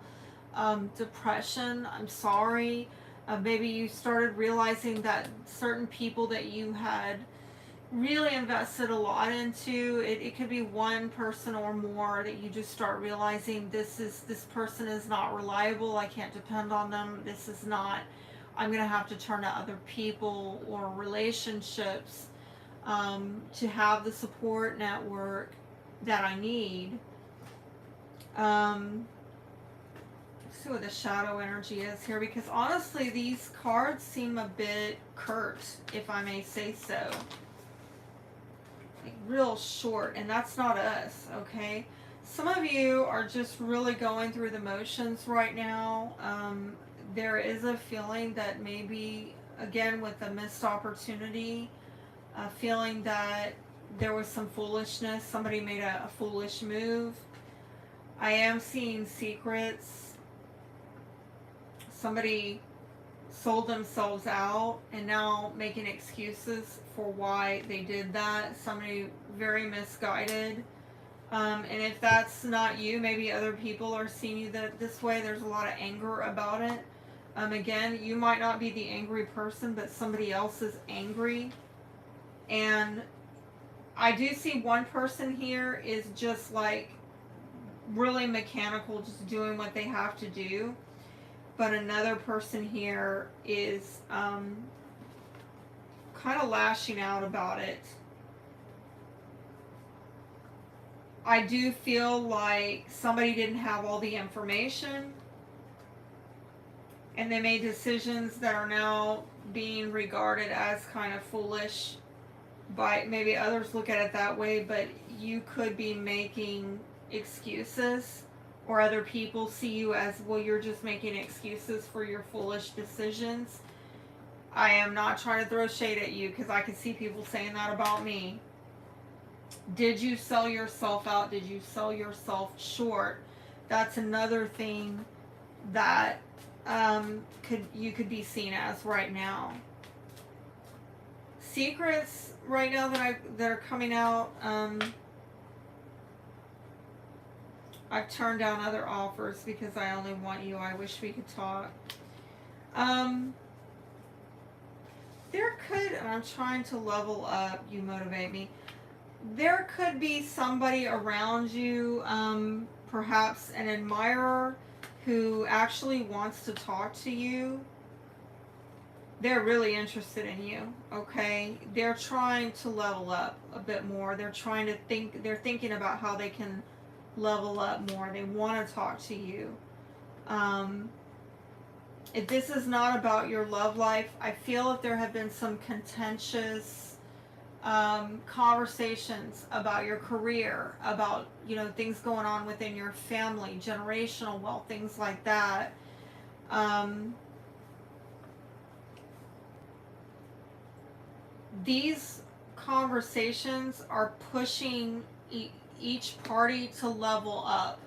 Depression, I'm sorry. Maybe you started realizing that certain people that you had really invested a lot into, it could be one person or more, that you just start realizing this person is not reliable. I can't depend on them. This is not, I'm going to have to turn to other people or relationships to have the support network that I need. Let's see what the shadow energy is here, because honestly these cards seem a bit curt, if I may say so. Like real short, and that's not us, okay? Some of you are just really going through the motions right now. There is a feeling that maybe, again, with a missed opportunity, a feeling that there was some foolishness. Somebody made a foolish move. I am seeing secrets. Somebody sold themselves out and now making excuses for why they did that. Somebody very misguided. And if that's not you, maybe other people are seeing you this way. There's a lot of anger about it. Again, you might not be the angry person, but somebody else is angry. And I do see one person here is just like really mechanical, just doing what they have to do. But another person here is kind of lashing out about it. I do feel like somebody didn't have all the information, and they made decisions that are now being regarded as kind of foolish by maybe others look at it that way, but you could be making excuses or other people see you as, well, you're just making excuses for your foolish decisions. I am not trying to throw shade at you, because I can see people saying that about me. Did you sell yourself out? Did you sell yourself short? That's another thing that you could be seen as right now. Secrets right now that are coming out. I've turned down other offers because I only want you. I wish we could talk. There could, and I'm trying to level up. You motivate me. There could be somebody around you, perhaps an admirer, who actually wants to talk to you. They're really interested in you, okay? They're trying to level up a bit more. They're thinking about how they can level up more. They want to talk to you. If this is not about your love life, I feel if there have been some contentious conversations about your career, about, things going on within your family, generational wealth, things like that. These conversations are pushing each party to level up.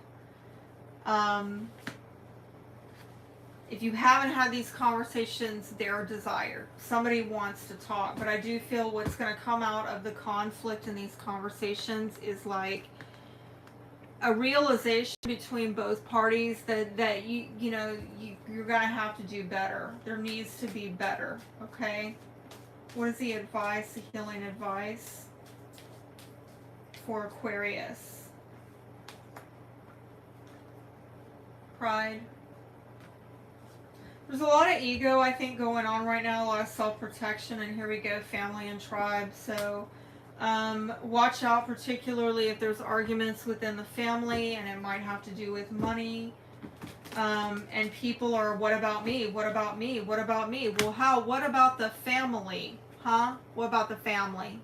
If you haven't had these conversations, they're desired. Somebody wants to talk, but I do feel what's going to come out of the conflict in these conversations is like a realization between both parties that you're going to have to do better. There needs to be better, okay? What is the advice, the healing advice for Aquarius? Pride. There's a lot of ego, I think, going on right now, a lot of self-protection, and here we go, family and tribe. So watch out, particularly if there's arguments within the family, and it might have to do with money. And people are, what about me? What about me? What about me? Well, what about the family? Huh? What about the family?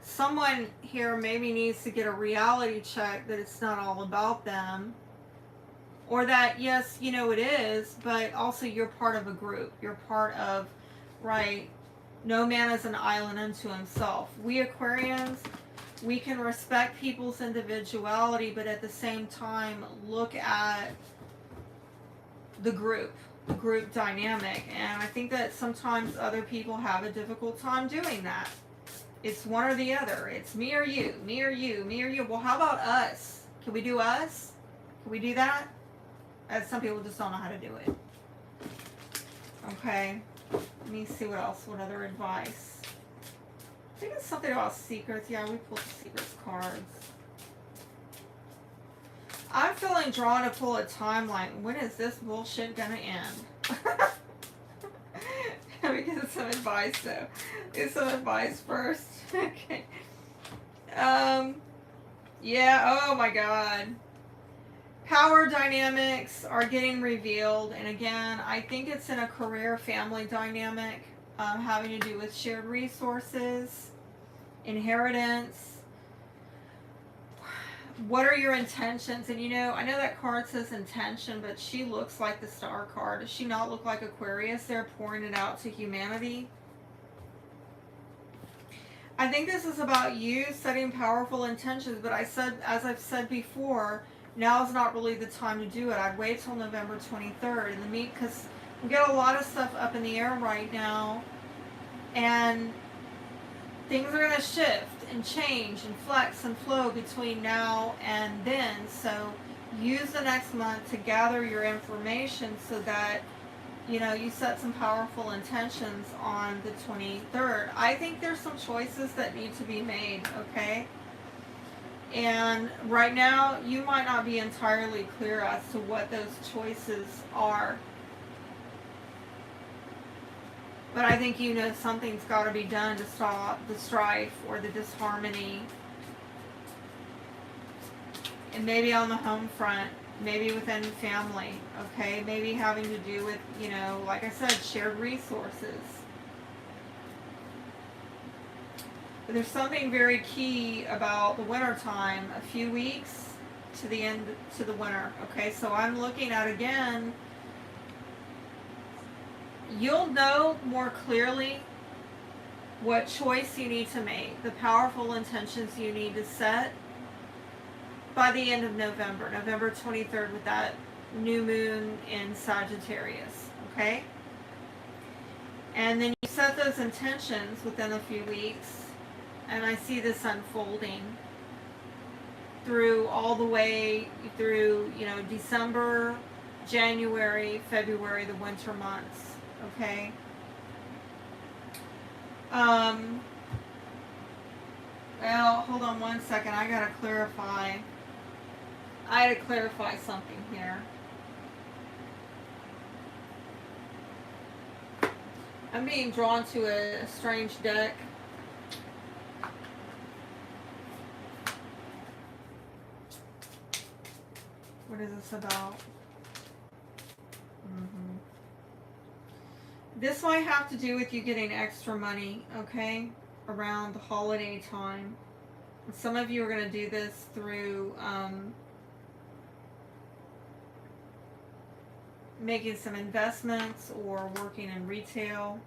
Someone here maybe needs to get a reality check that it's not all about them. Or that, yes, it is, but also you're part of a group. You're part of, right, no man is an island unto himself. We Aquarians, we can respect people's individuality, but at the same time, look at the group dynamic. And I think that sometimes other people have a difficult time doing that. It's one or the other. It's me or you, me or you, me or you. Well, how about us? Can we do us? Can we do that? Some people just don't know how to do it. Okay. Let me see what else. What other advice? I think it's something about secrets. Yeah, we pulled the secrets cards. I'm feeling drawn to pull a timeline. When is this bullshit gonna end? Let me get some advice though. Get some advice first. Okay. Yeah, oh my god. Power dynamics are getting revealed, and again, I think it's in a career family dynamic, having to do with shared resources, inheritance. What are your intentions? And I know that card says intention, but she looks like the Star card. Does she not look like Aquarius? They're pouring it out to humanity. I think this is about you setting powerful intentions, but as I've said before, now is not really the time to do it. I'd wait till November 23rd because we got a lot of stuff up in the air right now, and things are going to shift and change and flex and flow between now and then. So use the next month to gather your information so that you set some powerful intentions on the 23rd. I think there's some choices that need to be made, okay? And right now, you might not be entirely clear as to what those choices are. But I think something's got to be done to stop the strife or the disharmony. And maybe on the home front, maybe within family, okay? Maybe having to do with, like I said, shared resources. But there's something very key about the winter time. A few weeks, to the end, to the winter. Okay, so I'm looking at, again, you'll know more clearly what choice you need to make, the powerful intentions you need to set by the end of November, November 23rd, with that new moon in Sagittarius. Okay? And then you set those intentions within a few weeks, and I see this unfolding through all the way through, December, January, February, the winter months. Okay? Well, hold on one second. I had to clarify something here. I'm being drawn to a strange deck. What is this about? This might have to do with you getting extra money, okay, around the holiday time. And some of you are going to do this through making some investments or working in retail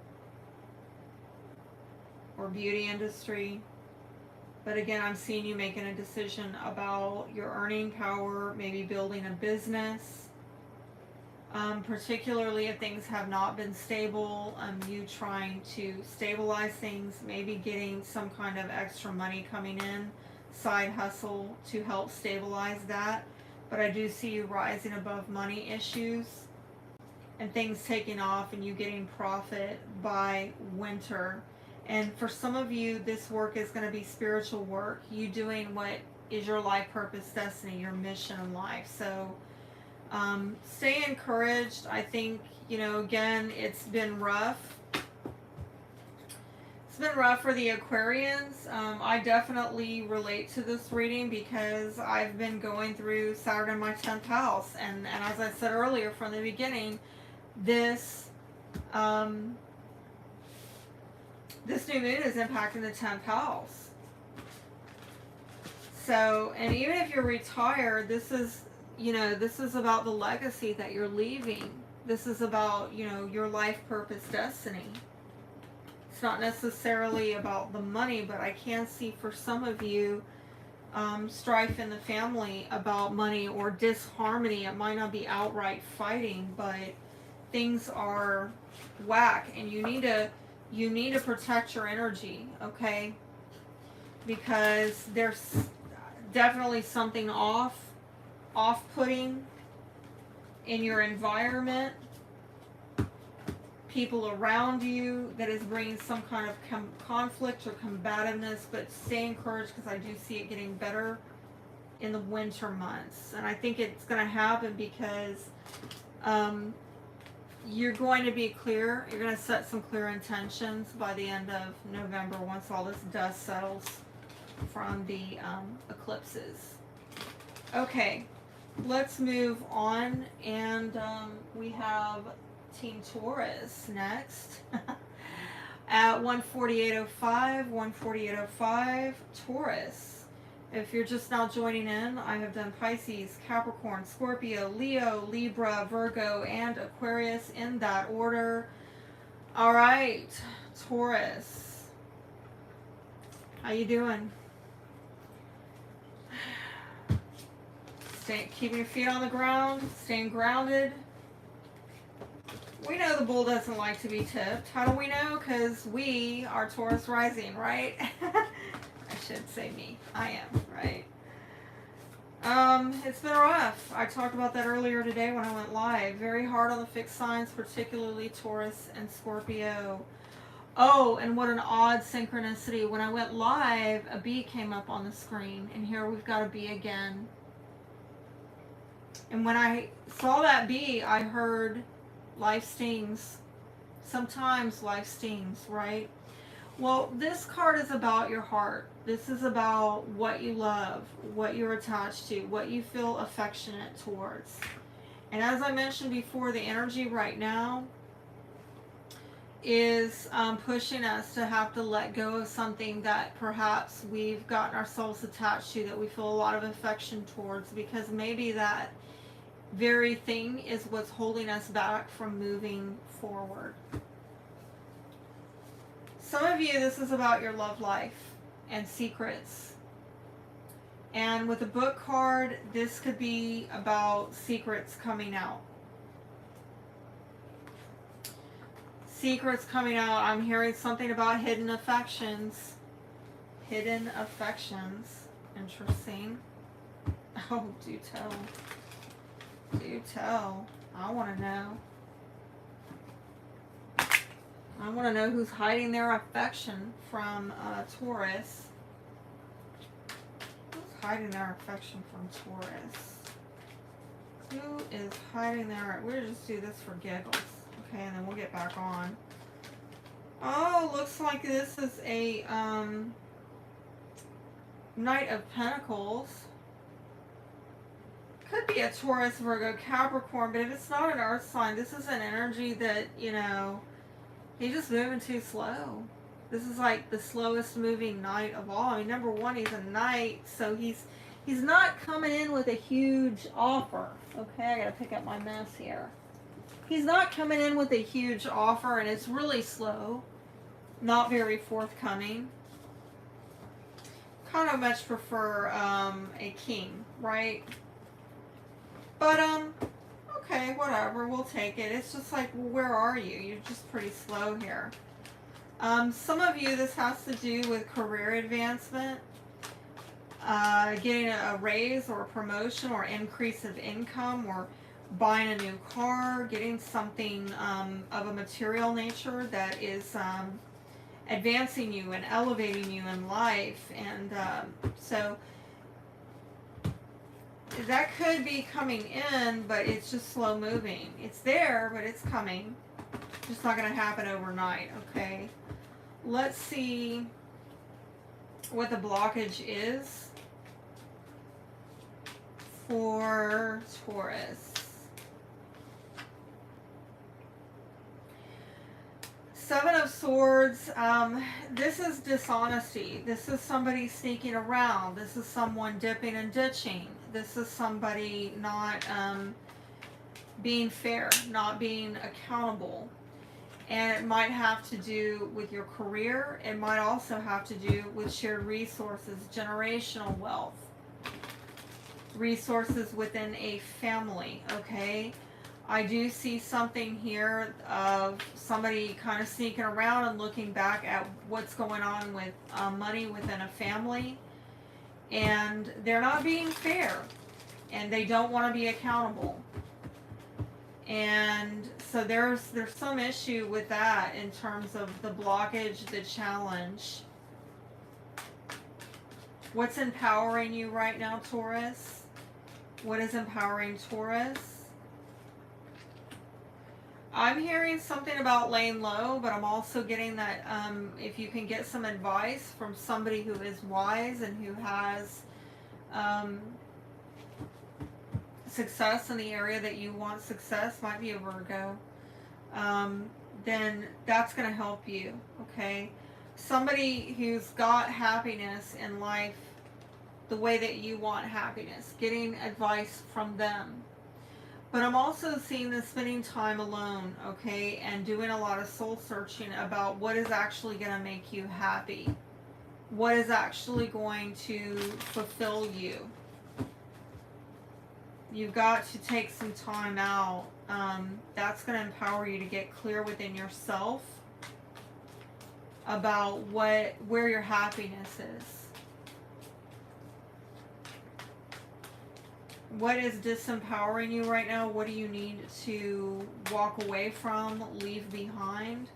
or beauty industry. But again, I'm seeing you making a decision about your earning power, maybe building a business. Particularly if things have not been stable, you trying to stabilize things, maybe getting some kind of extra money coming in, side hustle to help stabilize that. But I do see you rising above money issues and things taking off and you getting profit by winter. And for some of you, this work is going to be spiritual work, you doing what is your life purpose, destiny, your mission in life. So stay encouraged. I think, again, it's been rough. It's been rough for the Aquarians. I definitely relate to this reading because I've been going through Saturn in my 10th house. And as I said earlier from the beginning, this new moon is impacting the 10th house. So, and even if you're retired, this is about the legacy that you're leaving. This is about, your life purpose, destiny. It's not necessarily about the money, but I can see for some of you strife in the family about money or disharmony. It might not be outright fighting, but things are whack, and you need to protect your energy, okay? Because there's definitely something off-putting in your environment, people around you, that is bringing some kind of conflict or combativeness. But stay encouraged because I do see it getting better in the winter months. And I think it's going to happen because you're going to be clear. You're going to set some clear intentions by the end of November once all this dust settles from the eclipses. Okay. Let's move on, and we have Team Taurus next at 148.05, Taurus. If you're just now joining in, I have done Pisces, Capricorn, Scorpio, Leo, Libra, Virgo, and Aquarius in that order. All right, Taurus. How you doing? Keeping your feet on the ground, staying grounded. We know the bull doesn't like to be tipped. How do we know? Because we are Taurus rising, right? I should say me. I am, right? It's been rough. I talked about that earlier today when I went live. Very hard on the fixed signs, particularly Taurus and Scorpio. Oh, and what an odd synchronicity. When I went live, a bee came up on the screen, and here we've got a bee again. And when I saw that bee, I heard life stings. Sometimes life stings, right? Well, this card is about your heart. This is about what you love, what you're attached to, what you feel affectionate towards. And as I mentioned before, the energy right now is pushing us to have to let go of something that perhaps we've gotten ourselves attached to, that we feel a lot of affection towards, because maybe that very thing is what's holding us back from moving forward. Some of you, this is about your love life and secrets. And with the book card, this could be about secrets coming out. Secrets coming out. I'm hearing something about hidden affections. Hidden affections. Interesting. Oh, do tell. Do tell. I want to know. I want to know who's hiding their affection from Taurus. Hiding their affection from Taurus. Who is hiding their... We'll just do this for giggles. Okay, and then we'll get back on. Oh, looks like this is a Knight of Pentacles. Could be a Taurus, Virgo, Capricorn, but if it's not an earth sign, this is an energy that, you know, he's just moving too slow. This is like the slowest moving knight of all. I mean, number one, he's a knight, so he's not coming in with a huge offer. Okay, I gotta pick up my mess here. He's not coming in with a huge offer, and it's really slow. Not very forthcoming. Kind of much prefer a king, right? But, okay, whatever, we'll take it. It's just like, well, where are you? You're just pretty slow here. Some of you, this has to do with career advancement, getting a raise or a promotion or increase of income, or buying a new car, getting something of a material nature that is advancing you and elevating you in life. And so that could be coming in, but it's just slow moving. It's there, but it's coming. Just not going to happen overnight, okay? Let's see what the blockage is for Taurus. Seven of Swords. This is dishonesty. This is somebody sneaking around. This is someone dipping and ditching. This is somebody not being fair, not being accountable. And it might have to do with your career. It might also have to do with shared resources, generational wealth, resources within a family, okay? I do see something here of somebody kind of sneaking around and looking back at what's going on with money within a family. And they're not being fair. And they don't want to be accountable. And so there's some issue with that in terms of the blockage, the challenge. What's empowering you right now, Taurus? What is empowering Taurus? I'm hearing something about laying low, but I'm also getting that if you can get some advice from somebody who is wise and who has success in the area that you want success, might be a Virgo, then that's going to help you, okay? Somebody who's got happiness in life the way that you want happiness, getting advice from them. But I'm also seeing this spending time alone, okay, and doing a lot of soul searching about what is actually going to make you happy. What is actually going to fulfill you. You've got to take some time out. That's going to empower you to get clear within yourself about where your happiness is. What is disempowering you right now? What do you need to walk away from, leave behind?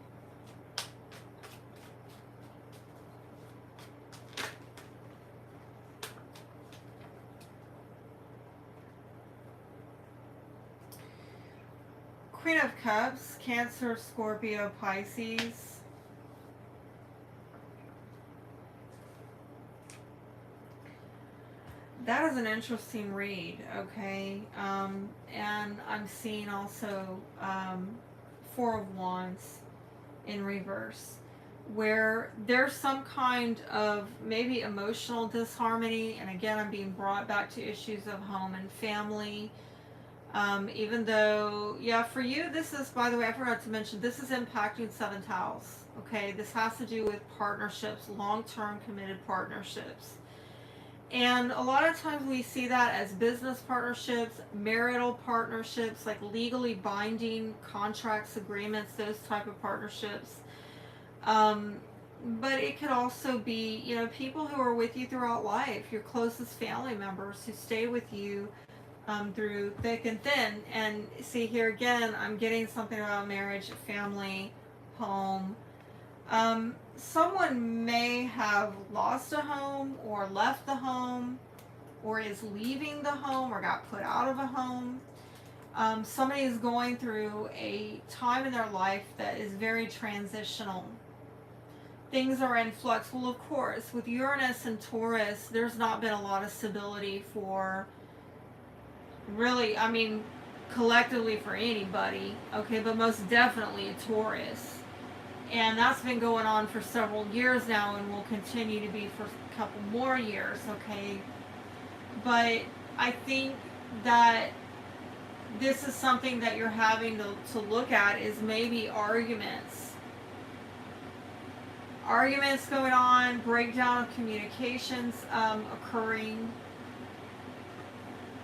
Queen of Cups, Cancer, Scorpio, Pisces. That is an interesting read, okay? And I'm seeing also Four of Wands. in reverse, where there's some kind of maybe emotional disharmony. And again, I'm being brought back to issues of home and family. Even though, yeah, for you, this is, by the way, I forgot to mention, this is impacting seventh house. Okay, this has to do with partnerships, long-term committed partnerships. And a lot of times we see that as business partnerships, marital partnerships, like legally binding contracts, agreements, those type of partnerships. But it could also be, you know, people who are with you throughout life, your closest family members who stay with you through thick and thin. And see, here again, I'm getting something about marriage, family, home. Someone may have lost a home or left the home or is leaving the home or got put out of a home. Somebody is going through a time in their life that is very transitional. Things are in flux. Well, of course, with Uranus and Taurus, there's not been a lot of stability for really, I mean, collectively for anybody, okay, but most definitely a Taurus. And that's been going on for several years now and will continue to be for a couple more years, okay? But I think that this is something that you're having to look at is maybe arguments going on, breakdown of communications occurring,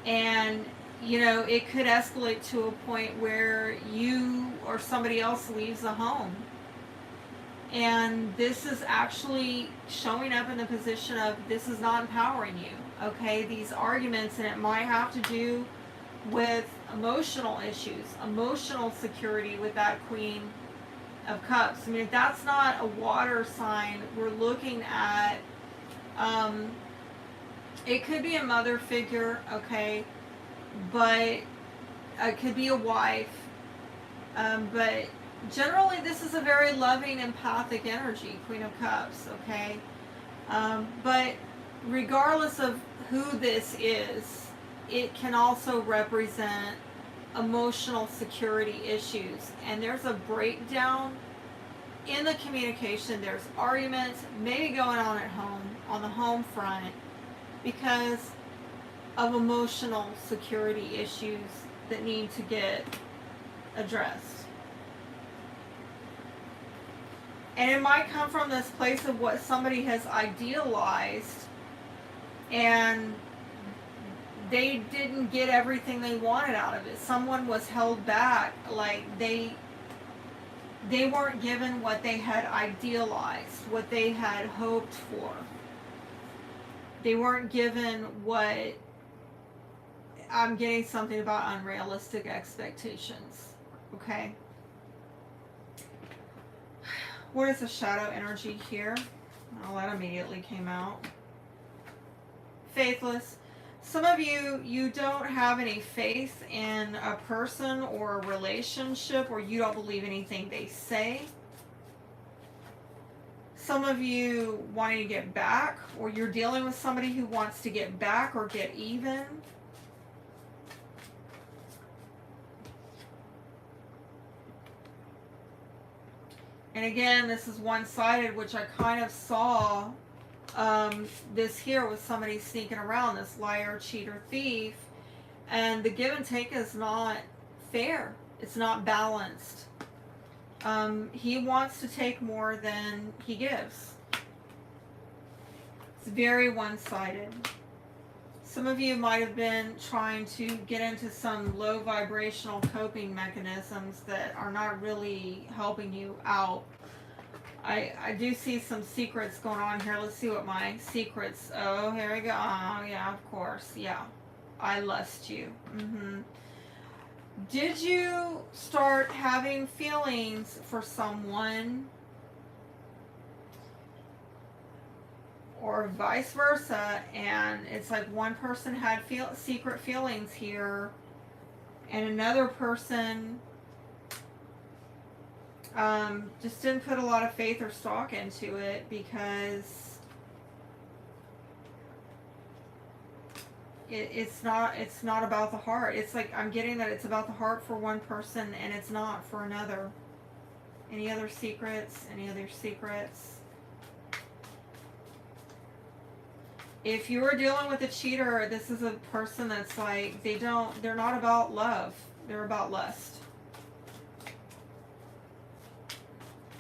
and you know, it could escalate to a point where you or somebody else leaves the home. And this is actually showing up in the position of this is not empowering you, okay? These arguments, and it might have to do with emotional issues, emotional security with that Queen of Cups. I mean, if that's not a water sign, we're looking at, it could be a mother figure, okay? But it could be a wife. But generally, this is a very loving, empathic energy, Queen of Cups, okay? But regardless of who this is, it can also represent emotional security issues. And there's a breakdown in the communication. There's arguments maybe going on at home, on the home front, because of emotional security issues that need to get addressed. And it might come from this place of what somebody has idealized and they didn't get everything they wanted out of it. Someone was held back, like they weren't given what they had idealized, what they had hoped for. They weren't given what, I'm getting something about unrealistic expectations, okay? What is the shadow energy here? Oh, that immediately came out. Faithless. Some of you, you don't have any faith in a person or a relationship, or you don't believe anything they say. Some of you wanting to get back, or you're dealing with somebody who wants to get back or get even. And again, this is one-sided, which I kind of saw this here with somebody sneaking around, this liar, cheater, thief. And the give and take is not fair. It's not balanced. He wants to take more than he gives. It's very one-sided. Some of you might have been trying to get into some low vibrational coping mechanisms that are not really helping you out. I do see some secrets going on here. Let's see what my secrets, oh, here we go. Oh, yeah, of course, yeah. I lust you. Did you start having feelings for someone, or vice versa, and it's like one person had secret feelings here and another person just didn't put a lot of faith or stock into it because it's not about the heart. It's like I'm getting that it's about the heart for one person and it's not for another. Any other secrets? Any other secrets? If you are dealing with a cheater, this is a person that's like, they're not about love. They're about lust.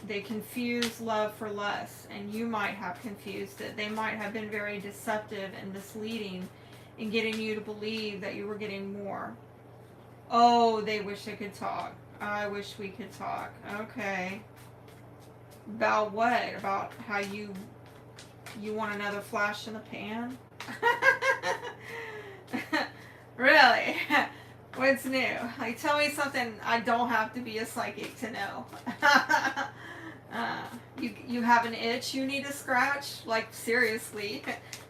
They confuse love for lust, and you might have confused it. They might have been very deceptive and misleading in getting you to believe that you were getting more. Oh, they wish they could talk. I wish we could talk. Okay. About what? About how you want another flash in the pan? Really? What's new? Like, tell me something I don't have to be a psychic to know. You have an itch you need to scratch? Like, seriously.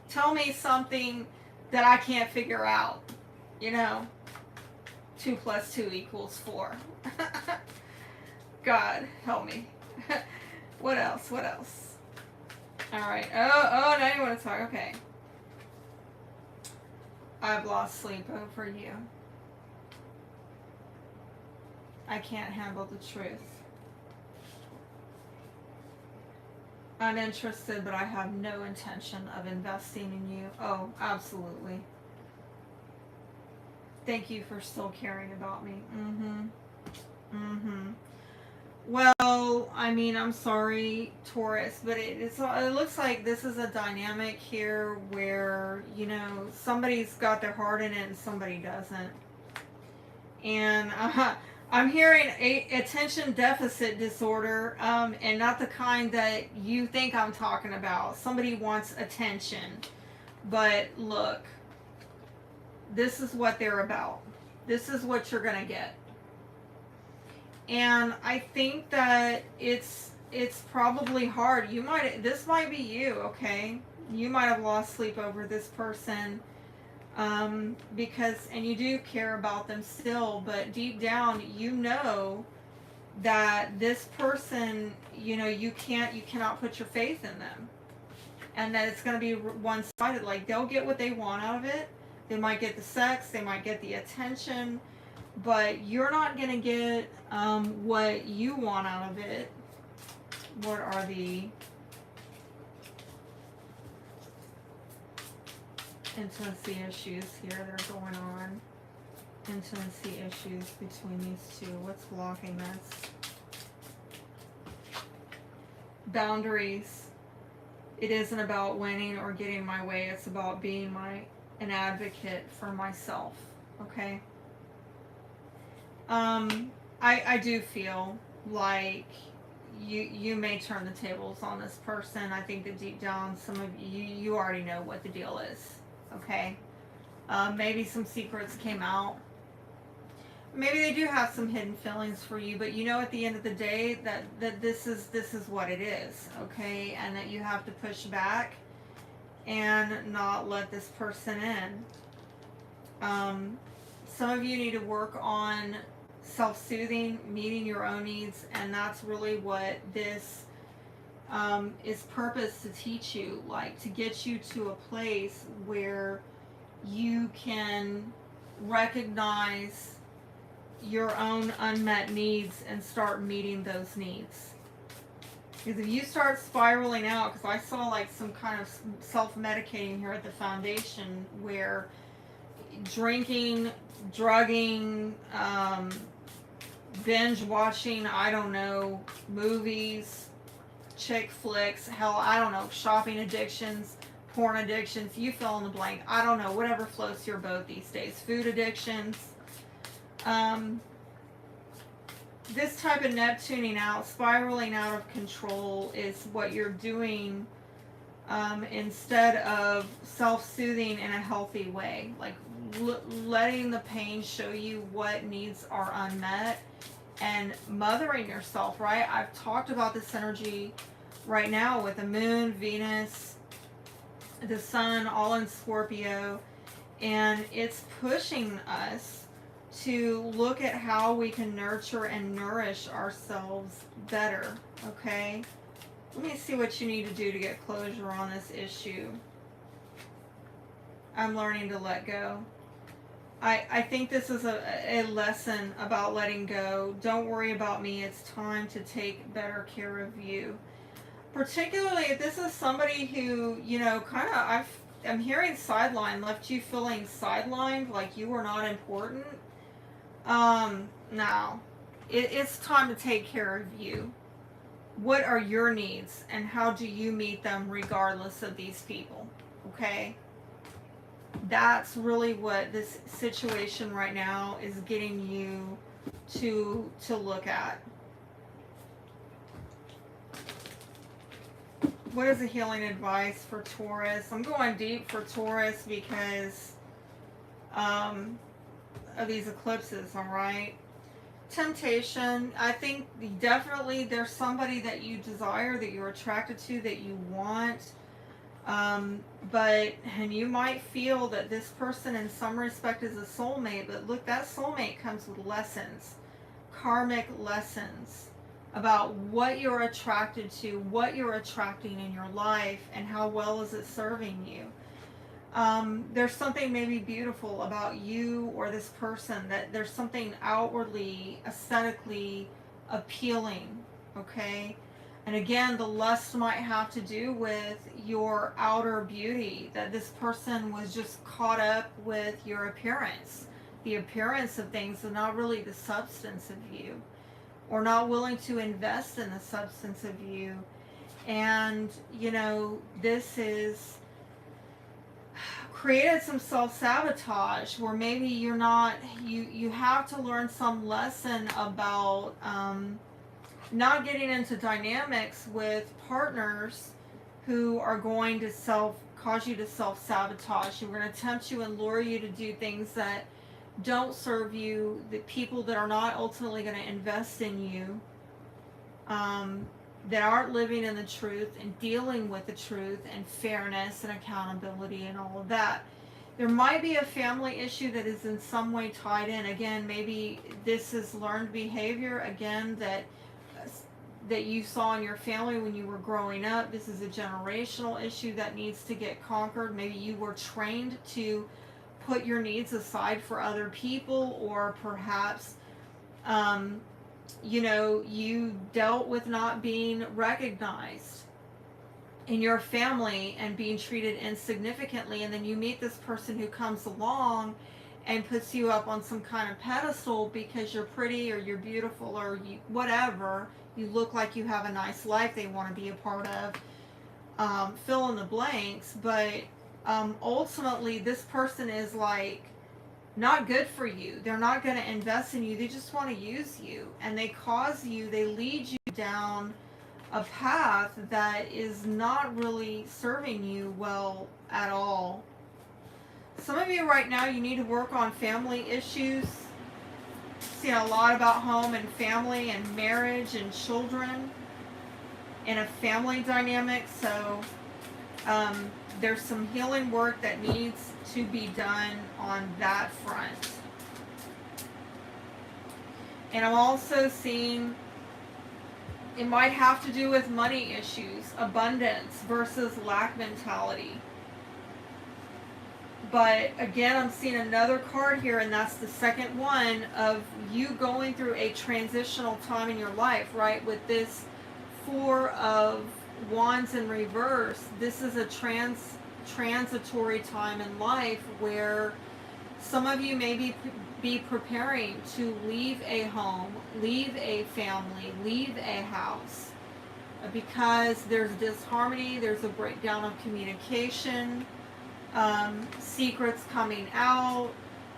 Tell me something that I can't figure out. You know? 2 + 2 = 4. God, help me. What else? What else? Alright. Oh, now you want to talk. Okay. I've lost sleep over you. I can't handle the truth. I'm interested, but I have no intention of investing in you. Oh, absolutely. Thank you for still caring about me. Well, I mean, I'm sorry, Taurus, but it looks like this is a dynamic here where, you know, somebody's got their heart in it and somebody doesn't. And I'm hearing attention deficit disorder, and not the kind that you think I'm talking about. Somebody wants attention. But look, this is what they're about. This is what you're going to get. And I think that it's probably hard. This might be you, okay? You might have lost sleep over this person. Because, and you do care about them still, but deep down, you know that this person, you know, you cannot put your faith in them. And that it's going to be one-sided. Like, they'll get what they want out of it. They might get the sex, they might get the attention, but you're not going to get what you want out of it. What are the intimacy issues here that are going on? Intimacy issues between these two. What's blocking this? Boundaries. It isn't about winning or getting my way. It's about being an advocate for myself. Okay? I do feel like you may turn the tables on this person. I think that deep down, some of you already know what the deal is. Okay? Maybe some secrets came out. Maybe they do have some hidden feelings for you, but you know at the end of the day that this is what it is, okay? And that you have to push back and not let this person in. Some of you need to work on self-soothing, meeting your own needs, and that's really what this is purpose to teach you, like to get you to a place where you can recognize your own unmet needs and start meeting those needs. Because if you start spiraling out, because I saw like some kind of self-medicating here at the foundation where drinking, drugging, binge watching, I don't know, movies, chick flicks, hell, I don't know, shopping addictions, porn addictions, you fill in the blank, I don't know, whatever floats your boat these days, food addictions. This type of Neptuning out, spiraling out of control is what you're doing instead of self-soothing in a healthy way. Like letting the pain show you what needs are unmet and mothering yourself, right? I've talked about this energy right now with the moon, Venus, the sun, all in Scorpio, and it's pushing us to look at how we can nurture and nourish ourselves better, okay? Let me see what you need to do to get closure on this issue. I'm learning to let go. I think this is a lesson about letting go. Don't worry about me. It's time to take better care of you. Particularly if this is somebody who, you know, kind of, I'm hearing sideline, left you feeling sidelined, like you were not important. Now, it's time to take care of you. What are your needs and how do you meet them regardless of these people? Okay? That's really what this situation right now is getting you to look at. What is the healing advice for Taurus? I'm going deep for Taurus because of these eclipses, all right? Temptation, I think definitely there's somebody that you desire, that you're attracted to, that you want. And you might feel that this person in some respect is a soulmate, but look, that soulmate comes with lessons, karmic lessons about what you're attracted to, what you're attracting in your life, and how well is it serving you. There's something maybe beautiful about you or this person, that there's something outwardly, aesthetically appealing, okay? And again, the lust might have to do with your outer beauty, that this person was just caught up with your appearance, the appearance of things, and not really the substance of you, or not willing to invest in the substance of you. And, you know, this is created some self-sabotage where maybe you're not, you have to learn some lesson about not getting into dynamics with partners who are going to cause you to self-sabotage. Who are going to tempt you and lure you to do things that don't serve you, the people that are not ultimately going to invest in you, that aren't living in the truth and dealing with the truth and fairness and accountability and all of that. There might be a family issue that is in some way tied in. Again, maybe this is learned behavior, again, that you saw in your family when you were growing up. This is a generational issue that needs to get conquered. Maybe you were trained to put your needs aside for other people, or perhaps you know, you dealt with not being recognized in your family and being treated insignificantly, and then you meet this person who comes along and puts you up on some kind of pedestal because you're pretty or you're beautiful or you, whatever, you look like you have a nice life they want to be a part of, fill in the blanks. But ultimately this person is like not good for you. They're not going to invest in you. They just want to use you, and they lead you down a path that is not really serving you well at all. Some of you right now, you need to work on family issues. Seeing a lot about home and family and marriage and children in a family dynamic. So there's some healing work that needs to be done on that front. And I'm also seeing it might have to do with money issues, abundance versus lack mentality. But again, I'm seeing another card here, and that's the second one of you going through a transitional time in your life, right? With this Four of Wands in reverse, this is a transitory time in life where some of you may be preparing to leave a home, leave a family, leave a house, because there's disharmony, there's a breakdown of communication, secrets coming out,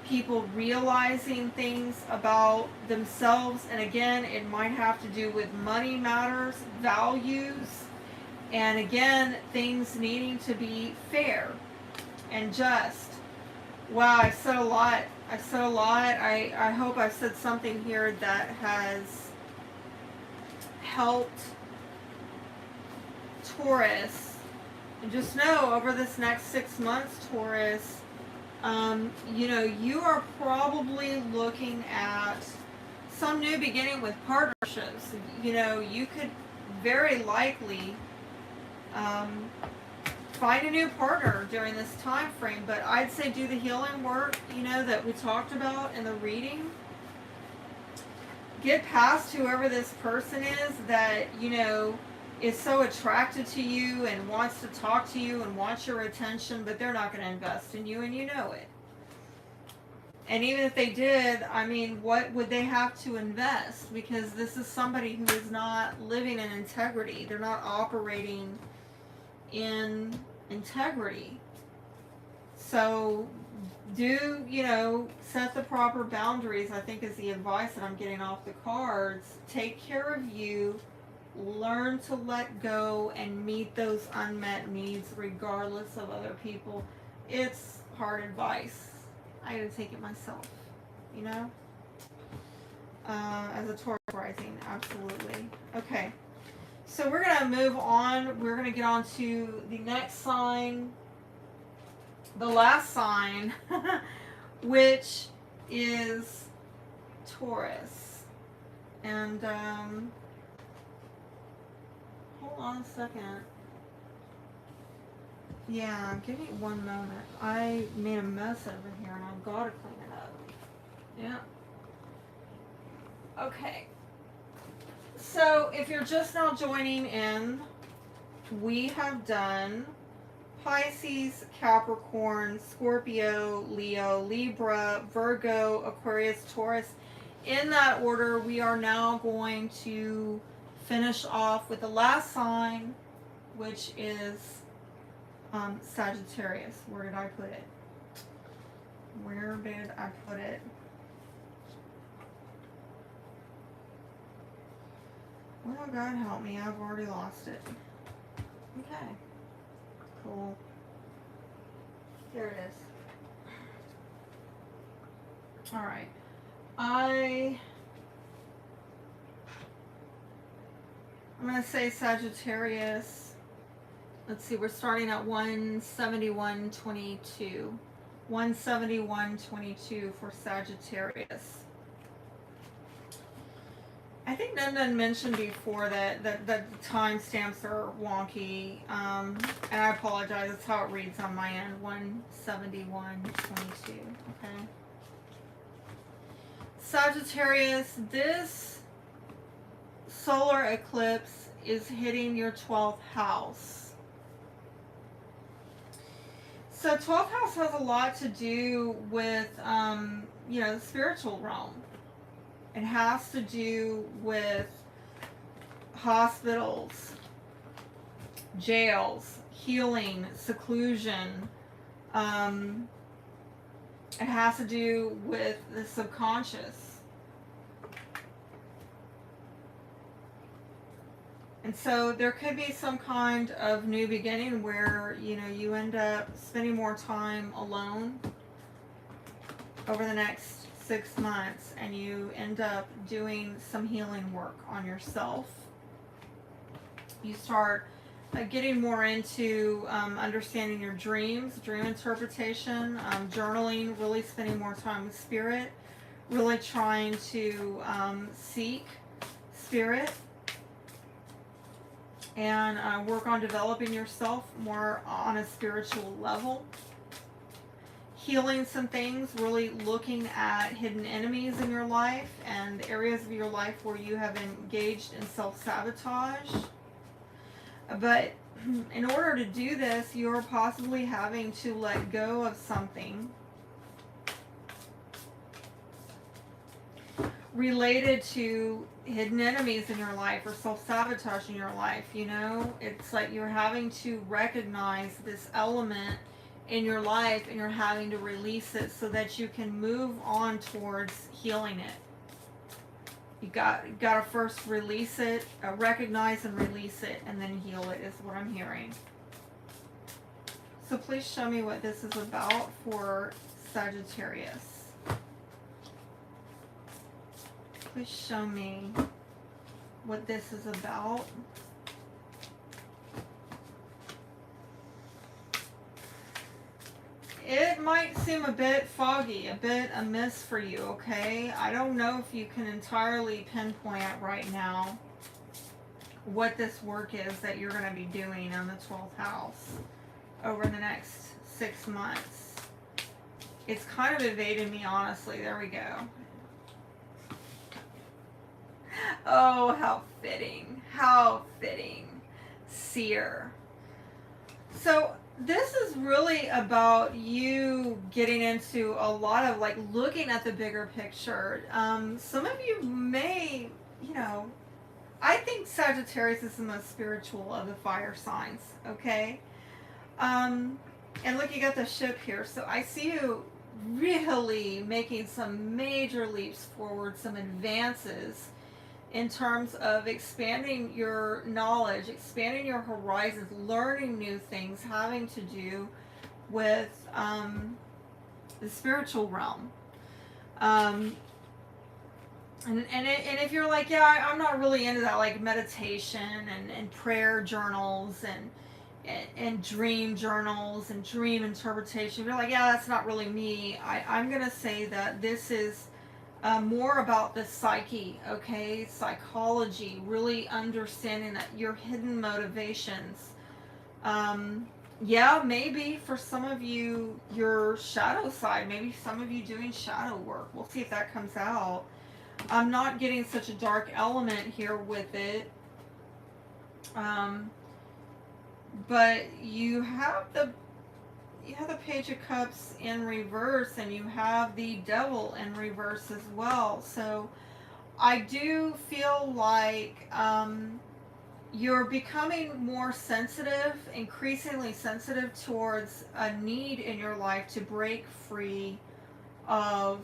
people realizing things about themselves. And again, it might have to do with money matters, values, and again, things needing to be fair and just. Wow, I've said a lot. I hope I've said something here that has helped Taurus. And just know, over this next 6 months, Taurus, you know, you are probably looking at some new beginning with partnerships. You know, you could very likely find a new partner during this time frame. But I'd say do the healing work, you know, that we talked about in the reading. Get past whoever this person is that, you know, is so attracted to you and wants to talk to you and wants your attention, but they're not going to invest in you and you know it. And even if they did, I mean, what would they have to invest? Because this is somebody who is not living in integrity. They're not operating in integrity. So do, you know, set the proper boundaries, I think is the advice that I'm getting off the cards. Take care of you. Learn to let go and meet those unmet needs regardless of other people. It's hard advice. I had to take it myself, you know? As a Taurus rising, absolutely. Okay, so we're going to move on. We're going to get on to the next sign, the last sign, which is Taurus. And, hold on a second. Yeah, give me one moment. I made a mess over here and I've got to clean it up. Yeah. Okay. So, if you're just now joining in, we have done Pisces, Capricorn, Scorpio, Leo, Libra, Virgo, Aquarius, Taurus. In that order, we are now going to finish off with the last sign, which is Sagittarius. Where did I put it? Where did I put it? Well, God help me. I've already lost it. Okay. Cool. There it is. Alright. I'm going to say Sagittarius. Let's see, we're starting at 171.22. 171.22 for Sagittarius. I think Nandan mentioned before that the timestamps are wonky, and I apologize. That's how it reads on my end. 171.22. Okay. Sagittarius, this solar eclipse is hitting your 12th house. So 12th house has a lot to do with, you know, the spiritual realm. It has to do with hospitals, jails, healing, seclusion. It has to do with the subconscious. And so there could be some kind of new beginning where, you know, you end up spending more time alone over the next 6 months and you end up doing some healing work on yourself. You start getting more into understanding your dreams, dream interpretation, journaling, really spending more time with spirit, really trying to seek spirit. And work on developing yourself more on a spiritual level. Healing some things, really looking at hidden enemies in your life and areas of your life where you have engaged in self-sabotage. But in order to do this, you're possibly having to let go of something related to hidden enemies in your life or self-sabotage in your life, you know? It's like you're having to recognize this element in your life and you're having to release it so that you can move on towards healing it. You got to first release it, recognize and release it, and then heal it is what I'm hearing. So please show me what this is about for Sagittarius. Please show me what this is about. It might seem a bit foggy, a bit amiss for you, okay? I don't know if you can entirely pinpoint right now what this work is that you're going to be doing on the 12th house. over the next 6 months? It's kind of evaded me, honestly. There we go. Oh, how fitting. How fitting. Seer. So this is really about you getting into a lot of like looking at the bigger picture. Some of you may, you know, I think Sagittarius is the most spiritual of the fire signs, okay? And look, you got the ship here. So I see you really making some major leaps forward, some advances in terms of expanding your knowledge, expanding your horizons, learning new things having to do with the spiritual realm. And if you're like, yeah, I'm not really into that, like meditation and prayer journals and dream journals and dream interpretation, if you're like, yeah, that's not really me, I'm going to say that this is more about the psyche, okay? Psychology, really understanding that your hidden motivations. Yeah, maybe for some of you, your shadow side, maybe some of you doing shadow work. We'll see if that comes out. I'm not getting such a dark element here with it. But you have the Page of Cups in reverse, and you have the Devil in reverse as well. So I do feel like you're becoming more sensitive, increasingly sensitive towards a need in your life to break free of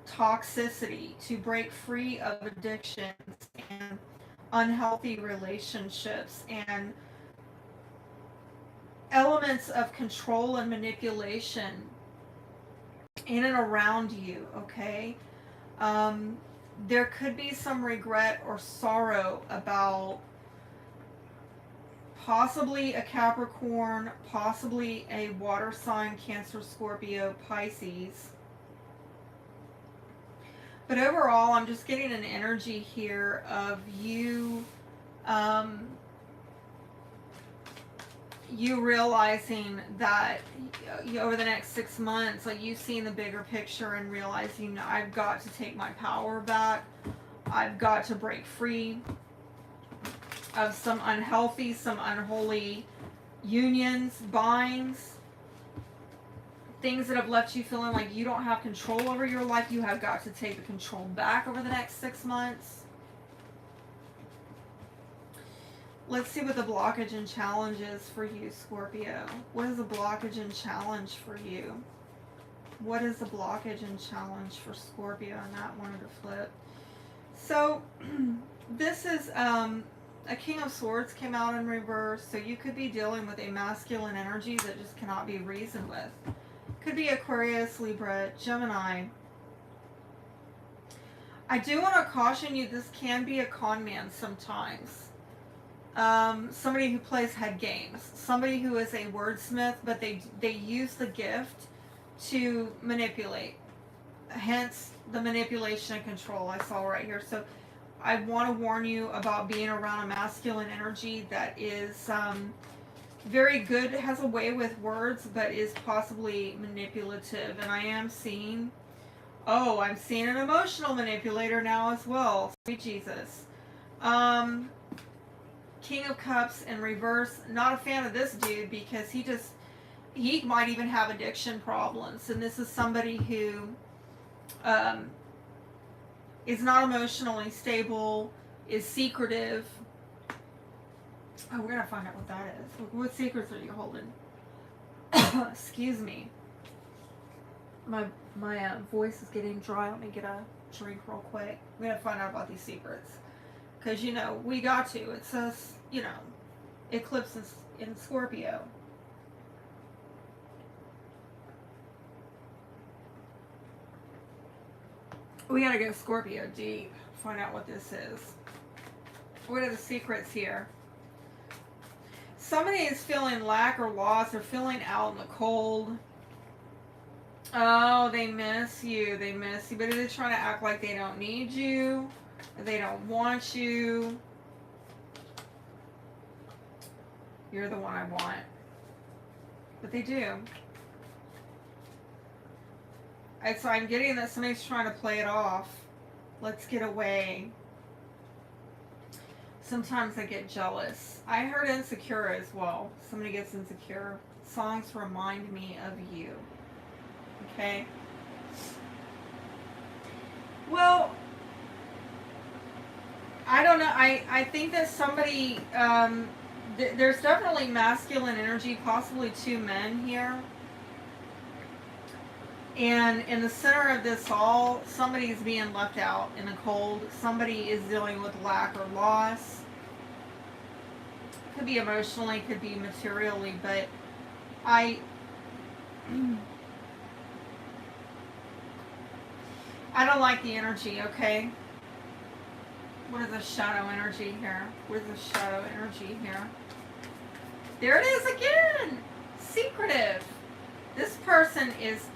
toxicity, to break free of addictions and unhealthy relationships and elements of control and manipulation in and around you, okay? There could be some regret or sorrow about possibly a Capricorn, possibly a water sign, Cancer, Scorpio, Pisces. But overall, I'm just getting an energy here of you, you realizing that over the next 6 months, like you seeing the bigger picture and realizing I've got to take my power back. I've got to break free of some unhealthy, some unholy unions, binds, things that have left you feeling like you don't have control over your life. You have got to take the control back over the next 6 months. Let's see what the blockage and challenge is for you, Scorpio. What is the blockage and challenge for you? What is the blockage and challenge for Scorpio? And that wanted to flip. So this is a King of Swords came out in reverse. So you could be dealing with a masculine energy that just cannot be reasoned with. Could be Aquarius, Libra, Gemini. I do want to caution you, this can be a con man sometimes. Somebody who plays head games, somebody who is a wordsmith, but they use the gift to manipulate. Hence the manipulation and control I saw right here. So I want to warn you about being around a masculine energy that is very good, has a way with words, but is possibly manipulative. And I am seeing, I'm seeing an emotional manipulator now as well. Sweet Jesus. King of Cups in reverse. Not a fan of this dude because he might even have addiction problems. And this is somebody who is not emotionally stable, is secretive. Oh, we're going to find out what that is. What secrets are you holding? Excuse me. My voice is getting dry. Let me get a drink real quick. I'm going to find out about these secrets. Because, we got to. It says, Eclipse in Scorpio. We got to go Scorpio deep. Find out what this is. What are the secrets here? Somebody is feeling lack or loss or feeling out in the cold. Oh, they miss you. They miss you. But they're trying to act like they don't need you. They don't want you. You're the one I want. But they do. So I'm getting that somebody's trying to play it off. Let's get away. Sometimes I get jealous. I heard insecure as well. Somebody gets insecure. Songs remind me of you. Okay? Well, I don't know. I think that somebody, there's definitely masculine energy, possibly two men here. And in the center of this all, somebody's being left out in the cold. Somebody is dealing with lack or loss. Could be emotionally, could be materially, but I don't like the energy, okay? What is the shadow energy here? Where's the shadow energy here? There it is again! Secretive. This person is,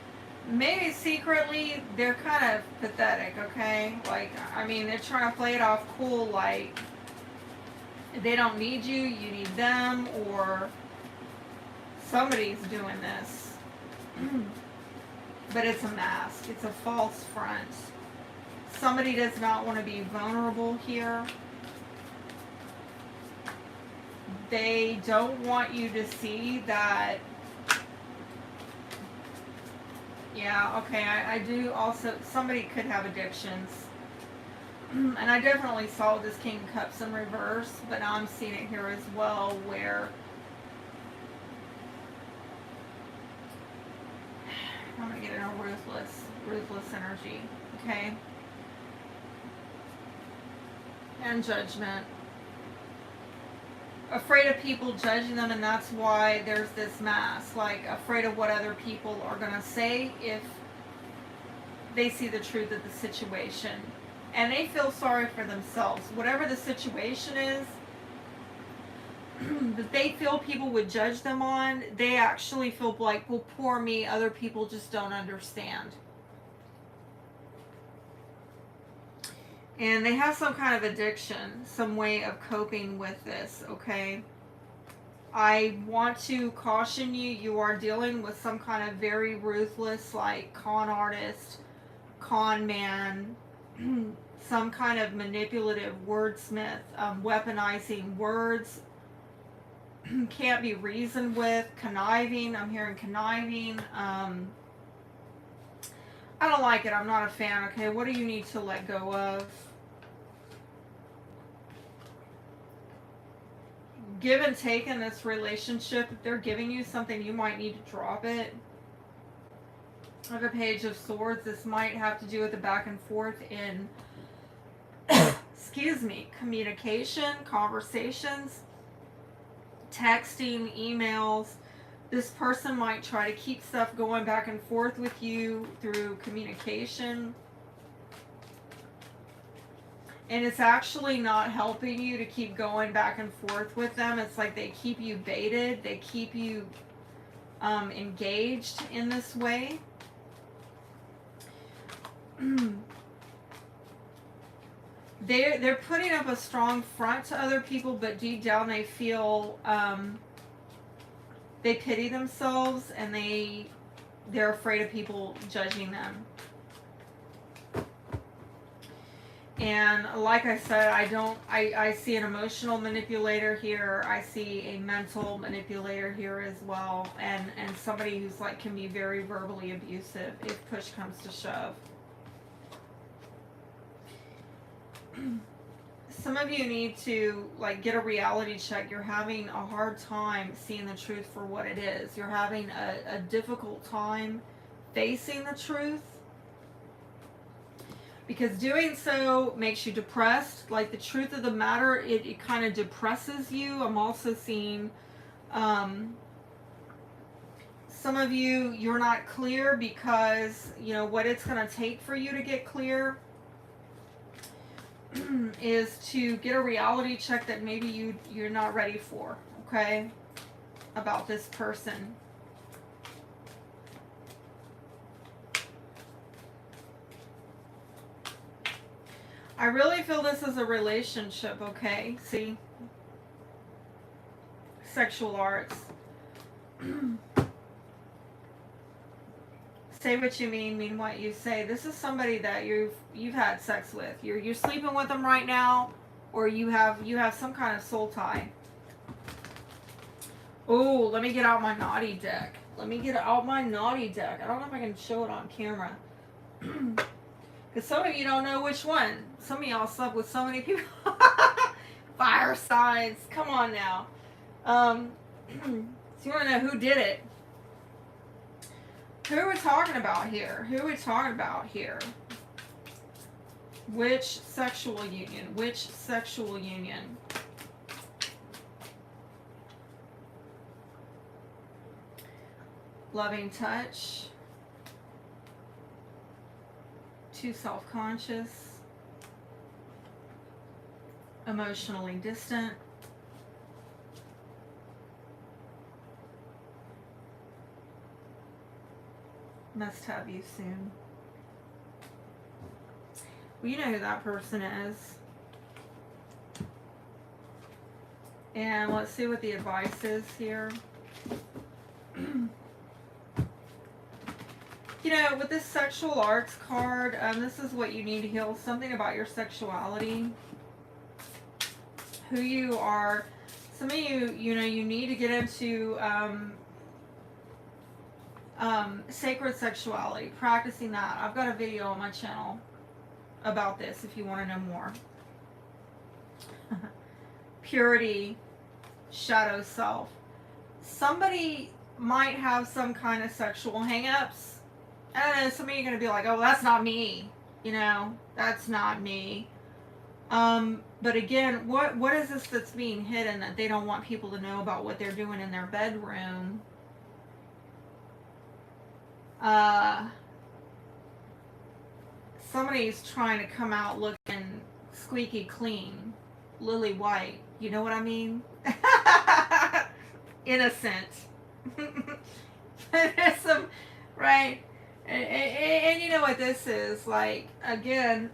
maybe secretly, they're kind of pathetic, okay? Like, I mean, they're trying to play it off cool, like, they don't need you, you need them, or somebody's doing this. But it's a mask. It's a false front. Somebody does not want to be vulnerable here. They don't want you to see that. Yeah, okay, I do also, somebody could have addictions. And I definitely saw this King of Cups in reverse, but now I'm seeing it here as well, where I'm going to get in a ruthless energy, okay? And judgment. Afraid of people judging them, and that's why there's this mask. Like, afraid of what other people are going to say if they see the truth of the situation. And they feel sorry for themselves. Whatever the situation is that they feel people would judge them on, they actually feel like, well, poor me, other people just don't understand. And they have some kind of addiction, some way of coping with this, okay? I want to caution you, you are dealing with some kind of very ruthless, like, con artist, con man, some kind of manipulative wordsmith, weaponizing words, can't be reasoned with, conniving. I'm hearing conniving. I don't like it. I'm not a fan. Okay, what do you need to let go of? Give and take in this relationship. If they're giving you something, you might need to drop it. I have a Page of Swords. This might have to do with the back and forth in excuse me, communication, conversations, texting, emails. This person might try to keep stuff going back and forth with you through communication. And it's actually not helping you to keep going back and forth with them. It's like they keep you baited. They keep you engaged in this way. They're putting up a strong front to other people, but deep down they feel they pity themselves, and they're afraid of people judging them. And like I said, I see an emotional manipulator here. I see a mental manipulator here as well, and somebody who's like can be very verbally abusive if push comes to shove. Some of you need to like get a reality check. You're having a hard time seeing the truth for what it is. You're having a difficult time facing the truth, because doing so makes you depressed. Like the truth of the matter, it kind of depresses you. I'm also seeing some of you, you're not clear because you know what it's going to take for you to get clear is to get a reality check that maybe you're not ready for, okay, about this person. I really feel this is a relationship, okay? See? Sexual arts. Say what you mean what you say. This is somebody that you've had sex with. You're sleeping with them right now, or you have some kind of soul tie. Oh, let me get out my naughty deck. Let me get out my naughty deck. I don't know if I can show it on camera. Because some of you don't know which one. Some of y'all slept with so many people. Fire signs. Come on now. So you want to know who did it? Who are we talking about here? Who are we talking about here? Which sexual union? Which sexual union? Loving touch. Too self-conscious. Emotionally distant. Must have you soon. Well, you know who that person is. And let's see what the advice is here. You know, with this sexual arts card, this is what you need to heal. Something about your sexuality. Who you are. Some of you, you know, you need to get into sacred sexuality, practicing that. I've got a video on my channel about this if you want to know more. Purity, shadow self. Somebody might have some kind of sexual hang-ups. I don't know, some of you are going to be like, oh, that's not me. You know, that's not me. But again, what is this that's being hidden that they don't want people to know about what they're doing in their bedroom? Somebody's trying to come out looking squeaky clean, lily white. You know what I mean? Innocent. There's some, right? And you know what this is like, again,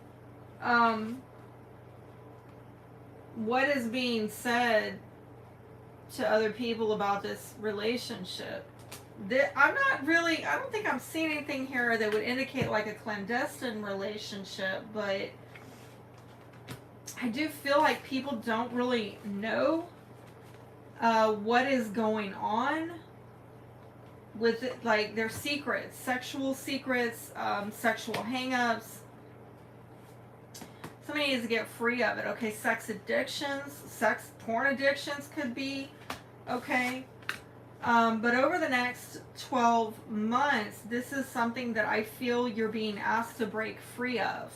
what is being said to other people about this relationship? I don't think I'm seeing anything here that would indicate like a clandestine relationship, but I do feel like people don't really know what is going on with it, like their secrets, sexual hang-ups. Somebody needs to get free of it. Okay, sex addictions, porn addictions could be, okay. But over the next 12 months, this is something that I feel you're being asked to break free of.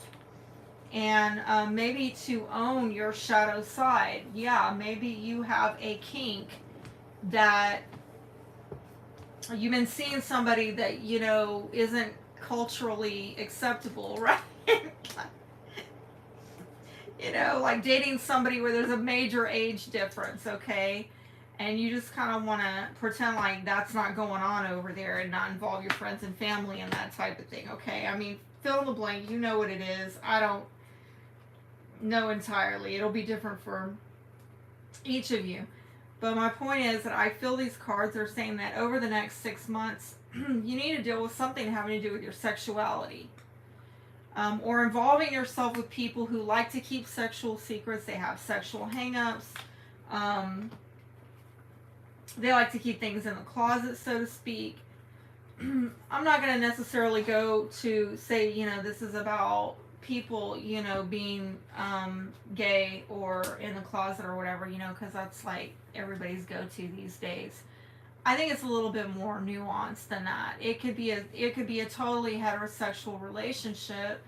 And maybe to own your shadow side. Yeah, maybe you have a kink that you've been seeing somebody that, you know, isn't culturally acceptable, right? You know, like dating somebody where there's a major age difference, okay? And you just kind of want to pretend like that's not going on over there and not involve your friends and family and that type of thing, okay? I mean, fill in the blank, you know what it is. I don't know entirely. It'll be different for each of you. But my point is that I feel these cards are saying that over the next 6 months, you need to deal with something having to do with your sexuality. Or involving yourself with people who like to keep sexual secrets. They have sexual hang-ups. They like to keep things in the closet, so to speak. I'm not going to necessarily go to say, you know, this is about people, you know, being gay or in the closet or whatever, you know, because that's like everybody's go-to these days. I think it's a little bit more nuanced than that. It could be a totally heterosexual relationship,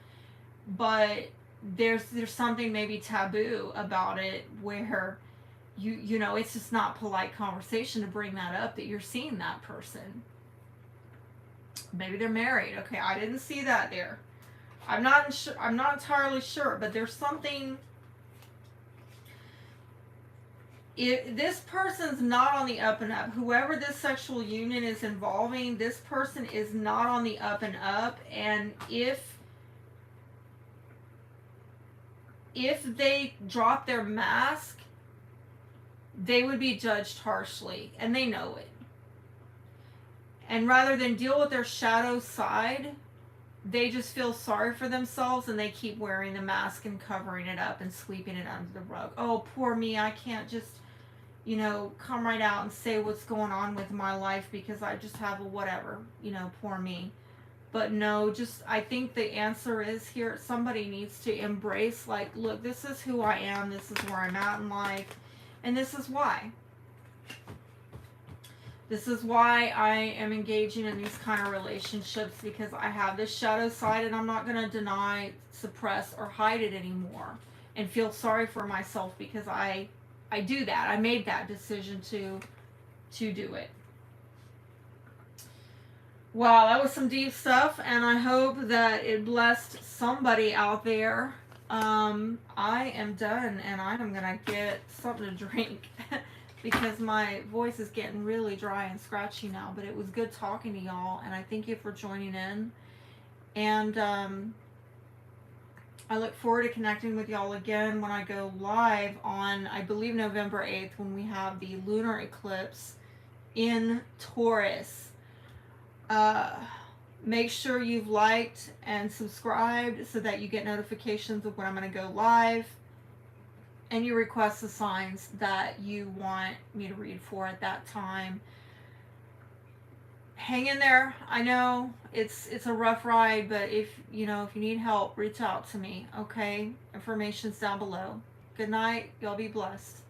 but there's something maybe taboo about it where you know, it's just not polite conversation to bring that up, that you're seeing that person. Maybe they're married. Okay, I didn't see that there. I'm not entirely sure, but there's something. If this person's not on the up and up, whoever this sexual union is involving, this person is not on the up and up, and if they drop their mask, they would be judged harshly, and they know it. And rather than deal with their shadow side, they just feel sorry for themselves and they keep wearing the mask and covering it up and sweeping it under the rug. Oh, poor me. I can't just, come right out and say what's going on with my life because I just have a whatever, poor me. But no, just I think the answer is here somebody needs to embrace, like, look, this is who I am, this is where I'm at in life, and this is why. This is why I am engaging in these kind of relationships, because I have this shadow side and I'm not going to deny, suppress, or hide it anymore and feel sorry for myself because I do that. I made that decision to do it. Wow, that was some deep stuff, and I hope that it blessed somebody out there. I am done, and I am gonna get something to drink because my voice is getting really dry and scratchy now. But it was good talking to y'all, and I thank you for joining in. And I look forward to connecting with y'all again when I go live on, I believe, November 8th, when we have the lunar eclipse in Taurus. Make sure you've liked and subscribed so that you get notifications of when I'm going to go live, and you request the signs that you want me to read for at that time. Hang in there. I know it's a rough ride, but if you need help, reach out to me. Okay, information's down below. Good night. Y'all be blessed.